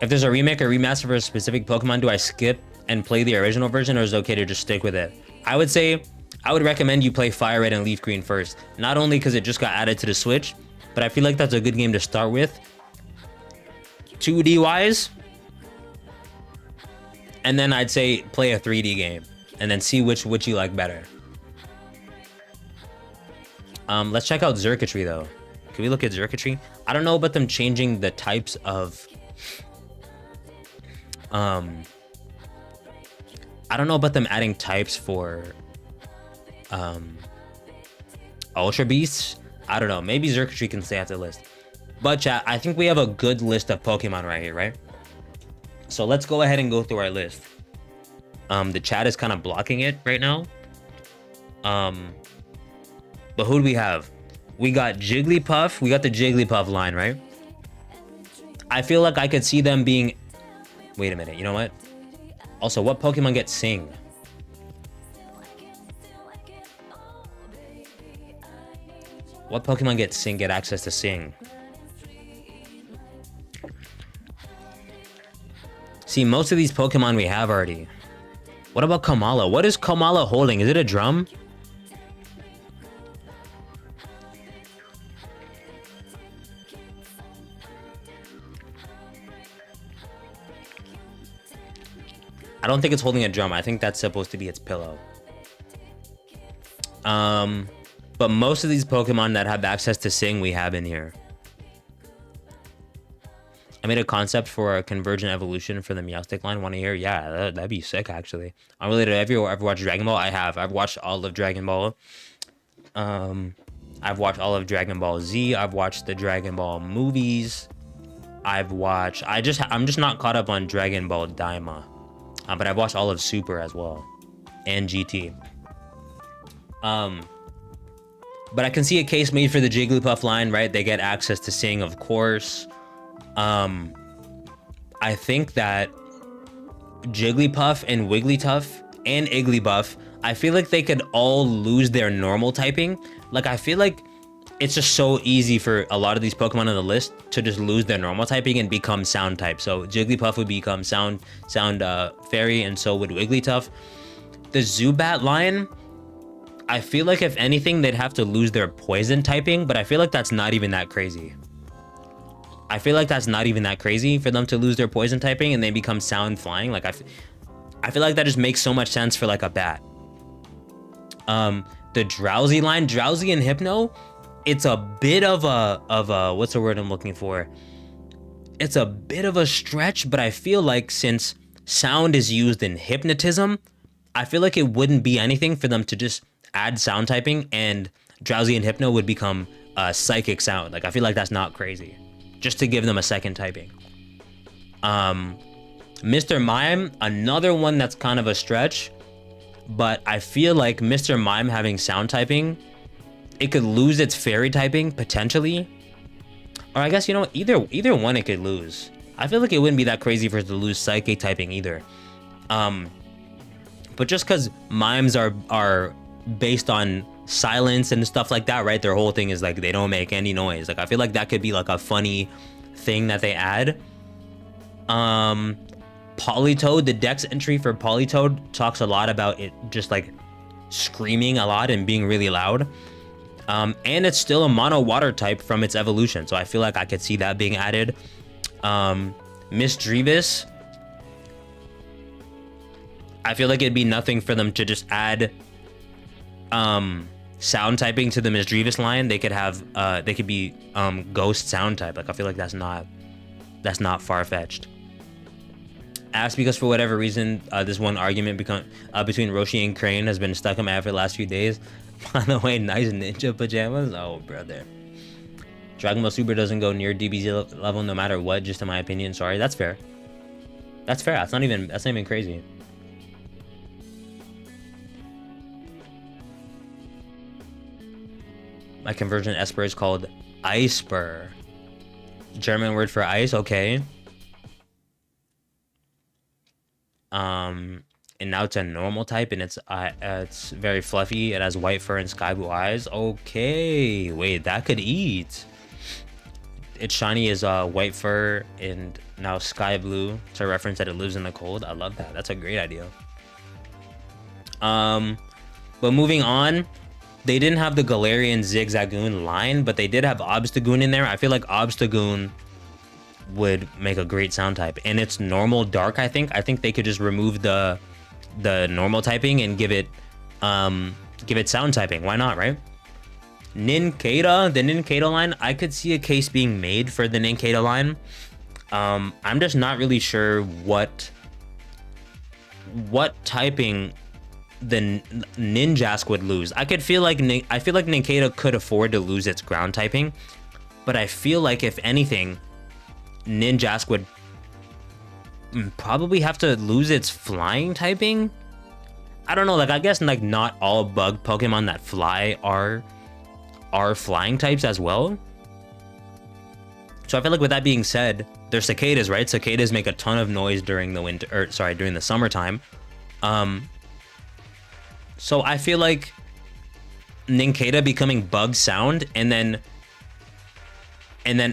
If there's a remake or remaster for a specific Pokemon, do I skip and play the original version, or is it okay to just stick with it? I would say, I would recommend you play Fire Red and Leaf Green first. Not only because it just got added to the Switch, but I feel like that's a good game to start with. 2D wise. And then I'd say play a 3D game. And then see which you like better. Let's check out Xurkitree though. Can we look at Xurkitree? I don't know about them changing the types of... I don't know about them adding types for... Ultra Beasts. I don't know. Maybe Xurkitree can stay off the list. But chat, I think we have a good list of Pokemon right here, right? So let's go ahead and go through our list. The chat is kind of blocking it right now. But who do we have? We got Jigglypuff. We got the Jigglypuff line, right? I feel like I could see them being... Wait a minute. You know what? Also, what Pokemon gets Sing? What Pokemon get Sing, get access to Sing? See, most of these Pokemon we have already. What about Kamala? What is Kamala holding? Is it a drum? I don't think it's holding a drum. I think that's supposed to be its pillow. But most of these Pokemon that have access to Sing, we have in here. I made a concept for a convergent evolution for the Meowstic line. Want to hear? Yeah, that'd be sick, actually. Unrelated, have you ever watched Dragon Ball? I have. I've watched all of Dragon Ball. I've watched all of Dragon Ball Z. I've watched the Dragon Ball movies. I'm just not caught up on Dragon Ball Daima. But I've watched all of Super as well. And GT. But I can see a case made for the Jigglypuff line, right? They get access to Sing, of course. I think that Jigglypuff and Wigglytuff and Igglybuff, I feel like they could all lose their normal typing. Like, I feel like it's just so easy for a lot of these Pokemon on the list to just lose their normal typing and become sound type. So Jigglypuff would become sound fairy, and so would Wigglytuff. The Zubat line, I feel like if anything, they'd have to lose their poison typing, but I feel like that's not even that crazy. I feel like that's not even that crazy for them to lose their poison typing and they become sound flying. Like, I feel like that just makes so much sense for like a bat. The Drowsy line, Drowsy and Hypno, it's a bit of a what's the word I'm looking for? It's a bit of a stretch, but I feel like since sound is used in hypnotism, I feel like it wouldn't be anything for them to just add sound typing and Drowsy and Hypno would become psychic sound. Like, I feel like that's not crazy. Just to give them a second typing. Mr. Mime, another one that's kind of a stretch, but I feel like Mr. Mime having sound typing, it could lose its fairy typing potentially. Or I guess, you know, either one it could lose. I feel like it wouldn't be that crazy for it to lose psychic typing either. But just because mimes are based on silence and stuff like that, right? Their whole thing is like they don't make any noise. Like, I feel like that could be like a funny thing that they add. Politoed, the dex entry for Politoed talks a lot about it just like screaming a lot and being really loud. And it's still a mono water type from its evolution, so I feel like I could see that being added. Miss Drevis, I feel like it'd be nothing for them to just add sound typing to the Miss Drevis line. They could have they could be ghost sound type. Like, I feel like that's not far-fetched. Asked because for whatever reason this one argument between Roshi and Crane has been stuck in my head for the last few days. By the way, nice ninja pajamas. Oh, brother. Dragon Ball Super doesn't go near DBZ level no matter what, just in my opinion. Sorry, that's fair. That's fair. That's not even crazy. My conversion Esper is called Iceper. German word for ice, okay. And now it's a normal type, and it's very fluffy. It has white fur and sky blue eyes. Okay, wait, that could eat. Its shiny is white fur and now sky blue. It's a reference that it lives in the cold. I love that. That's a great idea. But moving on, they didn't have the Galarian Zigzagoon line, but they did have Obstagoon in there. I feel like Obstagoon would make a great sound type, and it's normal dark. I think they could just remove the normal typing and give it sound typing. Why not, right? Nincada, the Nincada line, I could see a case being made for the Nincada line. I'm just not really sure what typing the Ninjask would lose. I feel like Nincada could afford to lose its ground typing, but I feel like if anything, Ninjask would probably have to lose its flying typing. I don't know, like, I guess like not all bug Pokemon that fly are flying types as well. So I feel like with that being said, they're cicadas, right? Cicadas make a ton of noise during the during the summertime. So I feel like Nincada becoming bug sound and then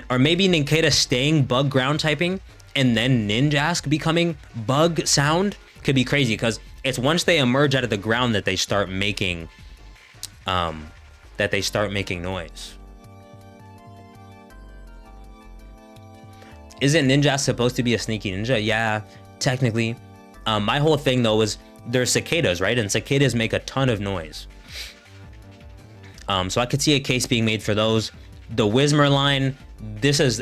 or maybe Nincada staying bug ground typing and then Ninjask becoming bug sound could be crazy, because it's once they emerge out of the ground that they start making noise. Isn't Ninjask supposed to be a sneaky ninja? Yeah, technically. My whole thing though was they're cicadas, right? And cicadas make a ton of noise. So I could see a case being made for those. The Whismur line, this is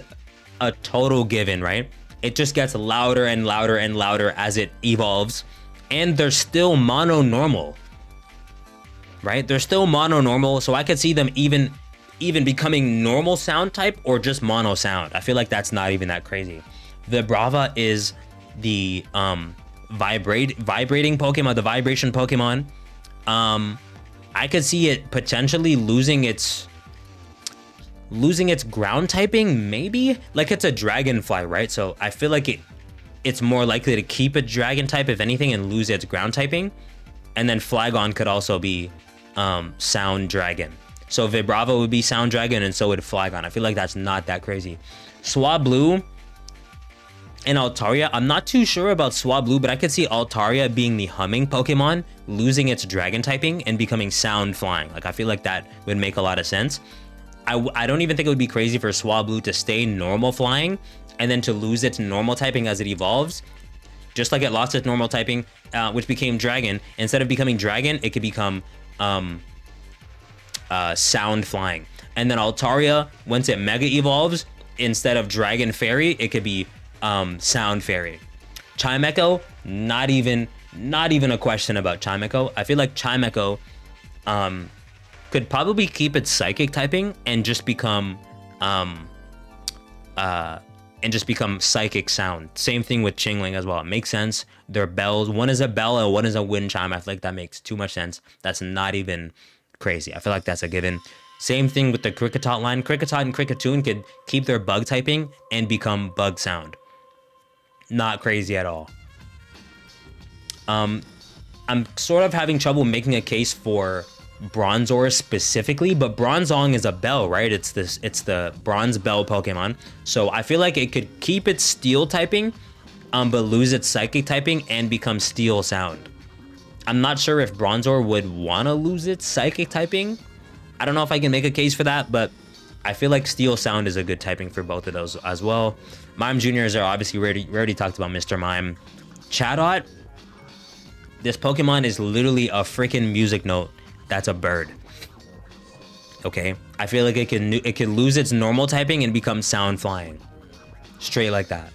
a total given, right? It just gets louder and louder and louder as it evolves. And they're still mono-normal, right? They're still mono-normal, so I could see them even becoming normal sound type or just mono sound. I feel like that's not even that crazy. Vibrava is the vibrating Pokemon, the vibration Pokemon. I could see it potentially losing its ground typing, maybe. Like, it's a dragonfly, right? So I feel like it's more likely to keep a dragon type, if anything, and lose its ground typing. And then Flygon could also be sound dragon. So Vibrava would be sound dragon, and so would Flygon. I feel like that's not that crazy. Swablu and Altaria, I'm not too sure about Swablu, but I could see Altaria being the humming Pokemon, losing its dragon typing and becoming sound flying. Like, I feel like that would make a lot of sense. I don't even think it would be crazy for Swablu to stay normal flying and then to lose its normal typing as it evolves. Just like it lost its normal typing, which became dragon. Instead of becoming dragon, it could become sound flying. And then Altaria, once it Mega Evolves, instead of Dragon Fairy, it could be Sound Fairy. Chimecho, not even a question about Chimecho. I feel like Chimecho could probably keep its Psychic typing and just become Psychic Sound. Same thing with Chingling as well. It makes sense. They're bells. One is a bell and one is a wind chime. I feel like that makes too much sense. That's not even crazy. I feel like that's a given. Same thing with the Kricketot line. Kricketot and Kricketune could keep their bug typing and become bug sound. Not crazy at all. I'm sort of having trouble making a case for Bronzor specifically, but Bronzong is a bell, right? It's the bronze bell Pokemon. So I feel like it could keep its steel typing, but lose its psychic typing and become steel sound. I'm not sure if Bronzor would want to lose its psychic typing. I don't know if I can make a case for that, but I feel like steel sound is a good typing for both of those as well. Mime Juniors are obviously we already talked about Mr. Mime. Chatot, this Pokemon is literally a freaking music note. That's a bird. Okay, I feel like it can lose its normal typing and become sound flying, straight like that.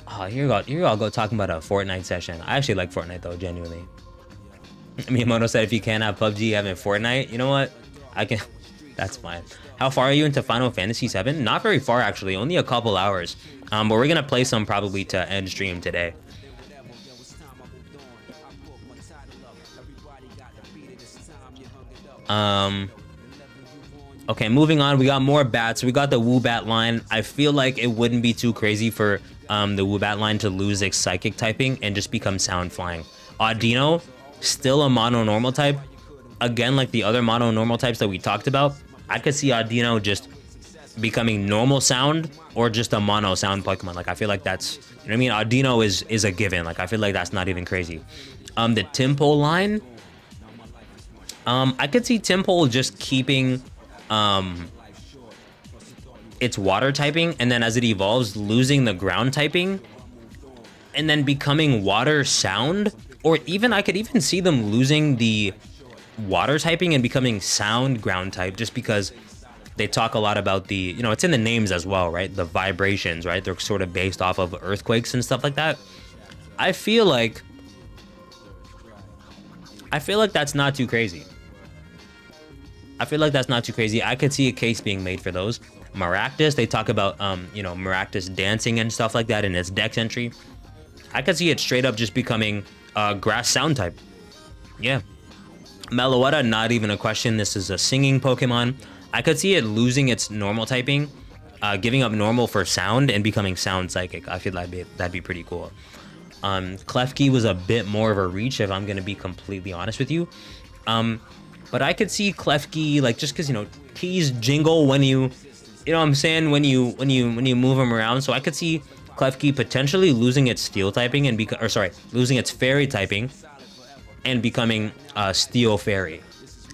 Oh, here I'll go talking about a Fortnite session. I actually like Fortnite though, genuinely. Miyamoto said if you can't have PUBG, have it Fortnite. You know what? I can. That's fine. How far are you into Final Fantasy VII? Not very far actually, only a couple hours. But we're gonna play some probably to end stream today. Okay, moving on. We got more bats. We got the Woobat line. I feel like it wouldn't be too crazy for the Woobat line to lose its psychic typing and just become sound flying. Audino, still a mono normal type. Again, like the other mono normal types that we talked about, I could see Audino just becoming normal sound or just a mono sound Pokemon. Like I feel like that's, you know what I mean? Audino is a given. Like I feel like that's not even crazy. The Tympole line, I could see Tympole just keeping its water typing, and then as it evolves, losing the ground typing, and then becoming water sound. Or even I could even see them losing the water typing and becoming sound ground type, just because they talk a lot about the, you know, it's in the names as well, right? The vibrations, right? They're sort of based off of earthquakes and stuff like that. I feel like that's not too crazy. I could see a case being made for those. Maractus, they talk about, you know, Maractus dancing and stuff like that in its dex entry. I could see it straight up just becoming grass sound type. Yeah. Meloetta, not even a question. This is a singing Pokemon. I could see it losing its normal typing, giving up normal for sound and becoming sound psychic. I feel that'd be pretty cool. Klefki was a bit more of a reach, if I'm gonna be completely honest with you. But I could see Klefki, like, just because, you know, keys jingle when you know what I'm saying, when you move them around. So I could see Klefki potentially losing its steel typing and losing its fairy typing and becoming steel fairy.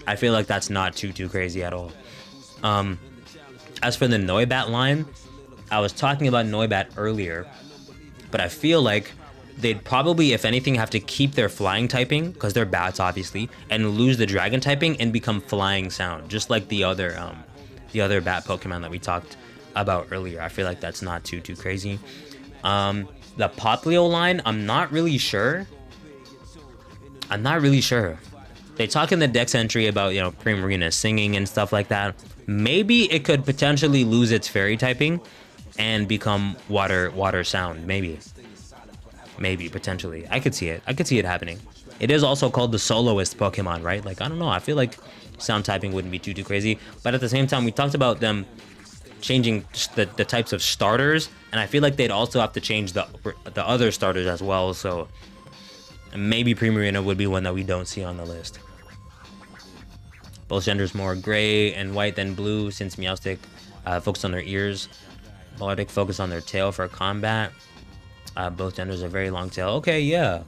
I feel like that's not too crazy at all. As for the Noibat line, I was talking about Noibat earlier, but I feel like they'd probably, if anything, have to keep their flying typing, because they're bats obviously, and lose the dragon typing and become flying sound, just like the other bat Pokemon that we talked about earlier. I feel like that's not too crazy. The Poplio line, I'm not really sure. They talk in the Dex entry about, you know, Primarina singing and stuff like that. Maybe it could potentially lose its fairy typing and become water sound. Maybe potentially. I could see it happening. It is also called the soloist Pokemon, right? Like, I don't know. I feel like sound typing wouldn't be too crazy. But at the same time, we talked about them changing the types of starters, and I feel like they'd also have to change the other starters as well. So maybe Primarina would be one that we don't see on the list. Both genders more gray and white than blue, since Meowstic focus on their ears. Melodic focus on their tail for combat. Both genders are very long tail. Okay, yeah.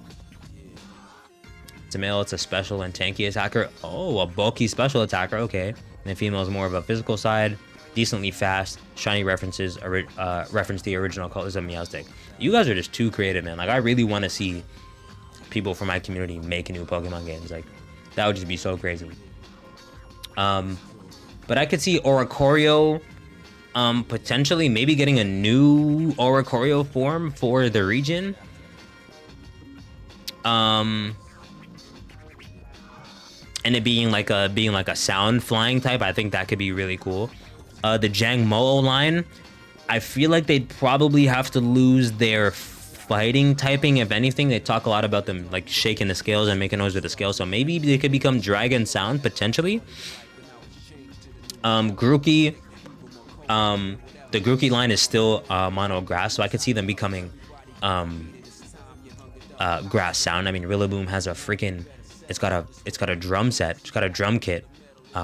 It's a male, it's a special and tanky attacker. Oh, a bulky special attacker. Okay. And the female is more of a physical side. Decently fast. Shiny references reference the original colors of Meowstic. You guys are just too creative, man. Like, I really want to see people from my community make new Pokemon games. Like, That would just be so crazy. But I could see Oricorio potentially maybe getting a new Oricorio form for the region. And it being like a sound flying type. I think that could be really cool. The Jangmo line, I feel like they'd probably have to lose their fighting typing. If anything, they talk a lot about them like shaking the scales and making noise with the scales, so maybe they could become dragon sound potentially. Grookey, the Grookey line is still mono grass, so I could see them becoming grass sound. I mean, Rillaboom has a freaking, it's got a drum set, it's got a drum kit,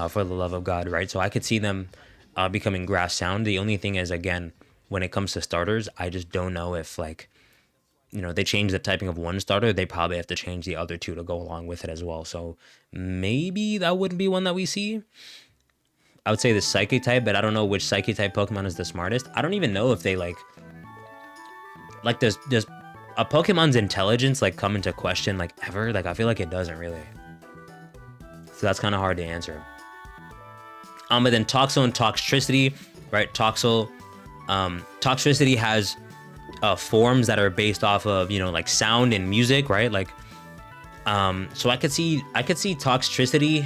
for the love of God, right? So I could see them becoming grass sound. The only thing is, again, when it comes to starters, I just don't know if, like, you know, they change the typing of one starter, they probably have to change the other two to go along with it as well. So maybe that wouldn't be one that we see. I would say the Psychic type, but I don't know which Psychic type Pokemon is the smartest. I don't even know if they like does a Pokemon's intelligence like come into question like ever? Like I feel like it doesn't really. So that's kind of hard to answer. But then Toxel and Toxtricity, right? Toxel, Toxtricity has forms that are based off of, you know, like sound and music, right? Like, so I could see Toxtricity.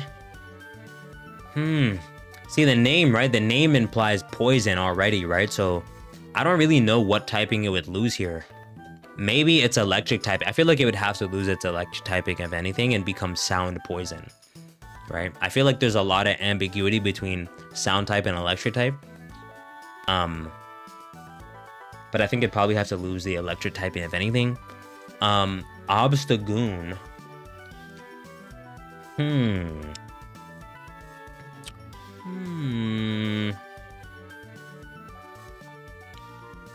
See the name, right? The name implies poison already, right? So I don't really know what typing it would lose here. Maybe it's electric type. I feel like it would have to lose its electric typing, if anything, and become sound poison, right? I feel like there's a lot of ambiguity between sound type and electric type. But I think it'd probably have to lose the electric typing, if anything. Obstagoon.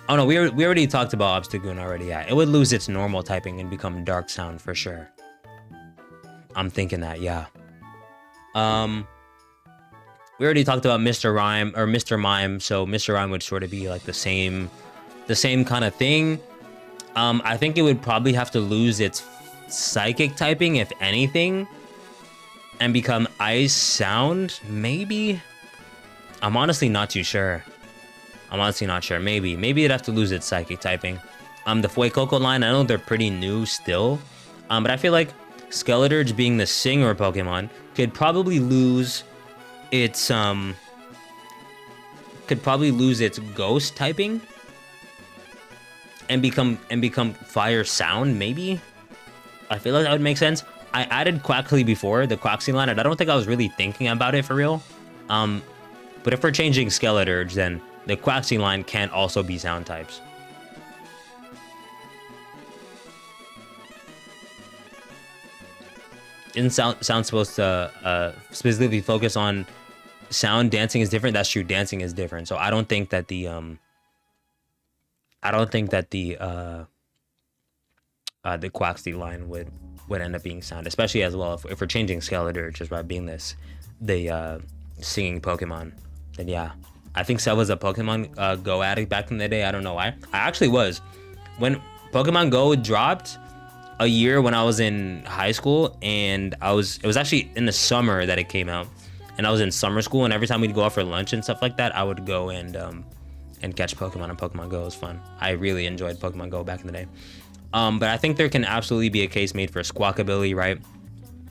Oh no, we already talked about Obstagoon already. Yeah, it would lose its normal typing and become dark sound for sure. I'm thinking that, yeah. We already talked about Mr. Rhyme or Mr. Mime, so Mr. Rhyme would sort of be like the same kind of thing. I think it would probably have to lose its psychic typing, if anything, and become ice sound, maybe. I'm honestly not too sure. Maybe it'd have to lose its psychic typing. The Fuecoco line, I know they're pretty new still, but I feel like Skeleturge, being the singer Pokemon, could probably lose its ghost typing and become fire sound, maybe. I feel like that would make sense. I added Quaxly before, the Quaxly line, and I don't think I was really thinking about it for real. But if we're changing Skeleturge, then the Quaxly line can't also be sound types. Isn't sound supposed to specifically focus on sound? Dancing is different. That's true. Dancing is different. So I don't think that the Quaxly line would end up being sound, especially as well if we're changing Skeleturge just by being the singing Pokemon. Then yeah, I think Sevv was a Pokemon Go addict back in the day. I don't know why. I actually was. When Pokemon Go dropped a year when I was in high school, and it was actually in the summer that it came out, and I was in summer school, and every time we'd go out for lunch and stuff like that, I would go and catch Pokemon on Pokemon Go. It was fun. I really enjoyed Pokemon Go back in the day. But I think there can absolutely be a case made for Squawkabilly, right?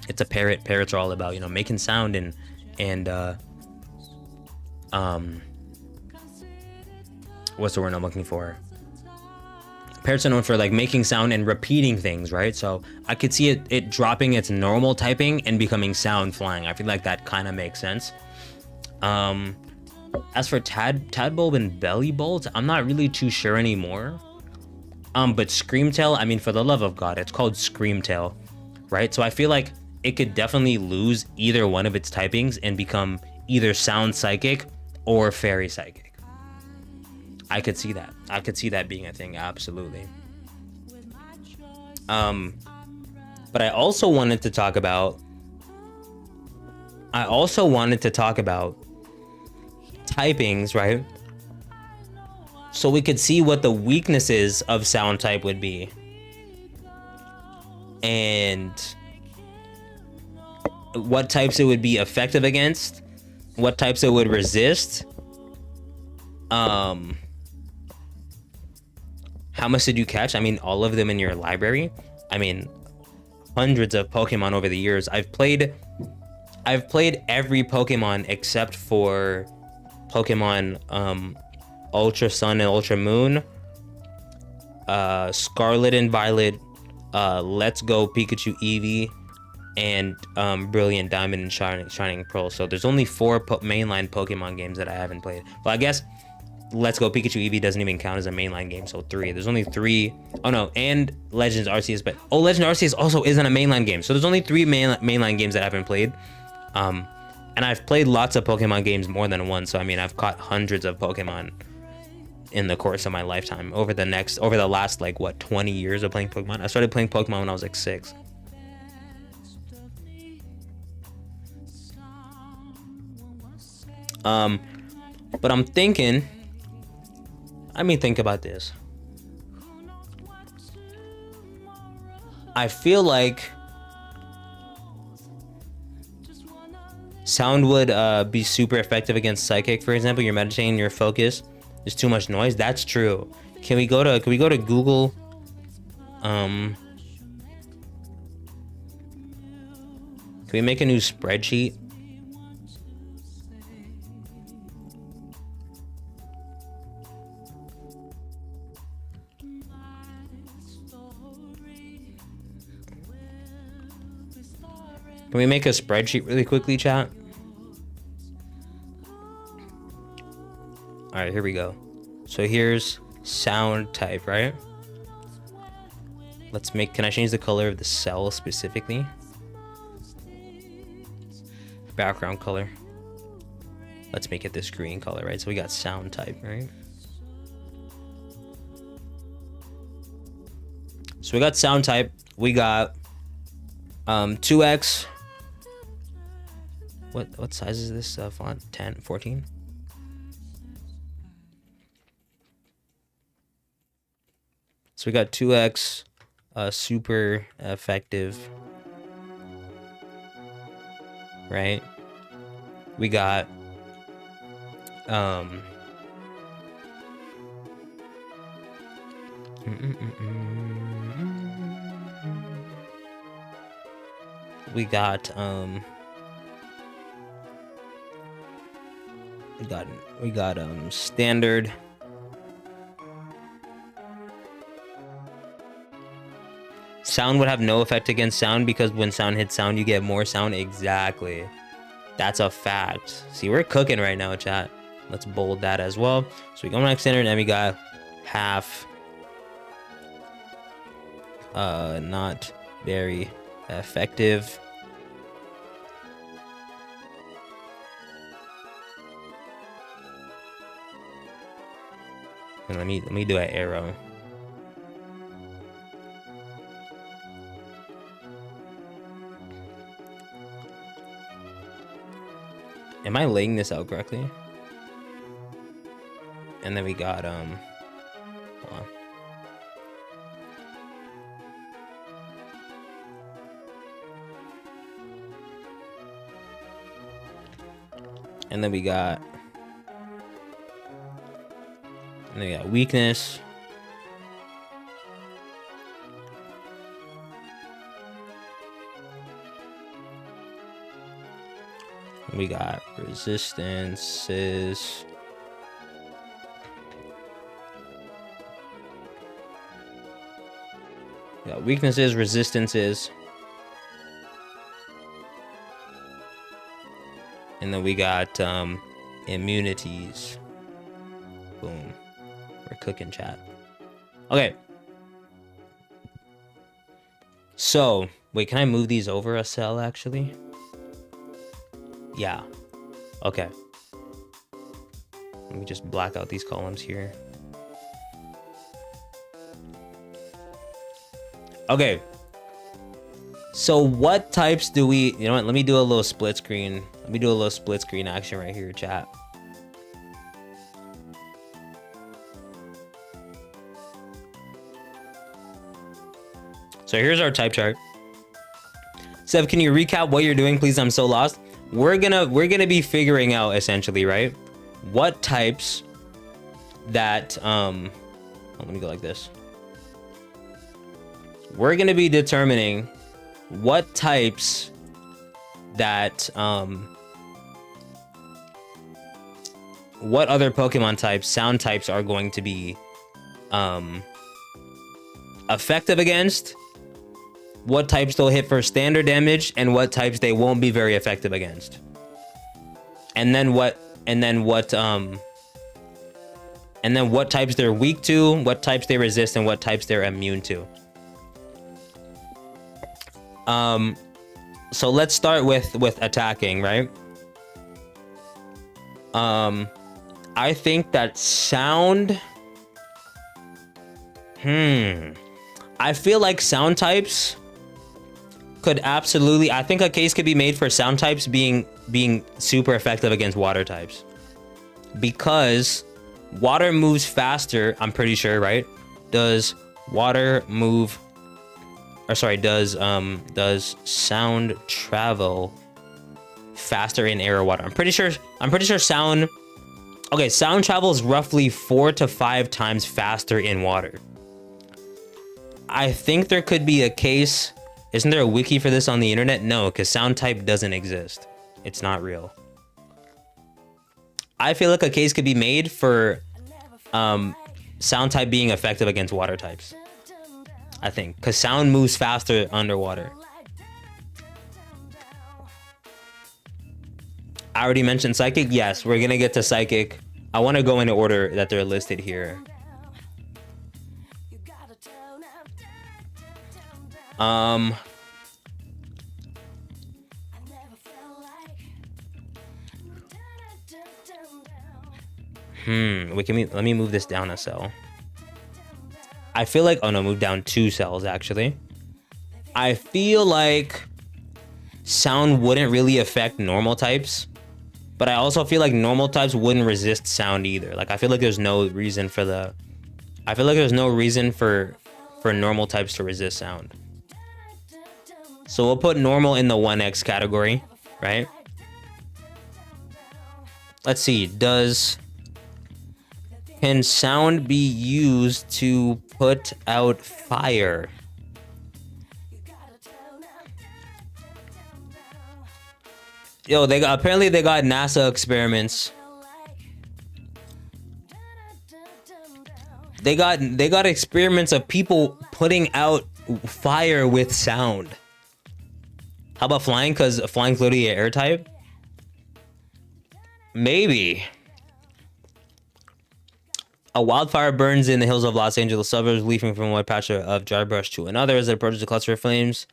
It's a parrot. Parrots are all about, you know, making sound and what's the word I'm looking for? Parrots are known for like making sound and repeating things, right? So I could see it dropping its normal typing and becoming sound flying. I feel like that kind of makes sense. As for Tadbulb and Bellybolt, I'm not really too sure anymore. But Screamtail, I mean, for the love of God, it's called Screamtail, right? So I feel like it could definitely lose either one of its typings and become either sound psychic or fairy psychic. I could see that. I could see that being a thing, absolutely. But I also wanted to talk about typings, right? So we could see what the weaknesses of sound type would be. And what types it would be effective against, what types it would resist. How much did you catch? I mean, all of them in your library. I mean, hundreds of Pokemon over the years. I've played every Pokemon except for Pokemon Ultra Sun and Ultra Moon, Scarlet and Violet, Let's Go Pikachu Eevee, and Brilliant Diamond and Shining Pearl. So there's only 4 mainline Pokemon games that I haven't played. Well, I guess Let's Go Pikachu Eevee doesn't even count as a mainline game, so 3. There's only 3. Oh no, and Legends Arceus, but Legend Arceus also isn't a mainline game. So there's only 3 mainline games that I haven't played. And I've played lots of Pokemon games more than once. So I mean, I've caught hundreds of Pokemon in the course of my lifetime over the last like what 20 years of playing Pokemon. I started playing Pokemon when I was like 6. But I'm thinking, let me think about this. I feel like sound would be super effective against Psychic, for example. You're meditating, your focus. There's too much noise. That's true. Can we go to Google? Can we make a new spreadsheet? Can we make a spreadsheet really quickly, chat? All right, here we go. So here's sound type, right? Let's make, can I change the color of the cell specifically? Background color. Let's make it this green color, right? So we got sound type, right? So we got sound type. We got 2x. What size is this font? 10, 14? So we got 2x, super effective, right? We got we got standard. Sound would have no effect against sound because when sound hits sound, you get more sound. Exactly. That's a fact. See, we're cooking right now, chat. Let's bold that as well. So we go next standard and we got half. Not very effective. And let me do an arrow. Am I laying this out correctly? And then we got hold on. And then we got weakness. We got resistances. We got weaknesses, resistances. And then we got immunities. Boom. We're cooking, chat. Okay. So, wait, can I move these over a cell actually? Yeah. Okay. Let me just black out these columns here. Okay. So what types do we, you know what, let me do a little split screen. Let me do a little split screen action right here, chat. So here's our type chart. Sev, can you recap what you're doing, please? I'm so lost. We're gonna be figuring out essentially, right? What types that let me go like this. We're gonna be determining what types that what other Pokemon types, sound types are going to be effective against, what types they'll hit for standard damage, and what types they won't be very effective against. And then what types they're weak to, what types they resist, and what types they're immune to. So let's start with attacking, right? I think that sound, I feel like sound types could absolutely, I think a case could be made for sound types being super effective against water types, because water moves faster, I'm pretty sure, right? Does water move, or sorry, does sound travel faster in air or water? I'm pretty sure sound, okay, sound travels roughly 4 to 5 times faster in water. I think there could be a case. Isn't there a wiki for this on the internet? No, because sound type doesn't exist. It's not real. I feel like a case could be made for sound type being effective against water types. I think, because sound moves faster underwater. I already mentioned psychic. Yes, we're gonna get to psychic. I want to go in order that they're listed here. Let me move this down a cell. I feel like, oh no, move down 2 cells actually. I feel like sound wouldn't really affect normal types, but I also feel like normal types wouldn't resist sound either. Like I feel like there's no reason for normal types to resist sound. So we'll put normal in the 1x category, right? Let's see, can sound be used to put out fire? Yo, apparently they got NASA experiments. They got experiments of people putting out fire with sound. How about flying? Because flying's literally an air type. Maybe. A wildfire burns in the hills of Los Angeles suburbs, leaping from one patch of dry brush to another as it approaches a cluster of flames.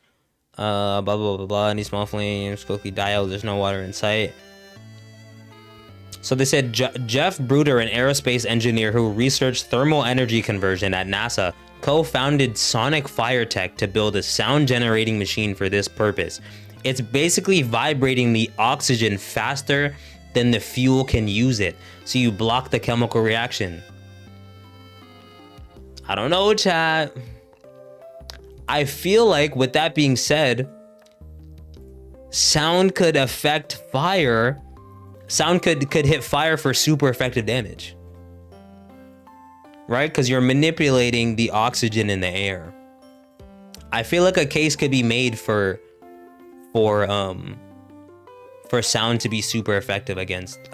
Blah, blah, blah, blah. Any small flames quickly die out. There's no water in sight. So they said Jeff Bruder, an aerospace engineer who researched thermal energy conversion at NASA, co-founded Sonic Fire Tech to build a sound generating machine for this purpose. It's basically vibrating the oxygen faster than the fuel can use it, so you block the chemical reaction. I don't know, chat. I feel like, with that being said, sound could affect fire. Sound could hit fire for super effective damage, right? Because you're manipulating the oxygen in the air. I feel like a case could be made for sound to be super effective against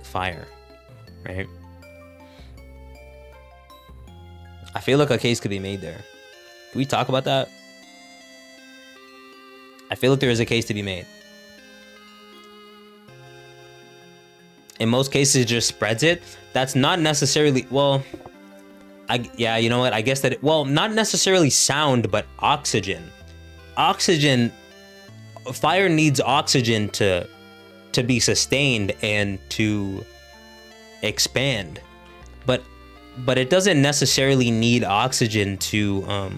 fire, right? I feel like a case could be made there. Can we talk about that? I feel like there is a case to be made. In most cases, it just spreads it. That's not necessarily, well, yeah, you know what? I guess that, well, not necessarily sound, but oxygen. Oxygen, fire needs oxygen to be sustained and to expand. But it doesn't necessarily need oxygen to,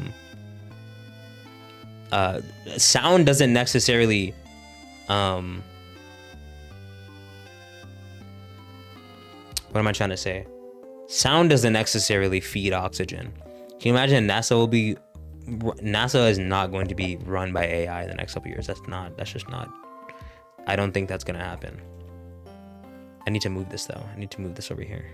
sound doesn't necessarily, what am I trying to say? Sound doesn't necessarily feed oxygen. Can you imagine NASA will be NASA is not going to be run by AI in the next couple years. That's just not. I don't think that's gonna happen. I need to move this though. I need to move this over here.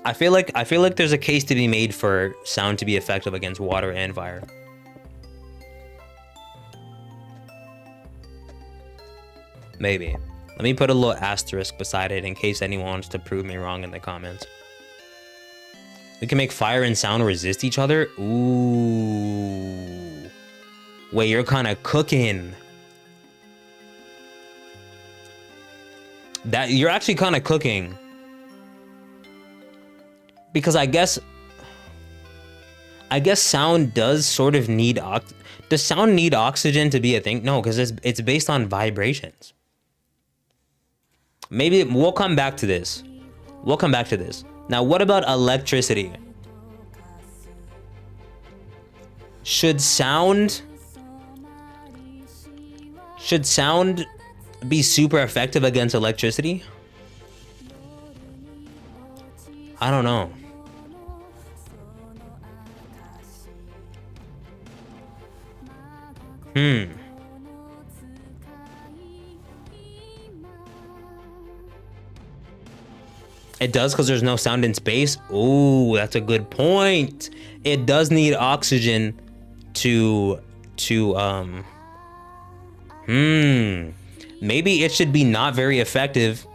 I feel like there's a case to be made for sound to be effective against water and fire. Maybe. Let me put a little asterisk beside it in case anyone wants to prove me wrong in the comments. We can make fire and sound resist each other. Ooh. Wait, you're kind of cooking. That you're actually kind of cooking. Because I guess sound does sort of need does sound need oxygen to be a thing? No, because it's based on vibrations. Maybe we'll come back to this. We'll come back to this. Now, what about electricity? Should sound be super effective against electricity? I don't know. It does because there's no sound in space. Ooh, that's a good point. It does need oxygen to maybe it should be not very effective.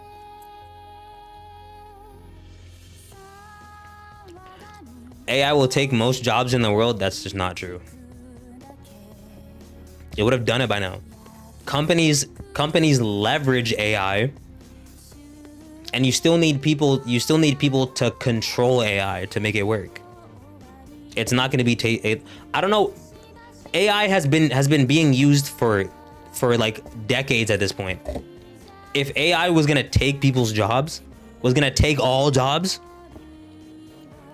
AI will take most jobs in the world. That's just not true. It would have done it by now. Companies leverage AI, and you still need people to control AI to make it work. It's not going to be I don't know. AI has been being used for like decades at this point. If AI was going to take people's jobs, was going to take all jobs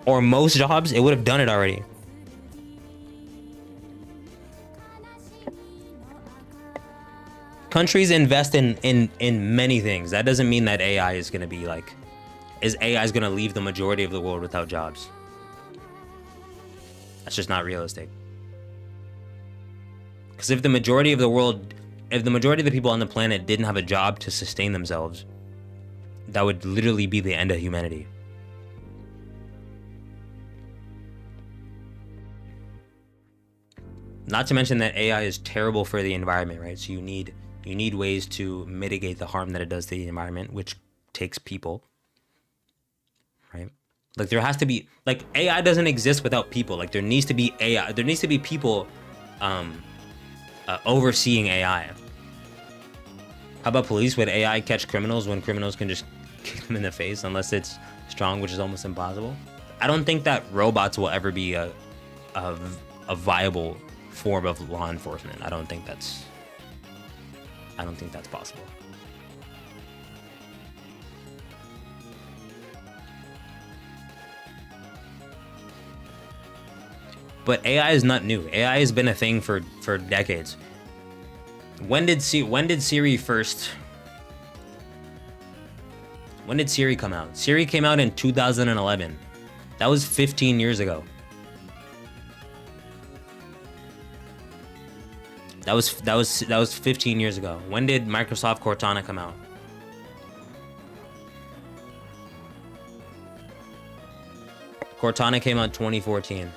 or most jobs, it would have done it already. Countries invest in many things. That doesn't mean that AI is gonna be like, AI is gonna leave the majority of the world without jobs. That's just not realistic. Because if the majority of the people on the planet didn't have a job to sustain themselves, that would literally be the end of humanity. Not to mention that AI is terrible for the environment, right? So you need ways to mitigate the harm that it does to the environment, which takes people, right? Like there has to be, like AI doesn't exist without people. Like there needs to be AI. There needs to be people overseeing AI. How about police? Would AI catch criminals when criminals can just kick them in the face unless it's strong, which is almost impossible? I don't think that robots will ever be a viable form of law enforcement. I don't think that's possible. But AI is not new. AI has been a thing for decades. When did Siri come out? Siri came out in 2011. That was 15 years ago. That was 15 years ago. When did Microsoft Cortana come out? Cortana came out 2014,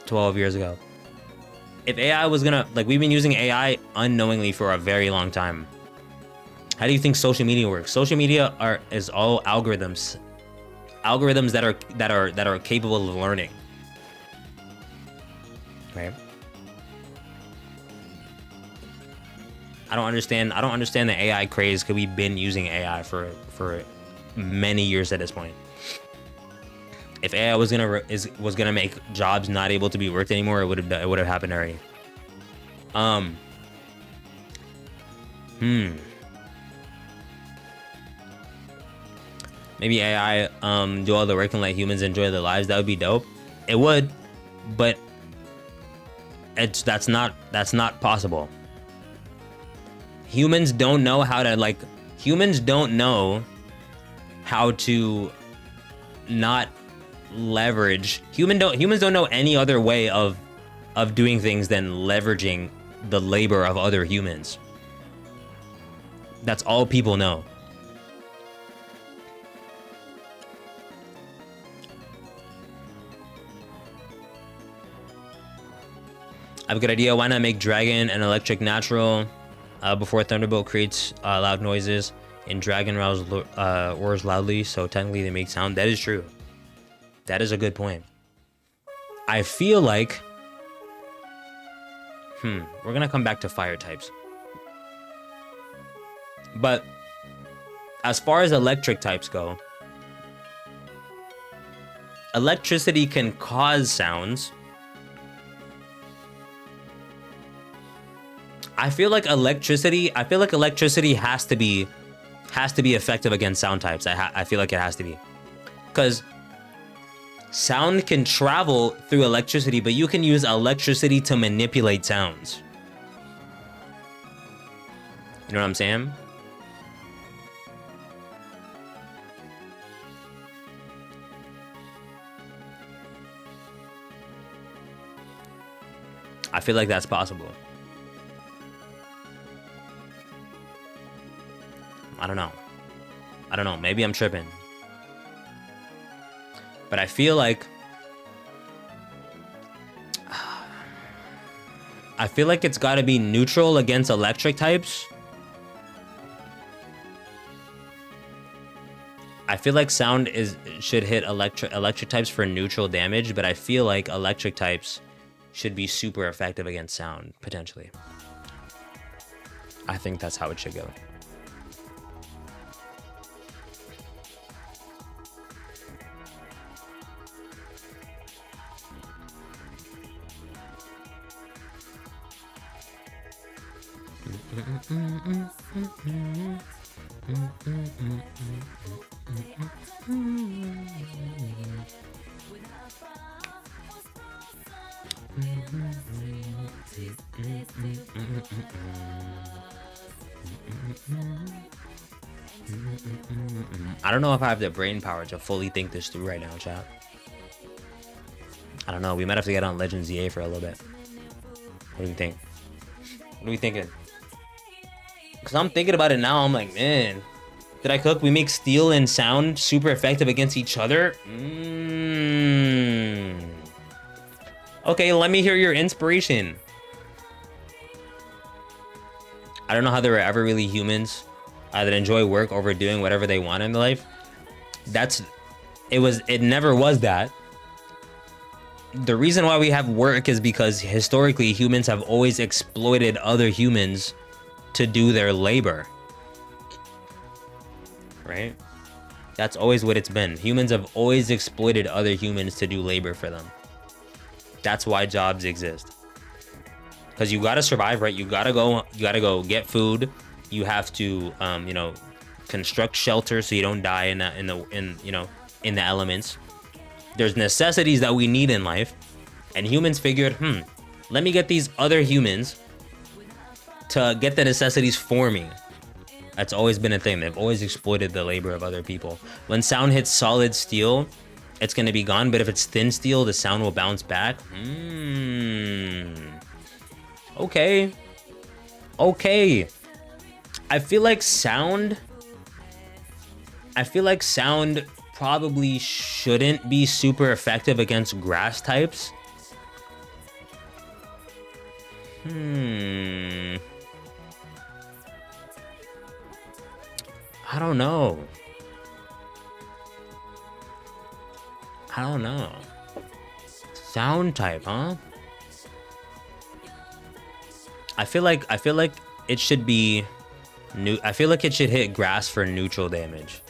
12 years ago. If AI was gonna, like, we've been using AI unknowingly for a very long time. How do you think social media works? Social media is all algorithms that are capable of learning, right? I don't understand the AI craze because we've been using AI for many years at this point. If AI was gonna make jobs not able to be worked anymore, it would have happened already. Maybe AI do all the work and let humans enjoy their lives. That would be dope. It would, but that's not possible. Humans don't know how to leverage. Humans don't know any other way of doing things than leveraging the labor of other humans. That's all people know. I have a good idea. Why not make Dragon and Electric natural before Thunderbolt creates loud noises, and Dragon roars loudly, so technically they make sound. That is true. That is a good point. I feel like... we're going to come back to fire types. But as far as electric types go, electricity can cause sounds. I feel like electricity has to be effective against sound types. I feel like it has to be, because sound can travel through electricity, but you can use electricity to manipulate sounds. You know what I'm saying? I feel like that's possible. I don't know. Maybe I'm tripping. But I feel like it's got to be neutral against electric types. I feel like sound should hit electric types for neutral damage, but I feel like electric types should be super effective against sound, potentially. I think that's how it should go. I don't know if I have the brain power to fully think this through right now, chat. I don't know. We might have to get on Legends EA for a little bit. What do you think? What are we thinking? Because I'm thinking about it now. I'm like, man, did I cook? We make steel and sound super effective against each other. Okay, let me hear your inspiration. I don't know how there were ever really humans that enjoy work over doing whatever they want in life. It never was that. The reason why we have work is because historically humans have always exploited other humans to do their labor. Right? That's always what it's been. Humans have always exploited other humans to do labor for them. That's why jobs exist. Because you gotta survive, right? You gotta go get food. You have to construct shelter so you don't die in the elements. There's necessities that we need in life, and humans figured, let me get these other humans to get the necessities for me. That's always been a thing. They've always exploited the labor of other people. When sound hits solid steel, it's gonna be gone, but if it's thin steel, the sound will bounce back. Okay. I feel like sound probably shouldn't be super effective against grass types. I don't know. Sound type, huh? I feel like it should be new. I feel like it should hit grass for neutral damage.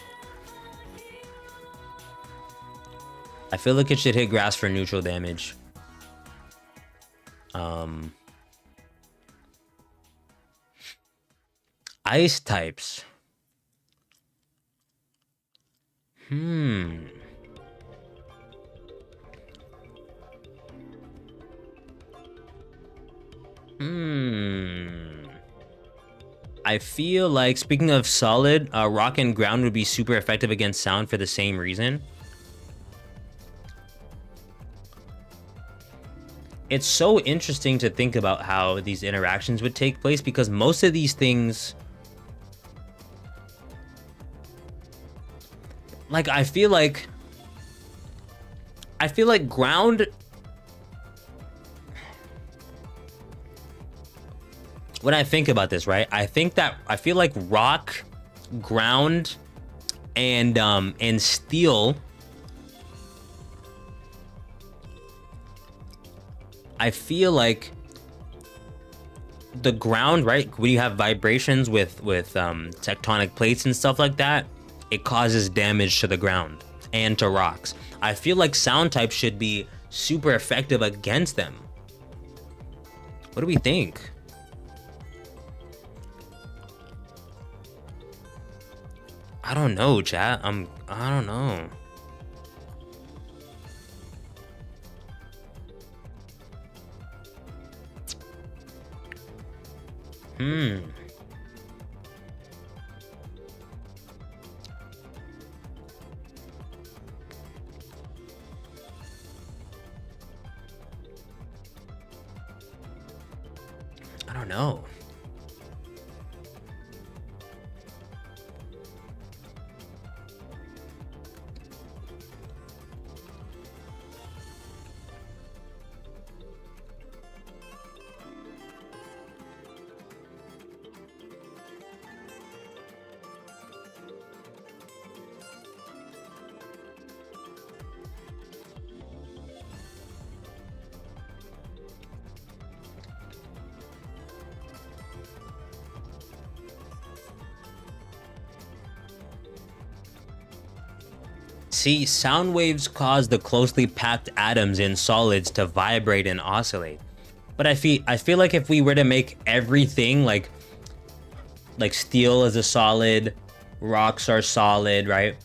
Ice types. I feel like, speaking of solid, rock and ground would be super effective against sound for the same reason. it's so interesting to think about how these interactions would take place, because most of these things, like, I feel like ground, when I think about this, right, I feel like rock, ground, and steel, I feel like the ground, right, when you have vibrations with tectonic plates and stuff like that, it causes damage to the ground and to rocks. I feel like sound type should be super effective against them. What do we think? I don't know, chat. I don't know. I don't know. See, sound waves cause the closely packed atoms in solids to vibrate and oscillate. But I feel like if we were to make everything like steel is a solid, rocks are solid, right?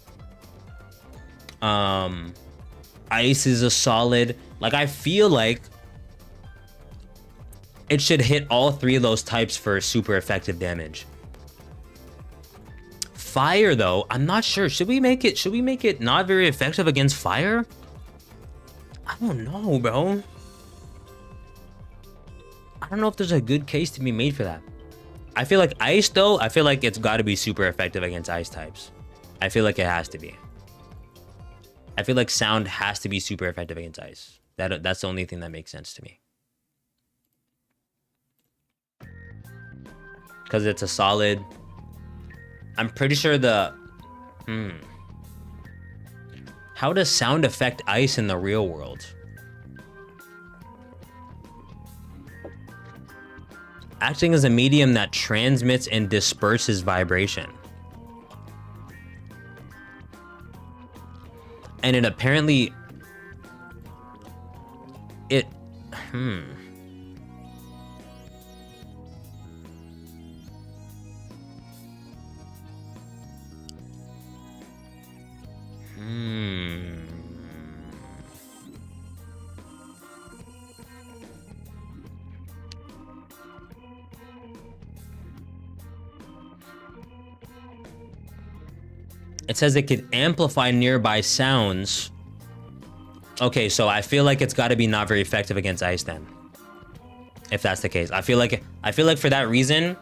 Ice is a solid. Like, I feel like it should hit all three of those types for super effective damage. Fire, though, I'm not sure. Should we make it not very effective against fire? I don't know, bro. I don't know if there's a good case to be made for that. I feel like ice, though, I feel like it's got to be super effective against ice types. I feel like it has to be. I feel like sound has to be super effective against ice. That's the only thing that makes sense to me. Because it's a solid. I'm pretty sure the... How does sound affect ice in the real world? Acting as a medium that transmits and disperses vibration. And it apparently... It says it could amplify nearby sounds. Okay, so I feel like it's got to be not very effective against ice then. If that's the case. I feel like for that reason,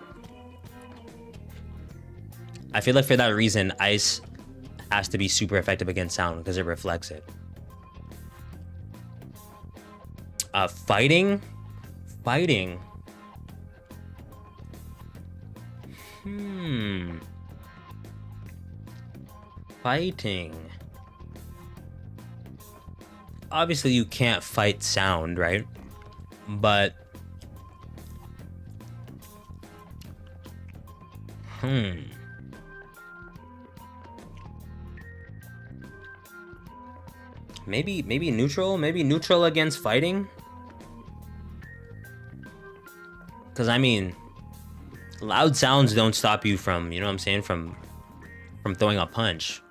ice has to be super effective against sound because it reflects it. Fighting. Fighting. Obviously, you can't fight sound, right? But maybe neutral against fighting. Because I mean, loud sounds don't stop you from, you know what I'm saying, from throwing a punch.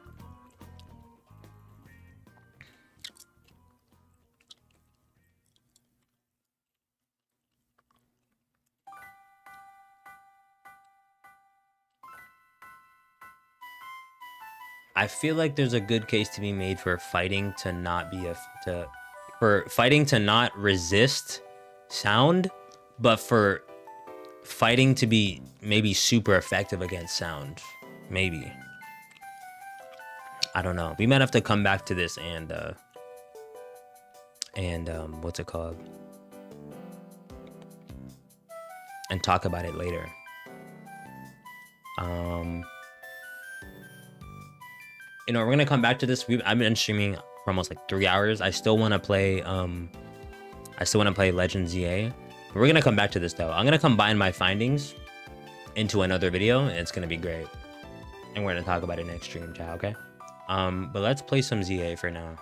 I feel like there's a good case to be made for fighting to not be for fighting to not resist sound, but for fighting to be maybe super effective against sound. Maybe. I don't know. We might have to come back to this and what's it called? And talk about it later. You know, we're gonna come back to this. I've been streaming for almost like 3 hours. I still want to play Legends ZA. But we're gonna come back to this though. I'm gonna combine my findings into another video, and it's gonna be great. And we're gonna talk about it next stream, chat. Okay. But let's play some ZA for now.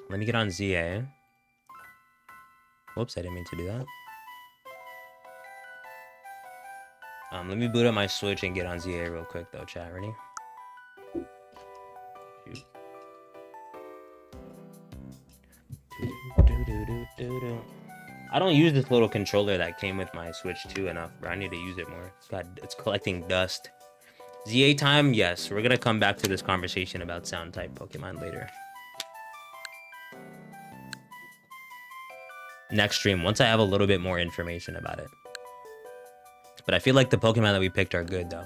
Let me get on ZA. Whoops, I didn't mean to do that. Let me boot up my Switch and get on ZA real quick though, chat. Ready? Shoot. I don't use this little controller that came with my Switch 2 enough, bro. I need to use it more. It's collecting dust. ZA time, yes. We're gonna come back to this conversation about sound type Pokemon later. Next stream, once I have a little bit more information about it. But I feel like the Pokemon that we picked are good though.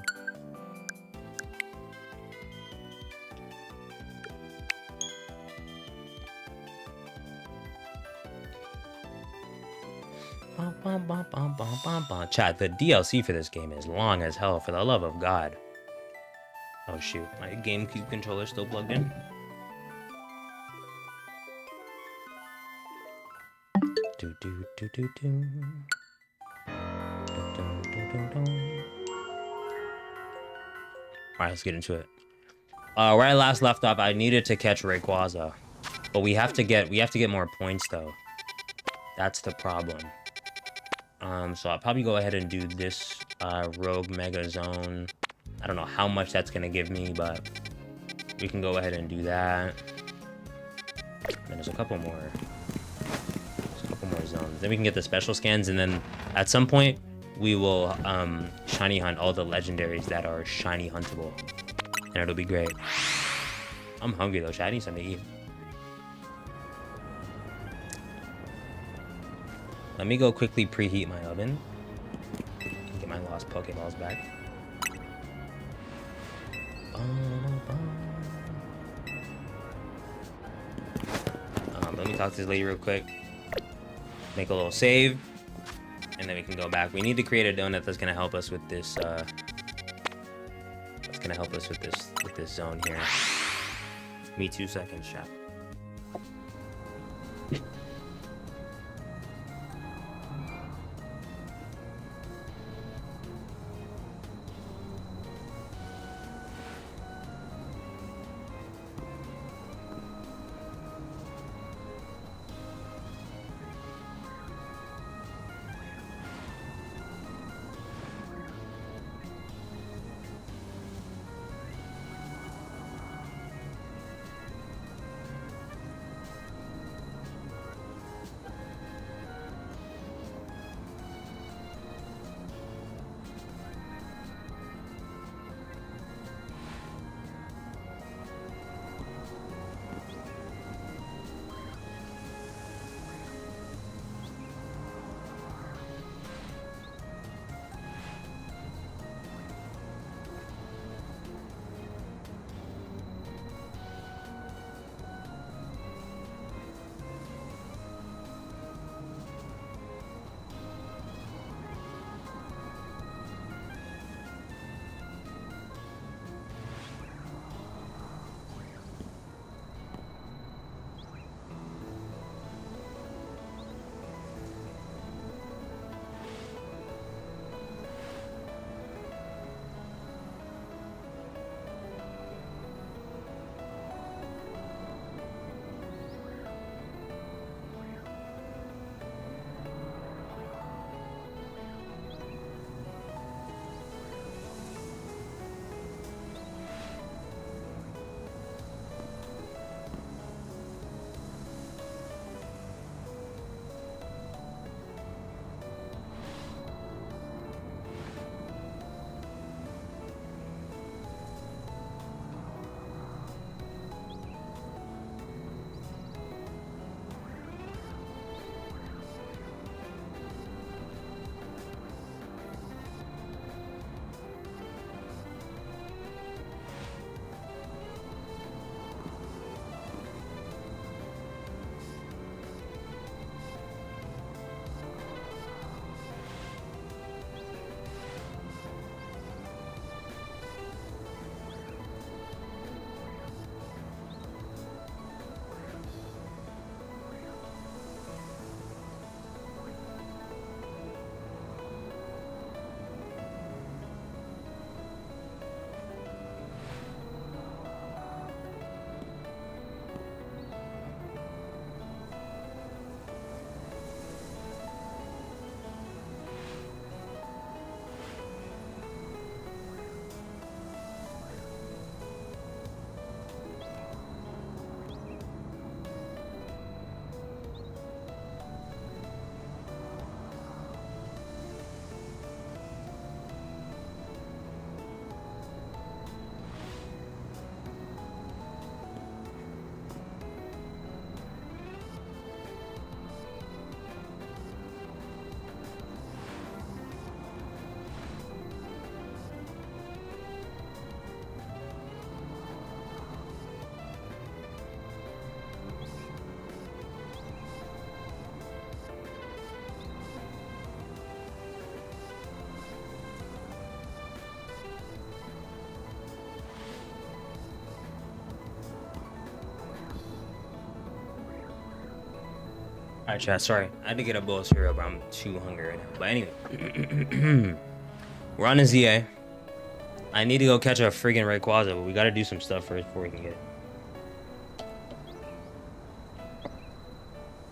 Chat, the DLC for this game is long as hell, for the love of God. Oh shoot, my GameCube controller still plugged in. Alright, let's get into it. Where I last left off, I needed to catch Rayquaza. But we have to get more points though. That's the problem. So I'll probably go ahead and do this Rogue Mega Zone. I don't know how much that's gonna give me, but we can go ahead and do that. And there's a couple more zones. Then we can get the special scans, and then at some point we will shiny hunt all the legendaries that are shiny huntable, and it'll be great. I'm hungry though, chat. I need something to eat. Let me go quickly preheat my oven. Get my lost Pokeballs back. Let me talk to this lady real quick. Make a little save, and then we can go back. We need to create a donut that's gonna help us with this. That's gonna help us with this zone here. Me 2 seconds, chat. Alright, chat. Sorry, I had to get a bowl of cereal, but I'm too hungry right now. But anyway, we're on a ZA. I need to go catch a freaking Rayquaza, but we gotta do some stuff first before we can get it.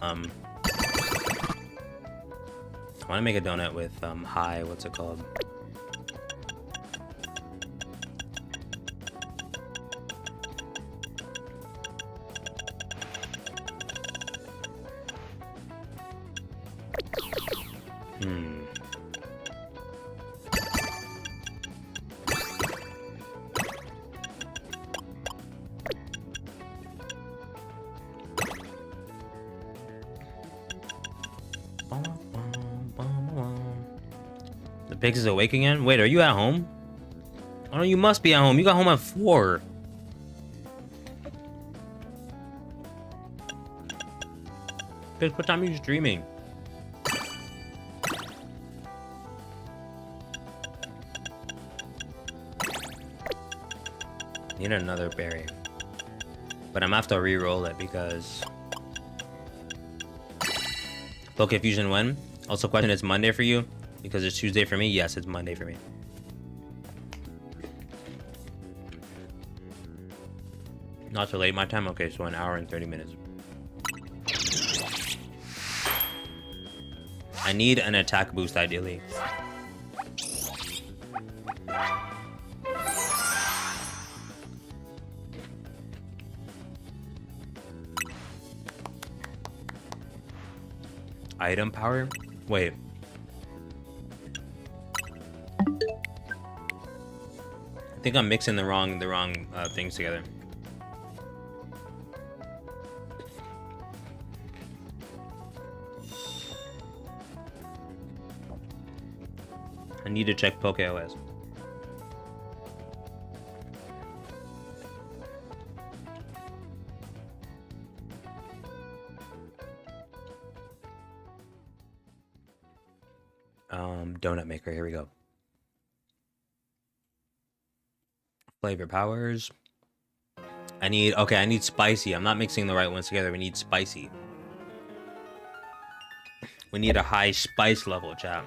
I want to make a donut with high. What's it called? The Pix is awake again? Wait, are you at home? Oh, you must be at home. You got home at 4. Pix, what time are you streaming? Need another berry. But I'm gonna have to re-roll it because... Pokefusion when? Also question, it's Monday for you? Because it's Tuesday for me? Yes, it's Monday for me. Not too late my time? Okay, so an hour and 30 minutes. I need an attack boost ideally. Item power? Wait. I think I'm mixing the wrong things together. I need to check PokeOS. Donut maker, here we go. Flavor powers. I need spicy. I'm not mixing the right ones together. We need spicy. We need a high spice level, chat.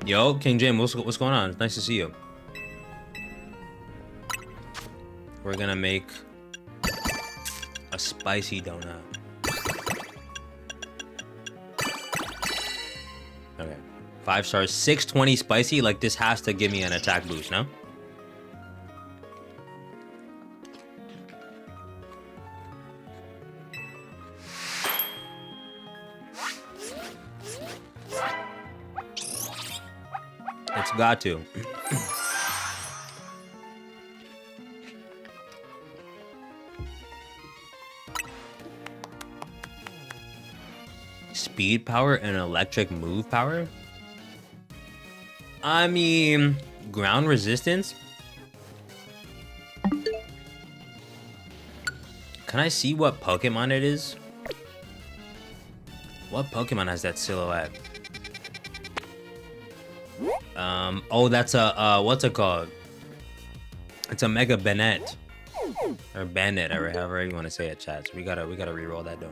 Yo, King Jim, what's going on? It's nice to see you. We're gonna make a spicy donut. Okay, 5 stars, 620 spicy. Like this has to give me an attack boost, no? It's got to. Speed power and electric move power? I mean, ground resistance? Can I see what Pokemon it is? What Pokemon has that silhouette? Oh, that's a, what's it called? It's a Mega Bennett. Or Bandit, or however you want to say it, chat. So we gotta re-roll that donut.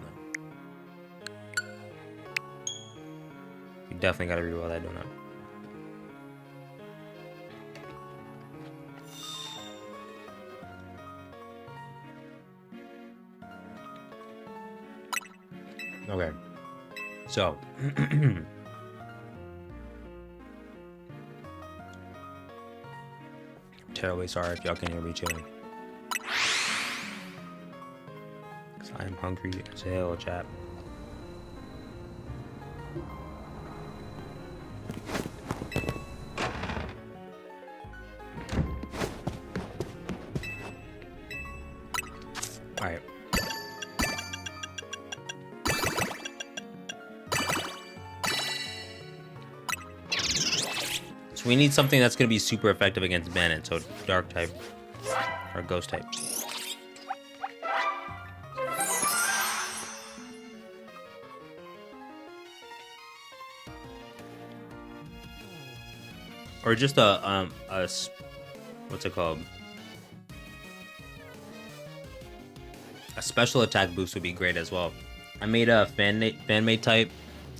We definitely gotta re-roll that donut. Okay. So. Terribly sorry if y'all can hear me chilling. Cause I'm hungry as hell, chat. Alright. So we need something that's gonna be super effective against Bandit. So dark type or ghost type. Or just a what's it called? A special attack boost would be great as well. I made a fan-made type,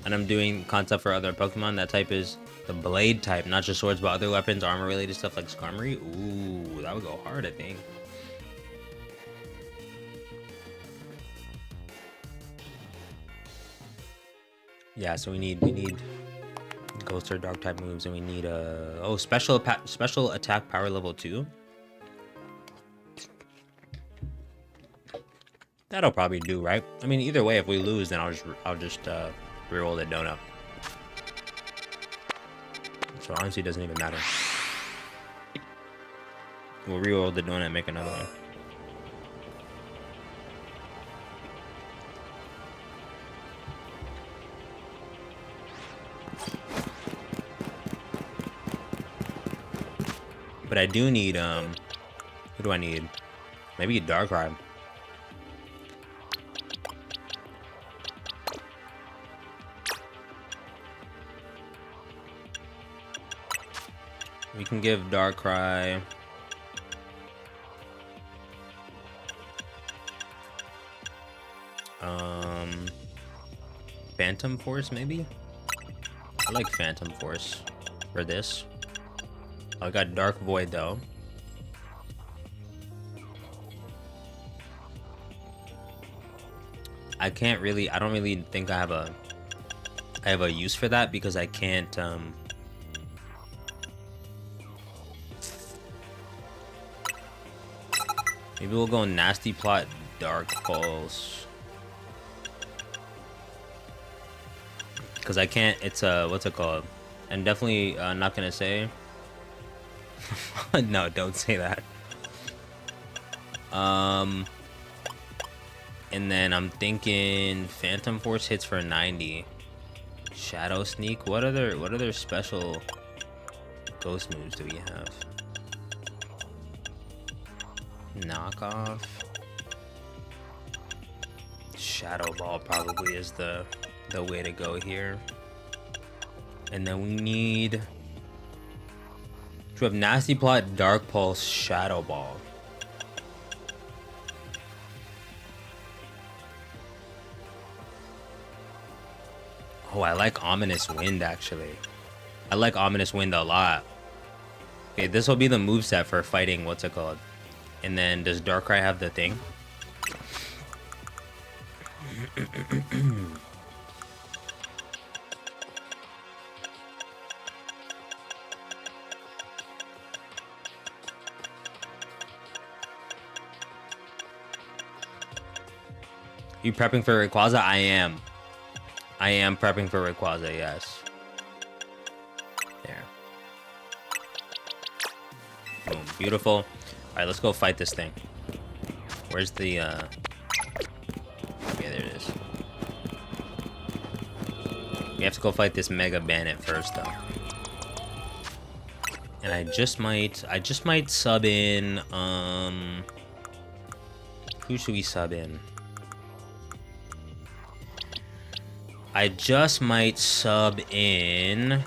and I'm doing concept for other Pokemon. That type is the blade type, not just swords, but other weapons, armor-related stuff like Skarmory. Ooh, that would go hard, I think. Yeah, so we need ghost or dark type moves, and we need special attack power level 2. That'll probably do, right? I mean, either way, if we lose, then I'll just reroll the donut. So honestly, it doesn't even matter. We'll reroll the donut and make another one. But I do need, who do I need? Maybe a Darkrai. We can give Darkrai Phantom Force, maybe? I like Phantom Force for this. I got Dark Void though. I don't really think I have a use for that because I can't maybe we'll go Nasty Plot, Dark Pulse. Because I can't, it's what's it called? And definitely not gonna say. No, don't say that. And then I'm thinking Phantom Force hits for 90. Shadow Sneak. What other special ghost moves do we have? Knockoff. Shadow Ball probably is the way to go here. And then we need to have Nasty Plot, Dark Pulse, Shadow Ball. Oh, I like Ominous Wind actually. I like Ominous Wind a lot. Okay, this will be the moveset for fighting, what's it called? And then does Darkrai have the thing? You prepping for Rayquaza? I am. I am prepping for Rayquaza, yes. There. Boom, beautiful. All right, let's go fight this thing. Where's the, yeah, there it is. We have to go fight this Mega Bandit first, though. And I just might sub in, who should we sub in? I just might sub in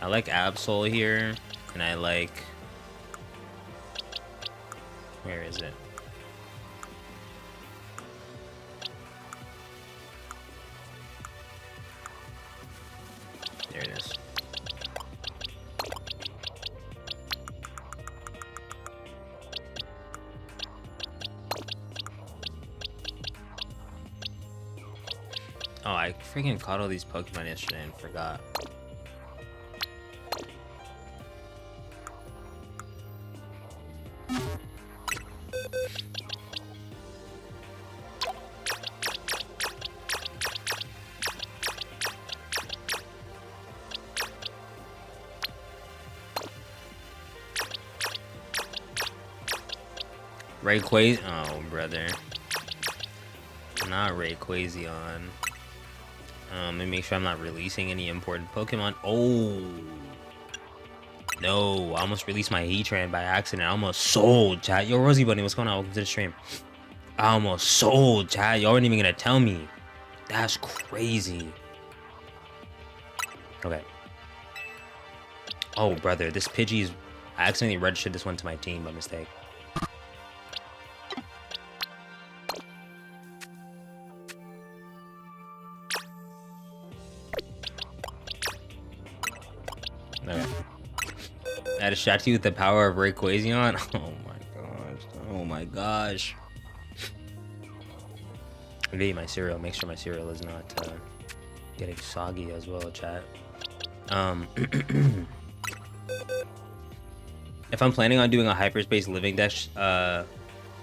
I like Absol here, and I like, where is it? There it is. Oh, I freaking caught all these Pokemon yesterday and forgot. Rayquaza, oh brother. Not Rayquazion. Let me make sure I'm not releasing any important Pokemon. Oh. No, I almost released my Heatran by accident. I almost sold, chat. Yo, Rosie Bunny, what's going on? Welcome to the stream. I almost sold, chat. Y'all weren't even gonna tell me. That's crazy. Okay. Oh, brother, this Pidgey's... I accidentally registered this one to my team by mistake. Okay. I distract you with the power of Rayquazion. Oh my gosh. Oh my gosh. I'm gonna eat my cereal. Make sure my cereal is not getting soggy as well, chat. If I'm planning on doing a hyperspace living deck,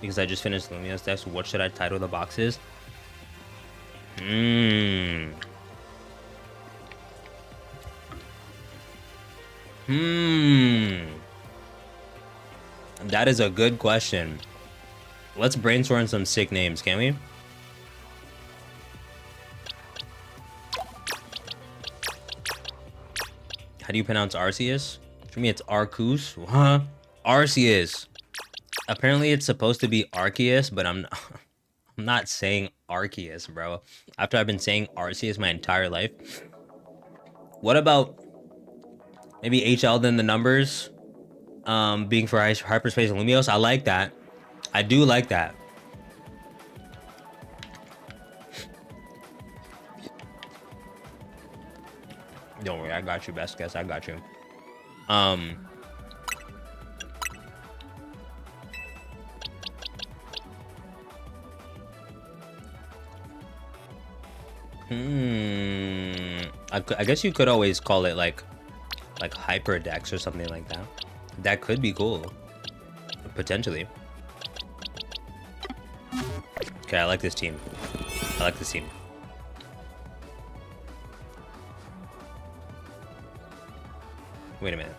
because I just finished Lumiose decks, what should I title the boxes? That is a good question. Let's brainstorm some sick names, can we? How do you pronounce Arceus? For me, it's Arceus. Huh? Arceus. Apparently, it's supposed to be Arceus, but I'm not saying Arceus, bro. After I've been saying Arceus my entire life. What about maybe HL then the numbers? Being for hyperspace and Lumiose. I like that. I do like that. Don't worry, I got you, best guess. I got you. I guess you could always call it like Hyper Dex or something like that. That could be cool, potentially. Okay, I like this team. I like this team. Wait a minute.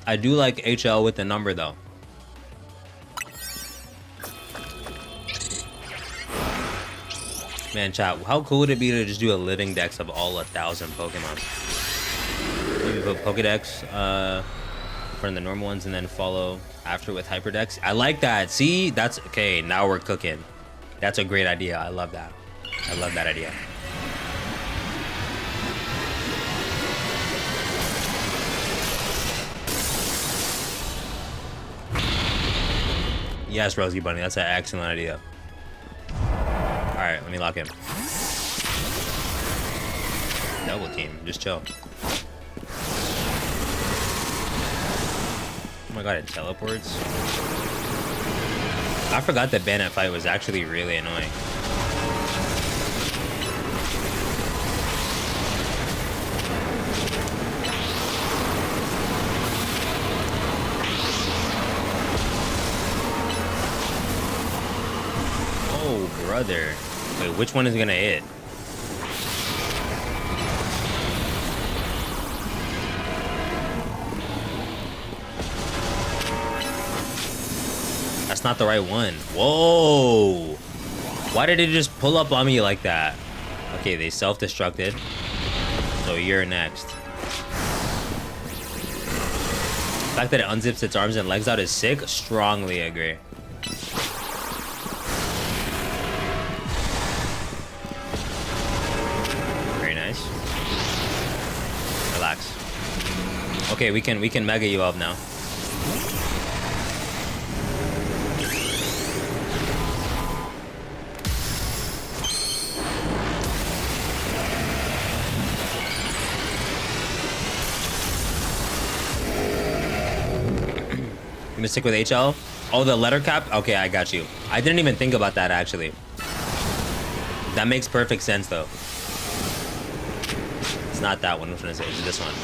I do like HL with the number though. Man, chat, how cool would it be to just do a living dex of all 1,000 Pokemon? Maybe put Pokedex for the normal ones and then follow after with Hyperdex. I like that. See, that's okay. Now we're cooking. That's a great idea. I love that. I love that idea. Yes, Rosie Bunny, that's an excellent idea. Alright, let me lock him. Double team, just chill. Oh my god, it teleports. I forgot that Bandit fight was actually really annoying. Brother. Wait, which one is gonna hit? That's not the right one. Whoa! Why did it just pull up on me like that? Okay, they self-destructed. So you're next. The fact that it unzips its arms and legs out is sick. Strongly agree. Okay, we can mega you up now. You gonna stick with HL? Oh, the letter cap? Okay, I got you. I didn't even think about that actually. That makes perfect sense though. It's not that one. Which one is it? It's this one.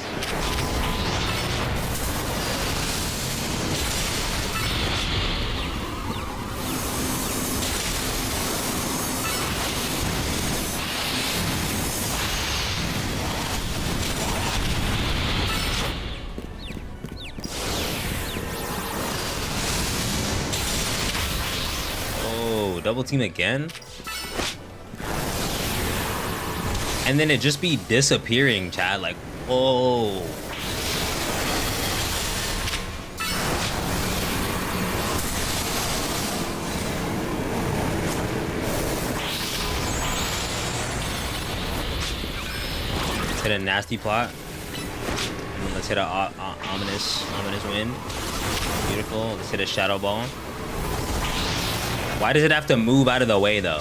double team again? And then it just be disappearing, chat. Like, whoa. Let's hit a nasty plot. And then let's hit a ominous win. Beautiful. Let's hit a shadow ball. Why does it have to move out of the way though?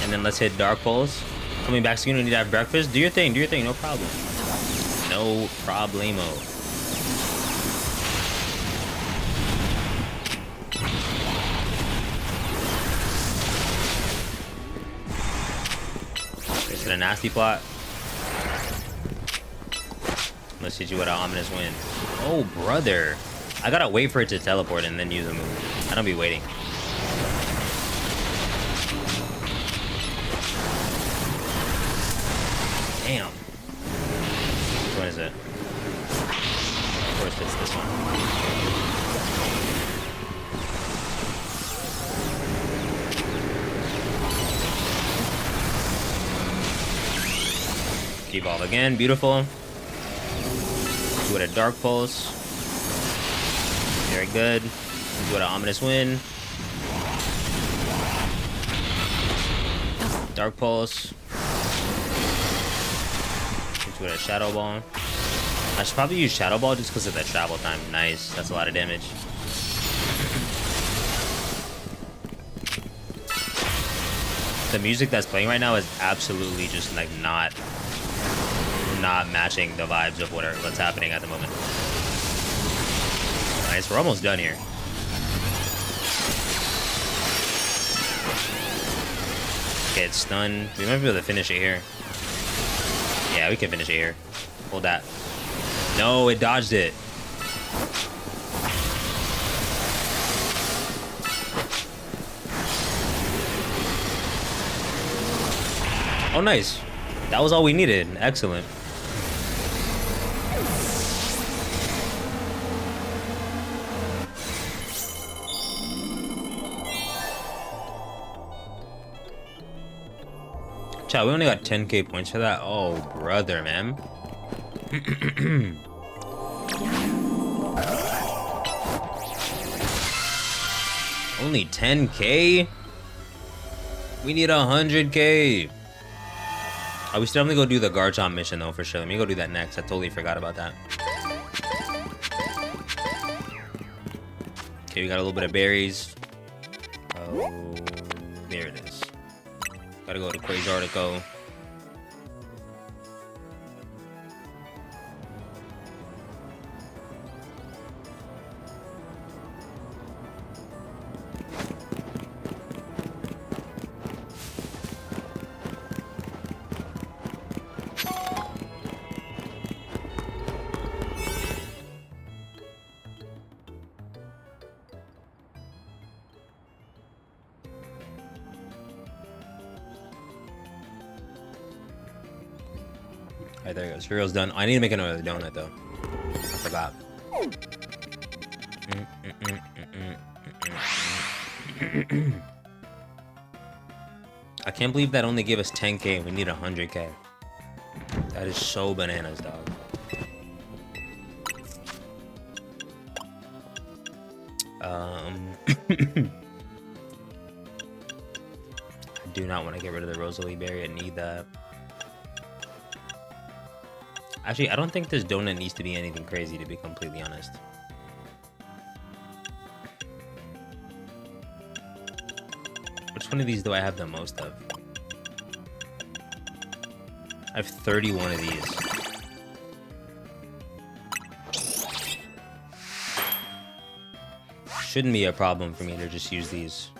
And then let's hit dark pulse. Coming back soon, we need to have breakfast. Do your thing, no problem. No problemo. Let's hit a nasty plot. Let's hit you with an ominous win. Oh, brother. I gotta wait for it to teleport and then use a move. I don't be waiting. Damn. Which one is it? Of course it's this one. Evolve again, beautiful. Do it a dark pulse. Very good. Do it an ominous win. Dark pulse. With a shadow ball. I should probably use shadow ball just because of the travel time. Nice. That's a lot of damage. The music that's playing right now is absolutely just like not matching the vibes of what's happening at the moment. Nice. We're almost done here. Okay, it's stunned. We might be able to finish it here. Yeah, we can finish it here. Hold that. No, it dodged it. Oh, nice. That was all we needed. Excellent. Chat, we only got 10k points for that. Oh, brother, man. Only 10k? We need 100k. Oh, we still have to go do the Garchomp mission, though, for sure. Let me go do that next. I totally forgot about that. Okay, we got a little bit of berries. Oh, there it is. Gotta go to Quasartico. Alright, there it goes. Cereal's done. I need to make another donut, though. I forgot. I can't believe that only gave us 10k and we need 100k. That is so bananas, dog. I do not want to get rid of the Rosalie berry. I need that. Actually, I don't think this donut needs to be anything crazy, to be completely honest. Which one of these do I have the most of? I have 31 of these. Shouldn't be a problem for me to just use these.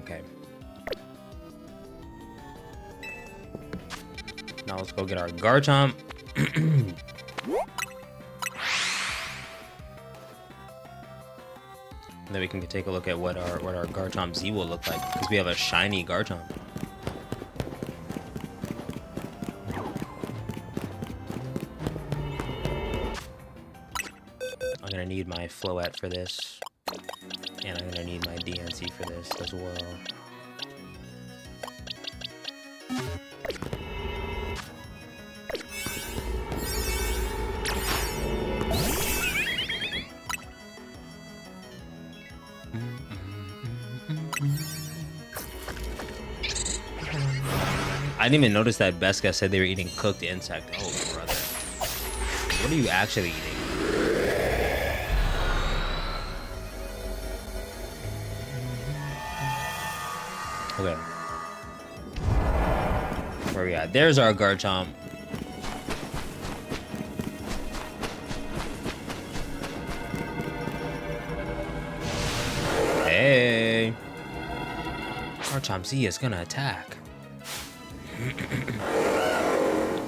Okay. Now let's go get our Garchomp. And then we can take a look at what our Garchomp Z will look like, because we have a shiny Garchomp. gonna need my Floette for this. And I'm gonna need my DNC for this as well. I didn't even notice that Beska said they were eating cooked insect. Oh, brother. What are you actually eating? Okay. Where we at? There's our Garchomp. Hey. Garchomp Z is gonna attack.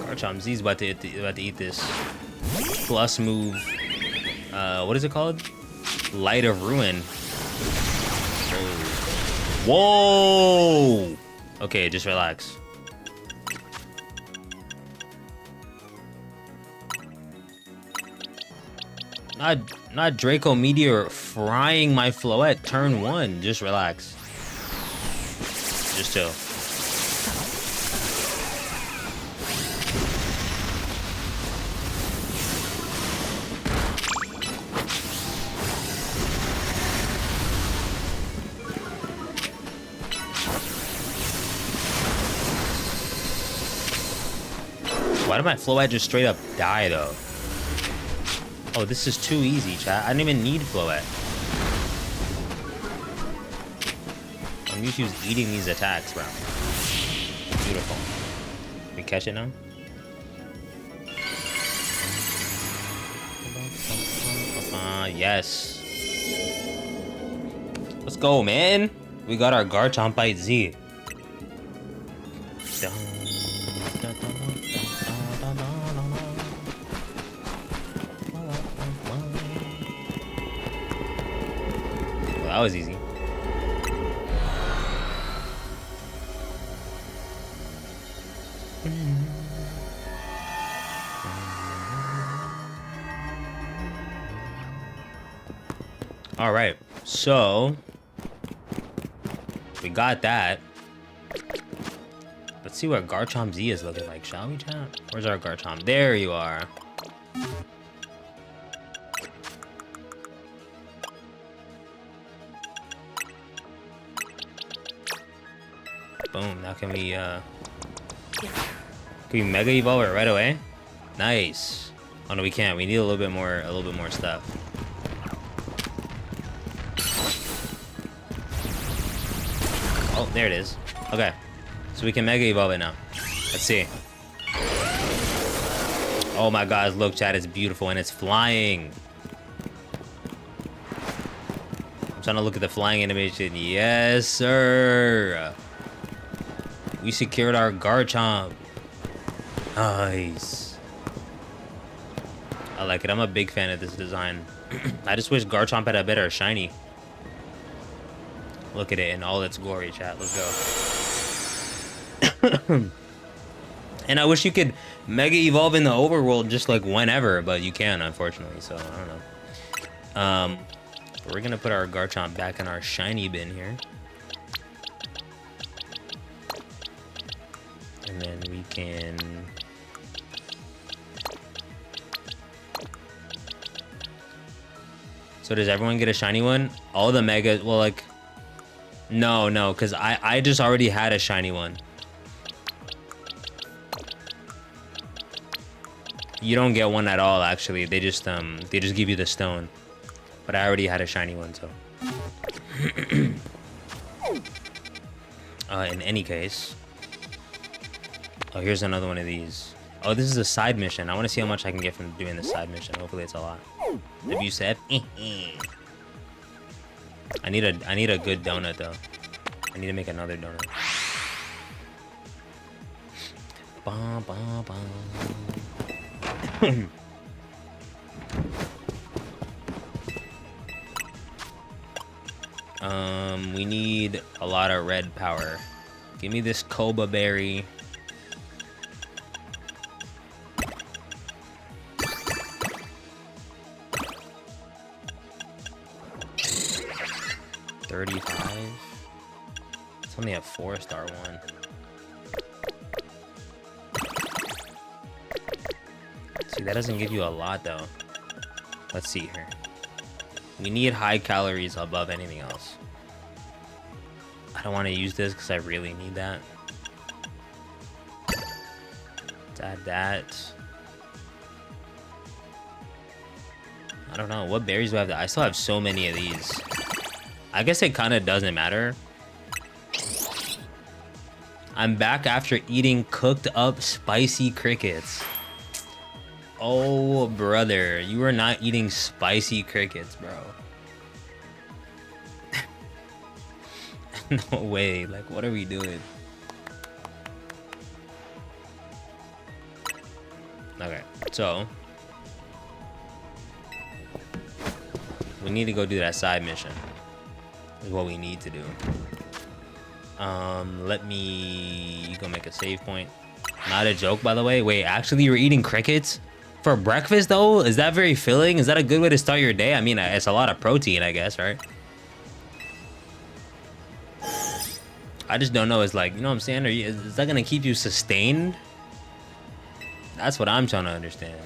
Garchomp Z is about to eat this plus move. What is it called? Light of Ruin. Whoa! Okay, just relax. Not Draco Meteor frying my Floette turn 1. Just relax. Just chill. Why did my Floette just straight up die though? Oh, this is too easy, chat. I didn't even need Floette. I'm used to eating these attacks, bro. Beautiful. Can we catch it now? Yes. Let's go, man. We got our Garchomp Bite Z. Well, that was easy. All right, so we got that. Let's see what Garchomp Z is looking like, shall we, chat? Where's our Garchomp? There you are. Boom. Now can we Mega Evolve it right away? Nice. Oh no, we can't. We need a little bit more stuff. Oh, there it is. Okay. So we can Mega Evolve it now. Let's see. Oh my gosh, look, chat, it's beautiful and it's flying. I'm trying to look at the flying animation. Yes, sir. We secured our Garchomp. Nice. I like it. I'm a big fan of this design. I just wish Garchomp had a better shiny. Look at it in all its glory, chat. Let's go. And I wish you could Mega Evolve in the overworld just like whenever, but you can, unfortunately. So, I don't know. We're going to put our Garchomp back in our shiny bin here. And then we can... So does everyone get a shiny one? All the Mega... Well, like... No, because I just already had a shiny one. You don't get one at all, actually. They just give you the stone. But I already had a shiny one, so... in any case... Oh, here's another one of these. Oh, this is a side mission. I want to see how much I can get from doing this side mission. Hopefully it's a lot. Have you said? I need a good donut though. I need to make another donut. We need a lot of red power. Give me this Koba berry. 35. It's only a 4-star one. See, that doesn't give you a lot though. Let's see here. We need high calories above anything else. I don't want to use this because I really need that. Let's add that. I don't know. What berries do I have? I still have so many of these. I guess it kind of doesn't matter. I'm back after eating cooked up spicy crickets. Oh, brother. You are not eating spicy crickets, bro. No way. Like, what are we doing? Okay, so we need to go do that side mission. Is what we need to do. Let me go make a save point. Not a joke, by the way. Wait, actually, you're eating crickets for breakfast, though? Is that very filling? Is that a good way to start your day? I mean, it's a lot of protein, I guess, right? I just don't know. It's like, you know what I'm saying? Is that gonna keep you sustained? That's what I'm trying to understand.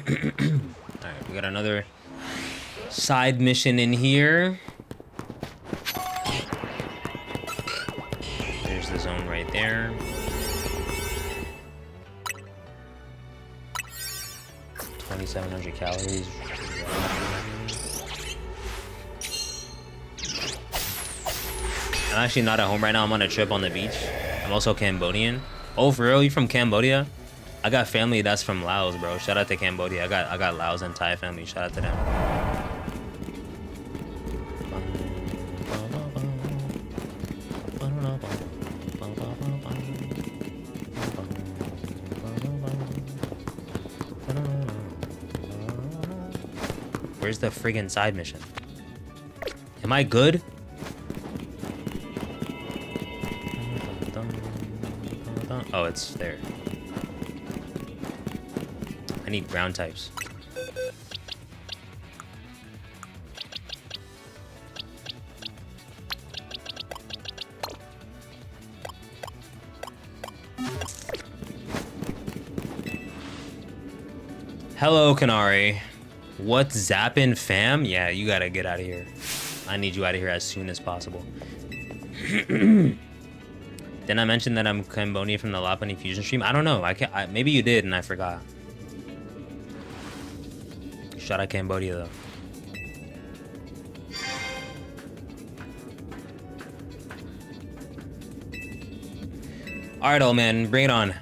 Alright, we got another side mission in here. There's the zone right there. $2,700 calories. I'm actually not at home right now. I'm on a trip on the beach. I'm also Cambodian. Oh, for real? You from Cambodia? I got family that's from Laos, bro. Shout out to Cambodia. I got Laos and Thai family. Shout out to them. Where's the friggin' side mission? Am I good? Oh, it's there. I need ground types. Hello, Canary. What's zappin', fam? Yeah, you gotta get out of here. I need you out of here as soon as possible. Didn't I mention that I'm Cambodian from the Lapani Fusion stream? I don't know. Maybe you did and I forgot. Shout out Cambodia though. All right, old man, bring it on.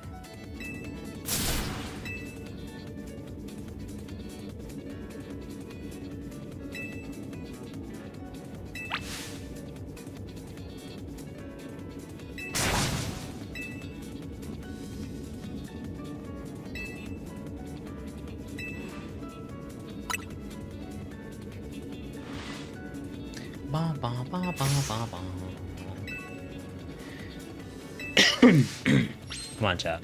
Come on, chat.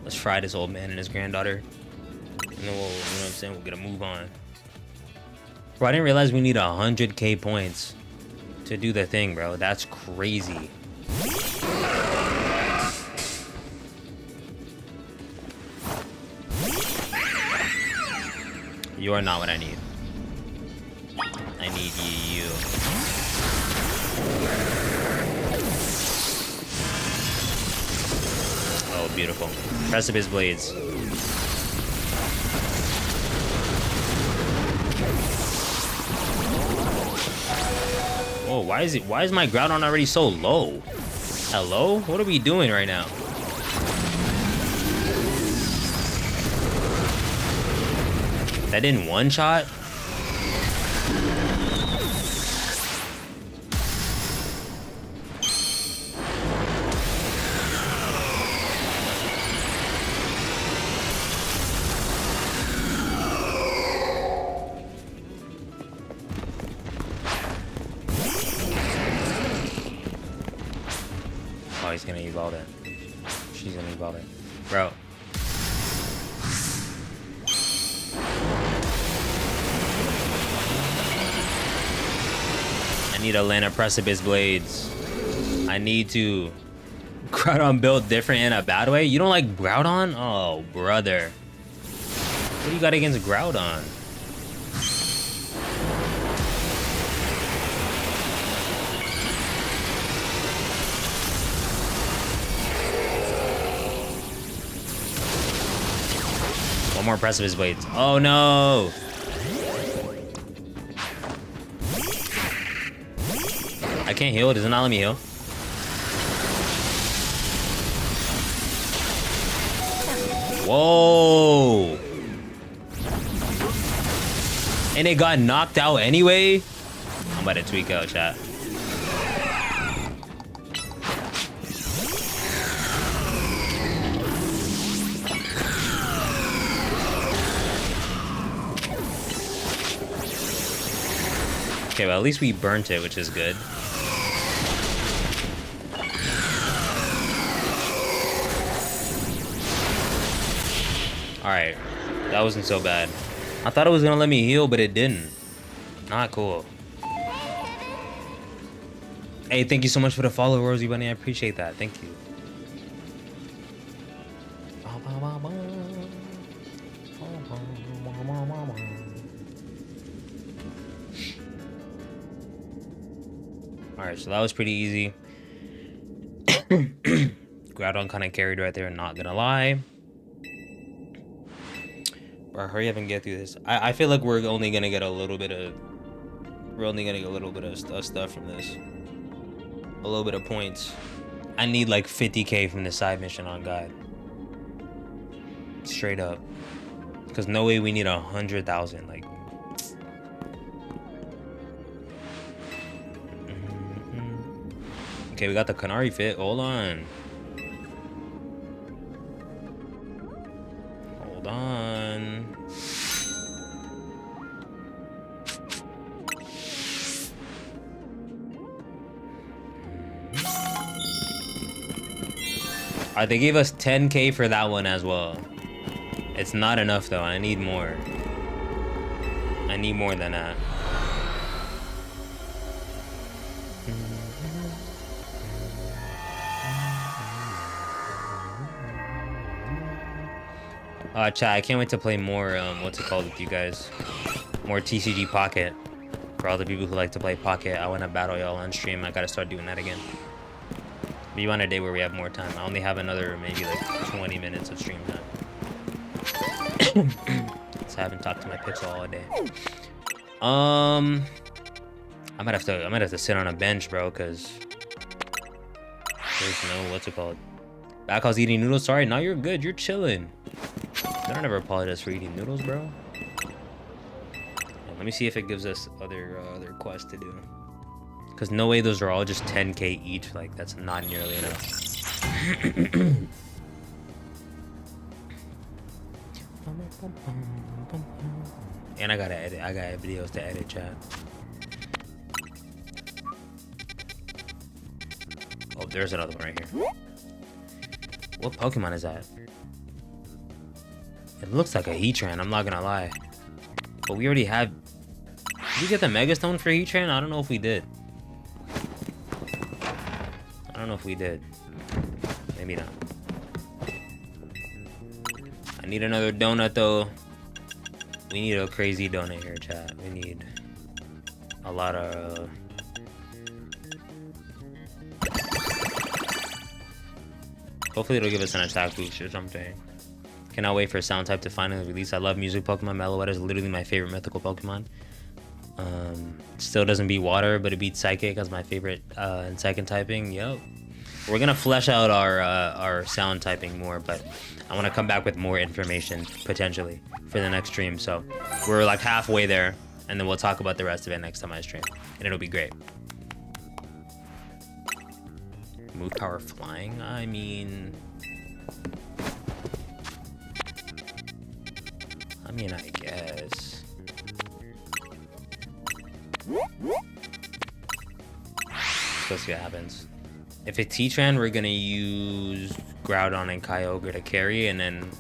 Let's fry this old man and his granddaughter. And then we'll, you know what I'm saying? We'll get a move on. Bro, I didn't realize we need 100k points to do the thing, bro. That's crazy. You are not what I need. I need you. Oh, beautiful. Precipice blades. Oh, why is my Groudon already so low? Hello? What are we doing right now? That didn't one-shot? Oh, he's gonna evolve it. She's gonna evolve it. Bro. I need to land a Precipice Blades. I need to. Groudon built different in a bad way? You don't like Groudon? Oh, brother. What do you got against Groudon? One more Precipice Blades. Oh no! I can't heal. Does it not let me heal? Whoa! And it got knocked out anyway? I'm about to tweak out, chat. Okay, well, at least we burnt it, which is good. Alright, that wasn't so bad. I thought it was gonna let me heal, but it didn't. Not cool. Hey, thank you so much for the follow, Rosie Bunny. I appreciate that. Thank you. Alright, so that was pretty easy. Groudon kind of carried right there, not gonna lie. Bro, hurry up and get through this. I feel like we're only gonna get a little bit of... We're only gonna get a little bit of stuff from this. A little bit of points. I need like 50k from the side mission on God. Straight up. Because no way we need 100,000. Like... Okay, we got the Canary fit. Hold on. Hold on. Alright, they gave us 10k for that one as well. It's not enough though. I need more. I need more than that. Chat, I can't wait to play more, what's it called with you guys? More TCG Pocket. For all the people who like to play Pocket, I want to battle y'all on stream. I gotta start doing that again. Be on a day where we have more time. I only have another maybe like 20 minutes of stream time. So I haven't talked to my pixel all day. I might have to sit on a bench, bro, cause there's no, what's it called? Back house eating noodles. Sorry, now you're good. You're chilling. I don't ever apologize for eating noodles, bro. Let me see if it gives us other quests to do. Cause no way those are all just 10k each. Like that's not nearly enough. And I gotta edit. I got videos to edit, chat. Oh, there's another one right here. What Pokemon is that? It looks like a Heatran, I'm not gonna lie. But we already have... Did we get the Mega Stone for Heatran? I don't know if we did. I don't know if we did. Maybe not. I need another donut though. We need a crazy donut here, chat. We need a lot of... Hopefully it'll give us an attack boost or something. Cannot wait for Sound Type to finally release. I love music Pokemon. Meloetta is literally my favorite mythical Pokemon. Still doesn't beat Water, but it beats Psychic as my favorite in second typing. Yep. We're gonna flesh out our sound typing more, but I want to come back with more information potentially for the next stream. So we're like halfway there, and then we'll talk about the rest of it next time I stream, and it'll be great. Move power flying? I mean, I guess. Let's see what happens. If it's Heatran, we're gonna use Groudon and Kyogre to carry, and then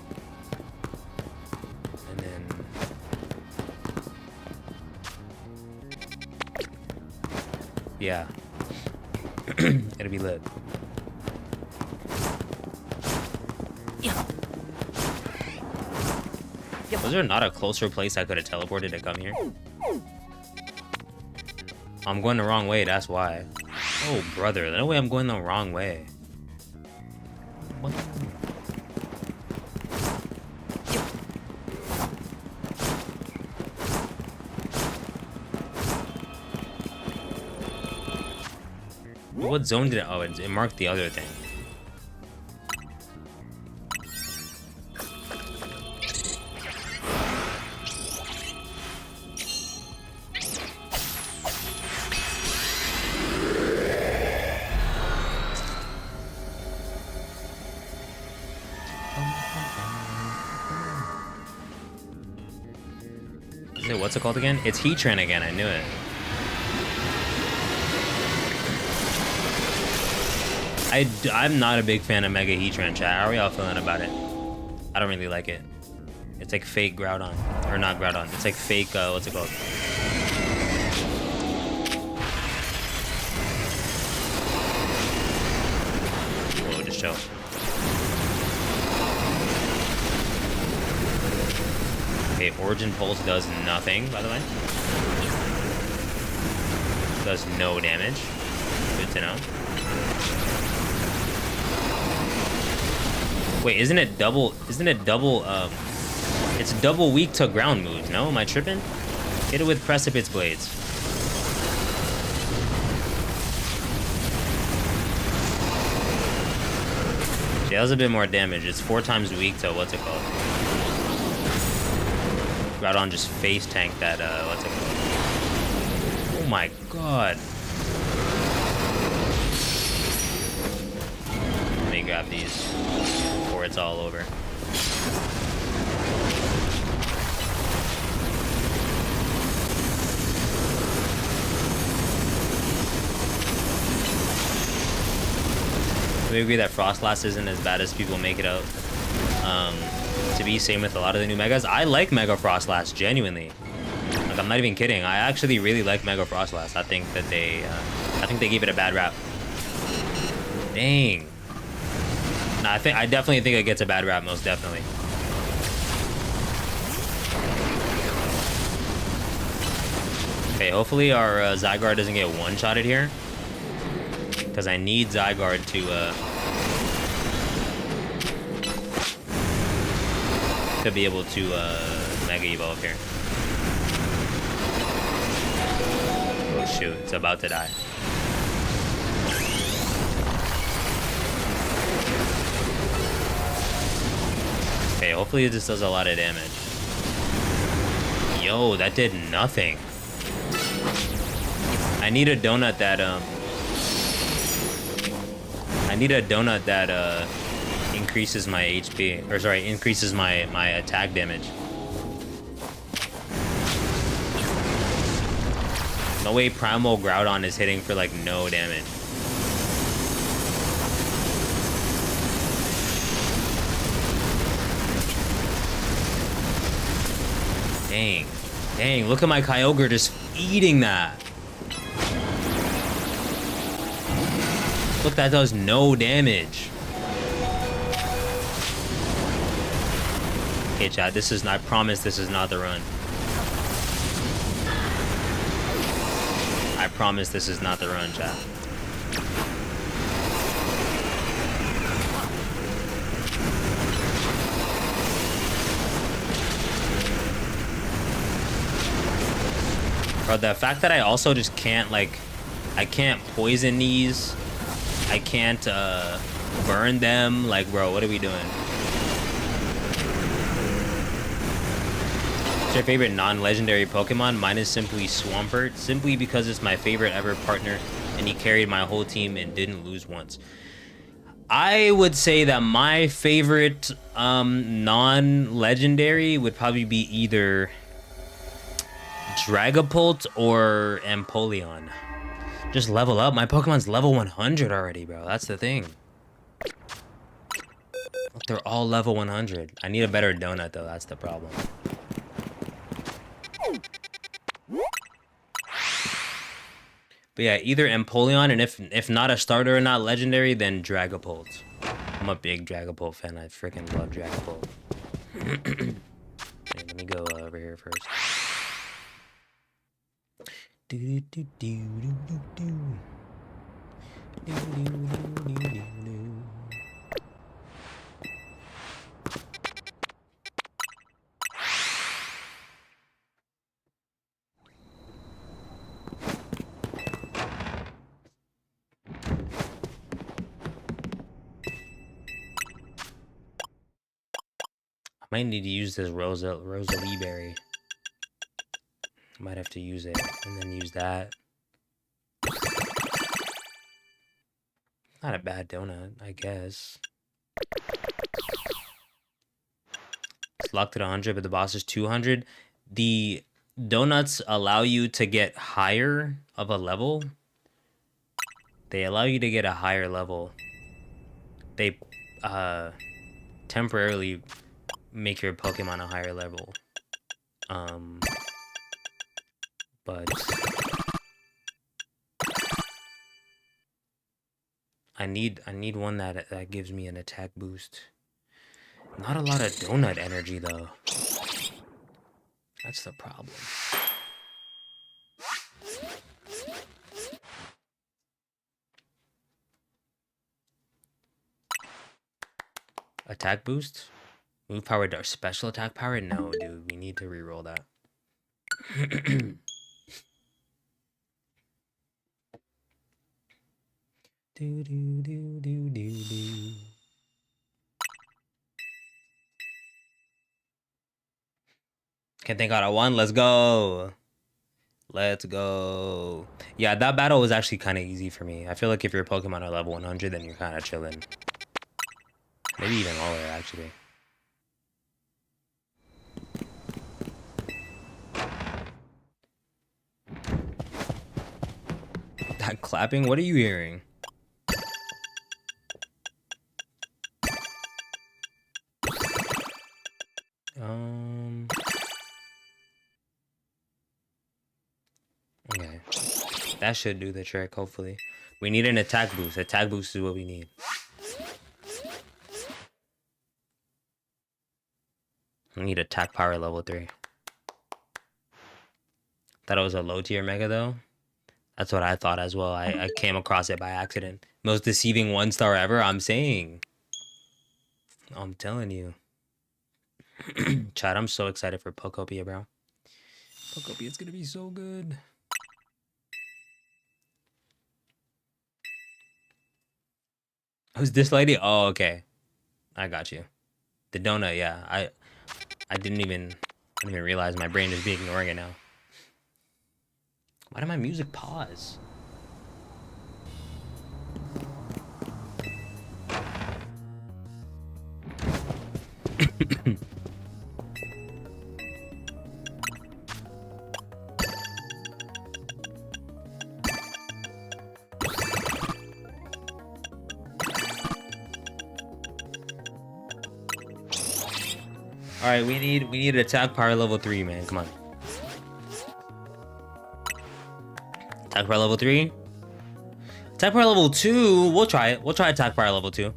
yeah, it'll be lit. Yeah. Was there not a closer place I could have teleported to come here? I'm going the wrong way, that's why. Oh, brother, no way I'm going the wrong way. What? What zone did it? Oh, it marked the other thing. What's it called again? It's Heatran again, I knew it. I'm not a big fan of Mega Heatran, chat. How are y'all feeling about it? I don't really like it. It's like fake Groudon. Or not Groudon. It's like fake, what's it called? Whoa, just chill. Okay, Origin Pulse does nothing, by the way. Does no damage. Good to know. Wait, isn't it double, it's double weak to ground moves, no? Am I tripping? Hit it with Precipice Blades. Yeah, that was a bit more damage. It's 4 times weak to, what's it called? Groudon just face tanked that, what's it called? Oh my god. Let me grab these before it's all over. We agree that Frostlass isn't as bad as people make it out to be. Same with a lot of the new Megas. I like Mega Frostlass, genuinely. Like, I'm not even kidding. I actually really like Mega Frostlass. I think that they gave it a bad rap. Dang. Nah, I definitely think it gets a bad rap, most definitely. Okay, hopefully our Zygarde doesn't get one-shotted here. Because I need Zygarde to be able to Mega Evolve here. Oh shoot, it's about to die. Okay, hopefully this does a lot of damage. Yo, that did nothing. I need a donut that increases my HP, or sorry, increases my attack damage. No way Primal Groudon is hitting for like no damage. Dang. Dang, look at my Kyogre just eating that. Look, that does no damage. Okay, chat, this is not, I promise this is not the run. I promise this is not the run, chat. Bro, the fact that I also just can't, like, I can't poison these. I can't burn them. Like, bro, what are we doing? What's your favorite non-legendary Pokemon? Mine is simply Swampert, simply because it's my favorite ever partner, and he carried my whole team and didn't lose once. I would say that my favorite non-legendary would probably be either Dragapult or Empoleon. Just level up. My Pokemon's level 100 already, bro. That's the thing. They're all level 100. I need a better donut, though. That's the problem. But yeah, either Empoleon, and if not a starter or not legendary, then Dragapult. I'm a big Dragapult fan. I freaking love Dragapult. Okay, let me go over here first. I might need to use this Rosalie berry. Might have to use it and then use that. Not a bad donut, I guess. It's locked at 100, but the boss is 200. The donuts allow you to get higher of a level. They allow you to get a higher level. They temporarily make your Pokemon a higher level. But I need one that gives me an attack boost. Not a lot of donut energy though. That's the problem. Attack boost? Move power or special attack power? No, dude. We need to reroll that. Can't thank God I won. Let's go. Let's go. Yeah, that battle was actually kind of easy for me. I feel like if your Pokemon are level 100, then you're kind of chilling. Maybe even lower, actually. That clapping? What are you hearing? Okay. That should do the trick, hopefully. We need an attack boost. Attack boost is what we need. We need attack power level 3. Thought it was a low tier mega though. That's what I thought as well. I came across it by accident. Most deceiving 1-star ever, I'm saying. I'm telling you. Chad, I'm so excited for Pokopia, bro. Pokopia is gonna be so good. Who's this lady? Oh, okay. I got you. The donut, yeah. I didn't even realize my brain is ignoring it now. Why did my music pause? All right, we need attack power level 3, man. Come on. Attack power level 3. Attack power level 2. We'll try it. We'll try attack power level 2.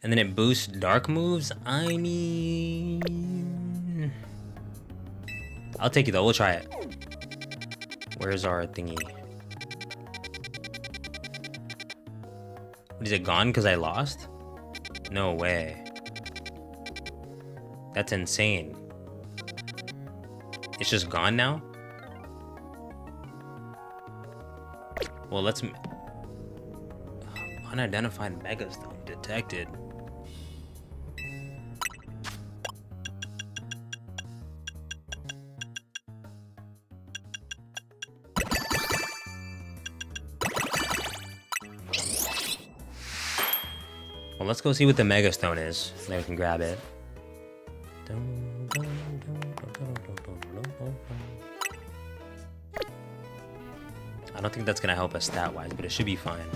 And then it boosts dark moves. I mean, I'll take it though. We'll try it. Where's our thingy? Is it gone because I lost? No way. That's insane. It's just gone now? Well, let's... Unidentified Megastone detected. Well, let's go see what the Megastone is. Then we can grab it. I don't think that's gonna help us stat-wise, but it should be fine.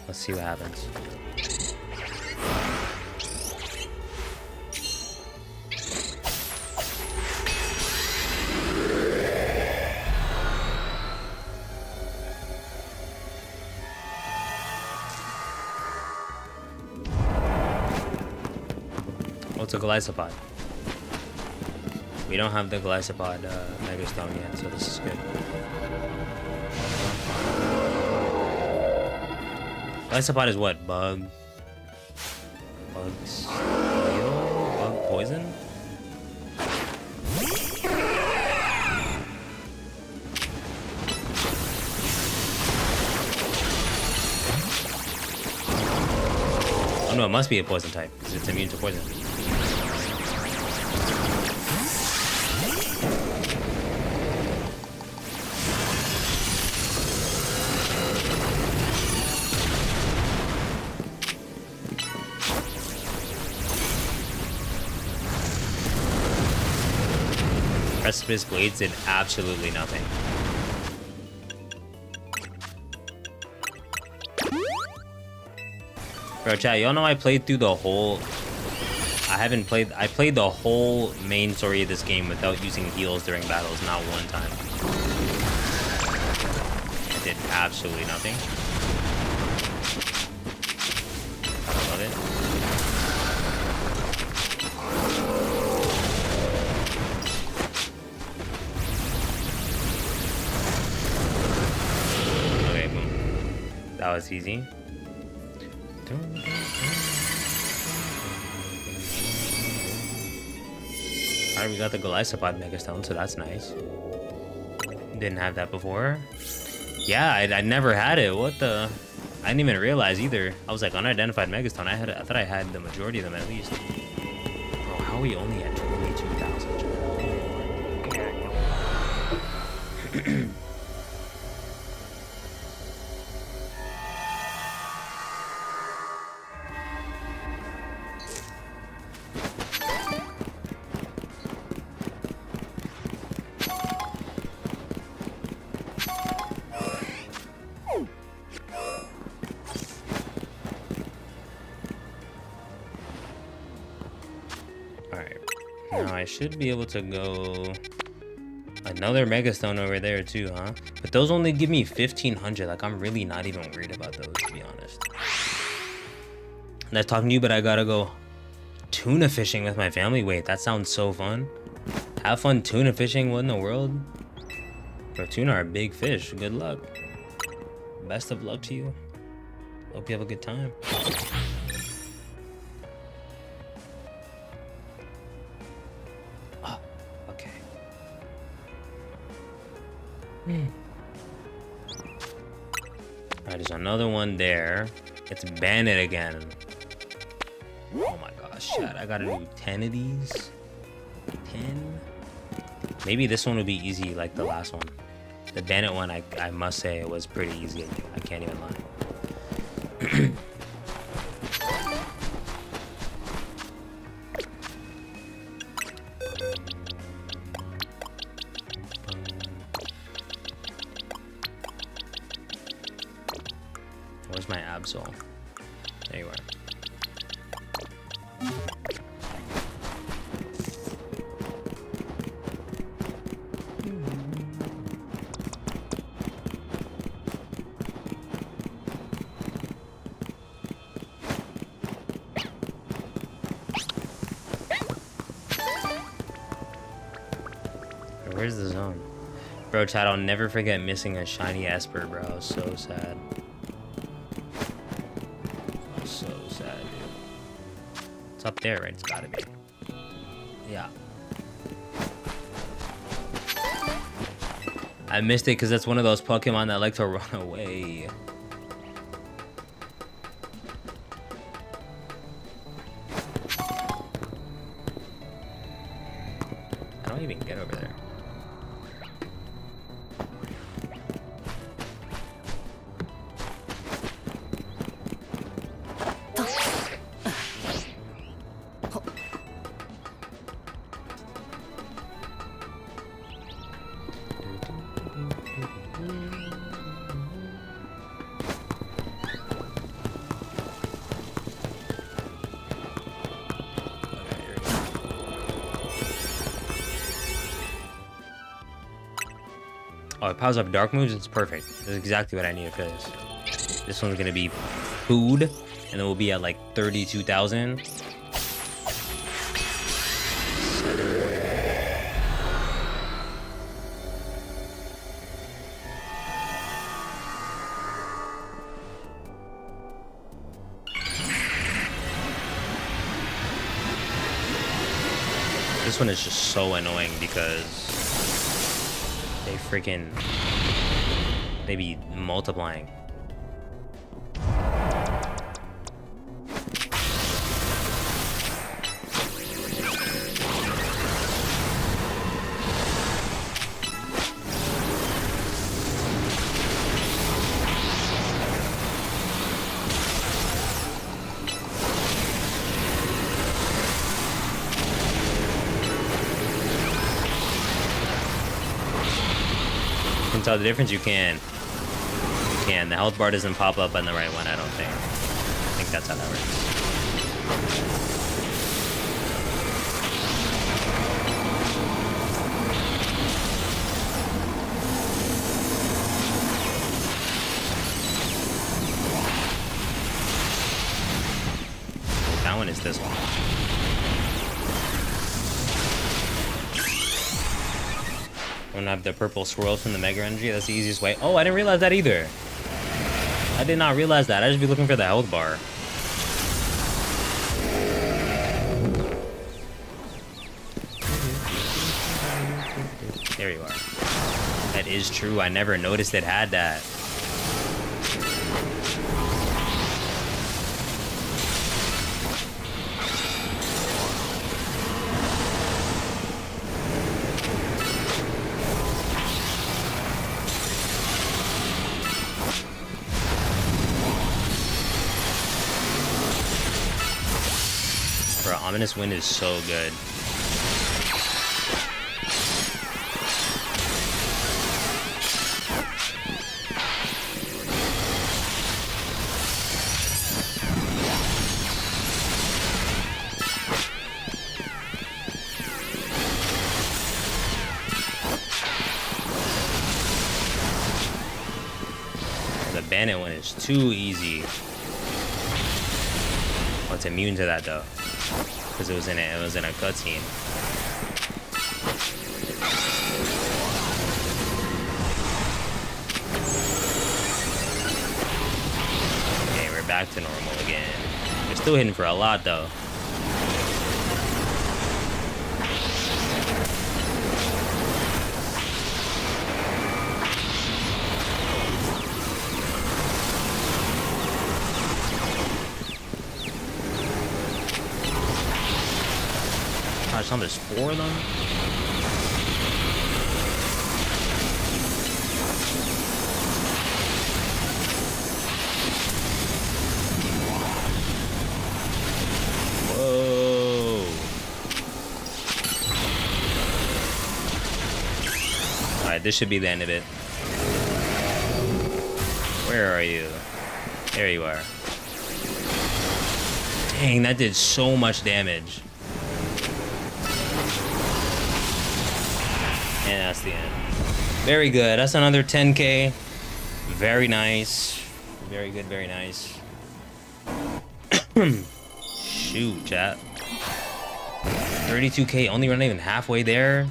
Let's see what happens. What's a Glycopod? We don't have the Glycopod Mega Stone yet, so this is good. Glycopod is what? Bug? Bugs? Bug poison? Oh no, it must be a poison type, because it's immune to poison. Precipice Blades did absolutely nothing. Bro, chat, y'all know I played through the whole... I played the whole main story of this game without using heals during battles, not one time. It did absolutely nothing. I love it. That was easy. Alright, we got the Glycopod Megastone, so that's nice. Didn't have that before. Yeah, I never had it. What the? I didn't even realize either. I was like, unidentified Megastone. I thought I had the majority of them at least. Bro, how are we only at 22,000? I should be able to go another Megastone over there too, huh? But those only give me 1,500. Like, I'm really not even worried about those, to be honest. Nice talking to you, but I gotta go tuna fishing with my family. Wait, that sounds so fun. Have fun tuna fishing. What in the world? Bro, tuna are big fish. Good luck. Best of luck to you. Hope you have a good time. Alright, there's another one there. It's Bandit again. Oh my gosh, shit. I gotta do 10 of these. 10? Maybe this one would be easy like the last one. The Bandit one, I must say, it was pretty easy. I can't even lie. Where's my Absol? There you are. Where's the zone? Bro, chat, I'll never forget missing a shiny Esper, bro. So sad. So sad, dude. It's up there, right? It's gotta be. Yeah. I missed it because that's one of those Pokemon that like to run away. I even get over there? Oh, it powers up dark moves. It's perfect. That's exactly what I need for this. This one's gonna be food, and then we'll be at like 32,000. This one is just so annoying because they be multiplying. Can tell the difference? You can. You can. The health bar doesn't pop up on the right one, I don't think. I think that's how that works. That one is this one. I'm gonna have the purple swirls from the Mega Energy. That's the easiest way. Oh, I didn't realize that either. I did not realize that. I should be looking for the health bar. There you are. That is true. I never noticed it had that. Ominous Wind is so good. The Bandit one is too easy. Oh, it's immune to that though. Because it was in a cutscene. Okay, we're back to normal again. We're still hitting for a lot though. Gosh, there's 4 of them. Whoa. Alright, this should be the end of it. Where are you? There you are. Dang, that did so much damage. And that's the end. Very good. That's another 10K. Very nice. Very good, very nice. Shoot, chat. 32K, only running even halfway there.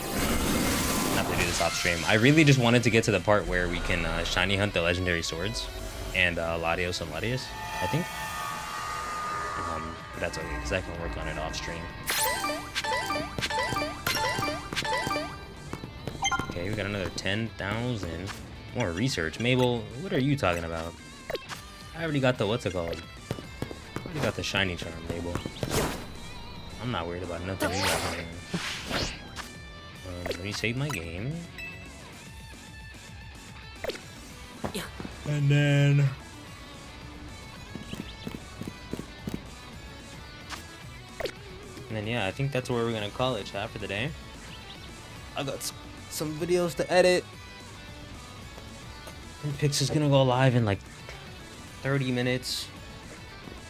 I have to do this off stream. I really just wanted to get to the part where we can shiny hunt the legendary swords and Latios and Latias, I think. But that's okay, because I can work on it off stream. Okay, we got another 10,000. More research. Mabel, what are you talking about? I already got the, what's it called? I already got the shiny charm, Mabel. I'm not worried about nothing you got. Let me save my game. Yeah. And then... yeah, I think that's where we're gonna call it, chat, for the day. I got some videos to edit. And Pix is gonna go live in like 30 minutes.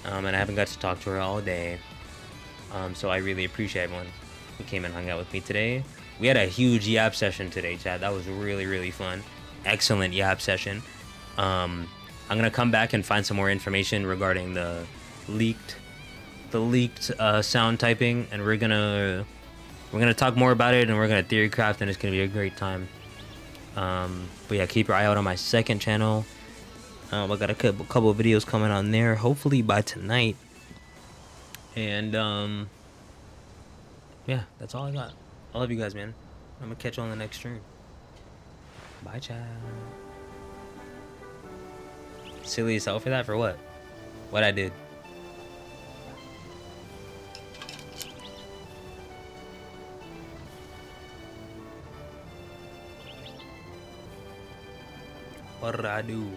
And I haven't got to talk to her all day. So I really appreciate everyone who came and hung out with me today. We had a huge yap session today, chat. That was really, really fun. Excellent yap session. I'm gonna come back and find some more information regarding the leaked sound typing, and we're gonna talk more about it, and we're gonna theory craft, and it's gonna be a great time. But yeah, keep your eye out on my second channel. I got a couple of videos coming on there, hopefully by tonight. And yeah, that's all I got. I love you guys, man. I'm gonna catch you on the next stream. Bye, chat. Silly as hell for that? For what? What I did? What did I do?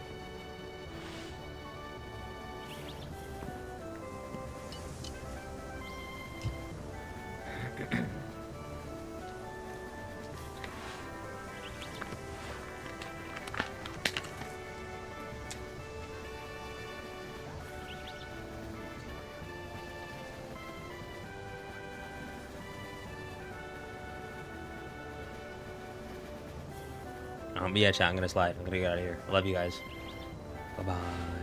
But yeah, chat, I'm gonna slide. I'm gonna get out of here. I love you guys. Bye-bye.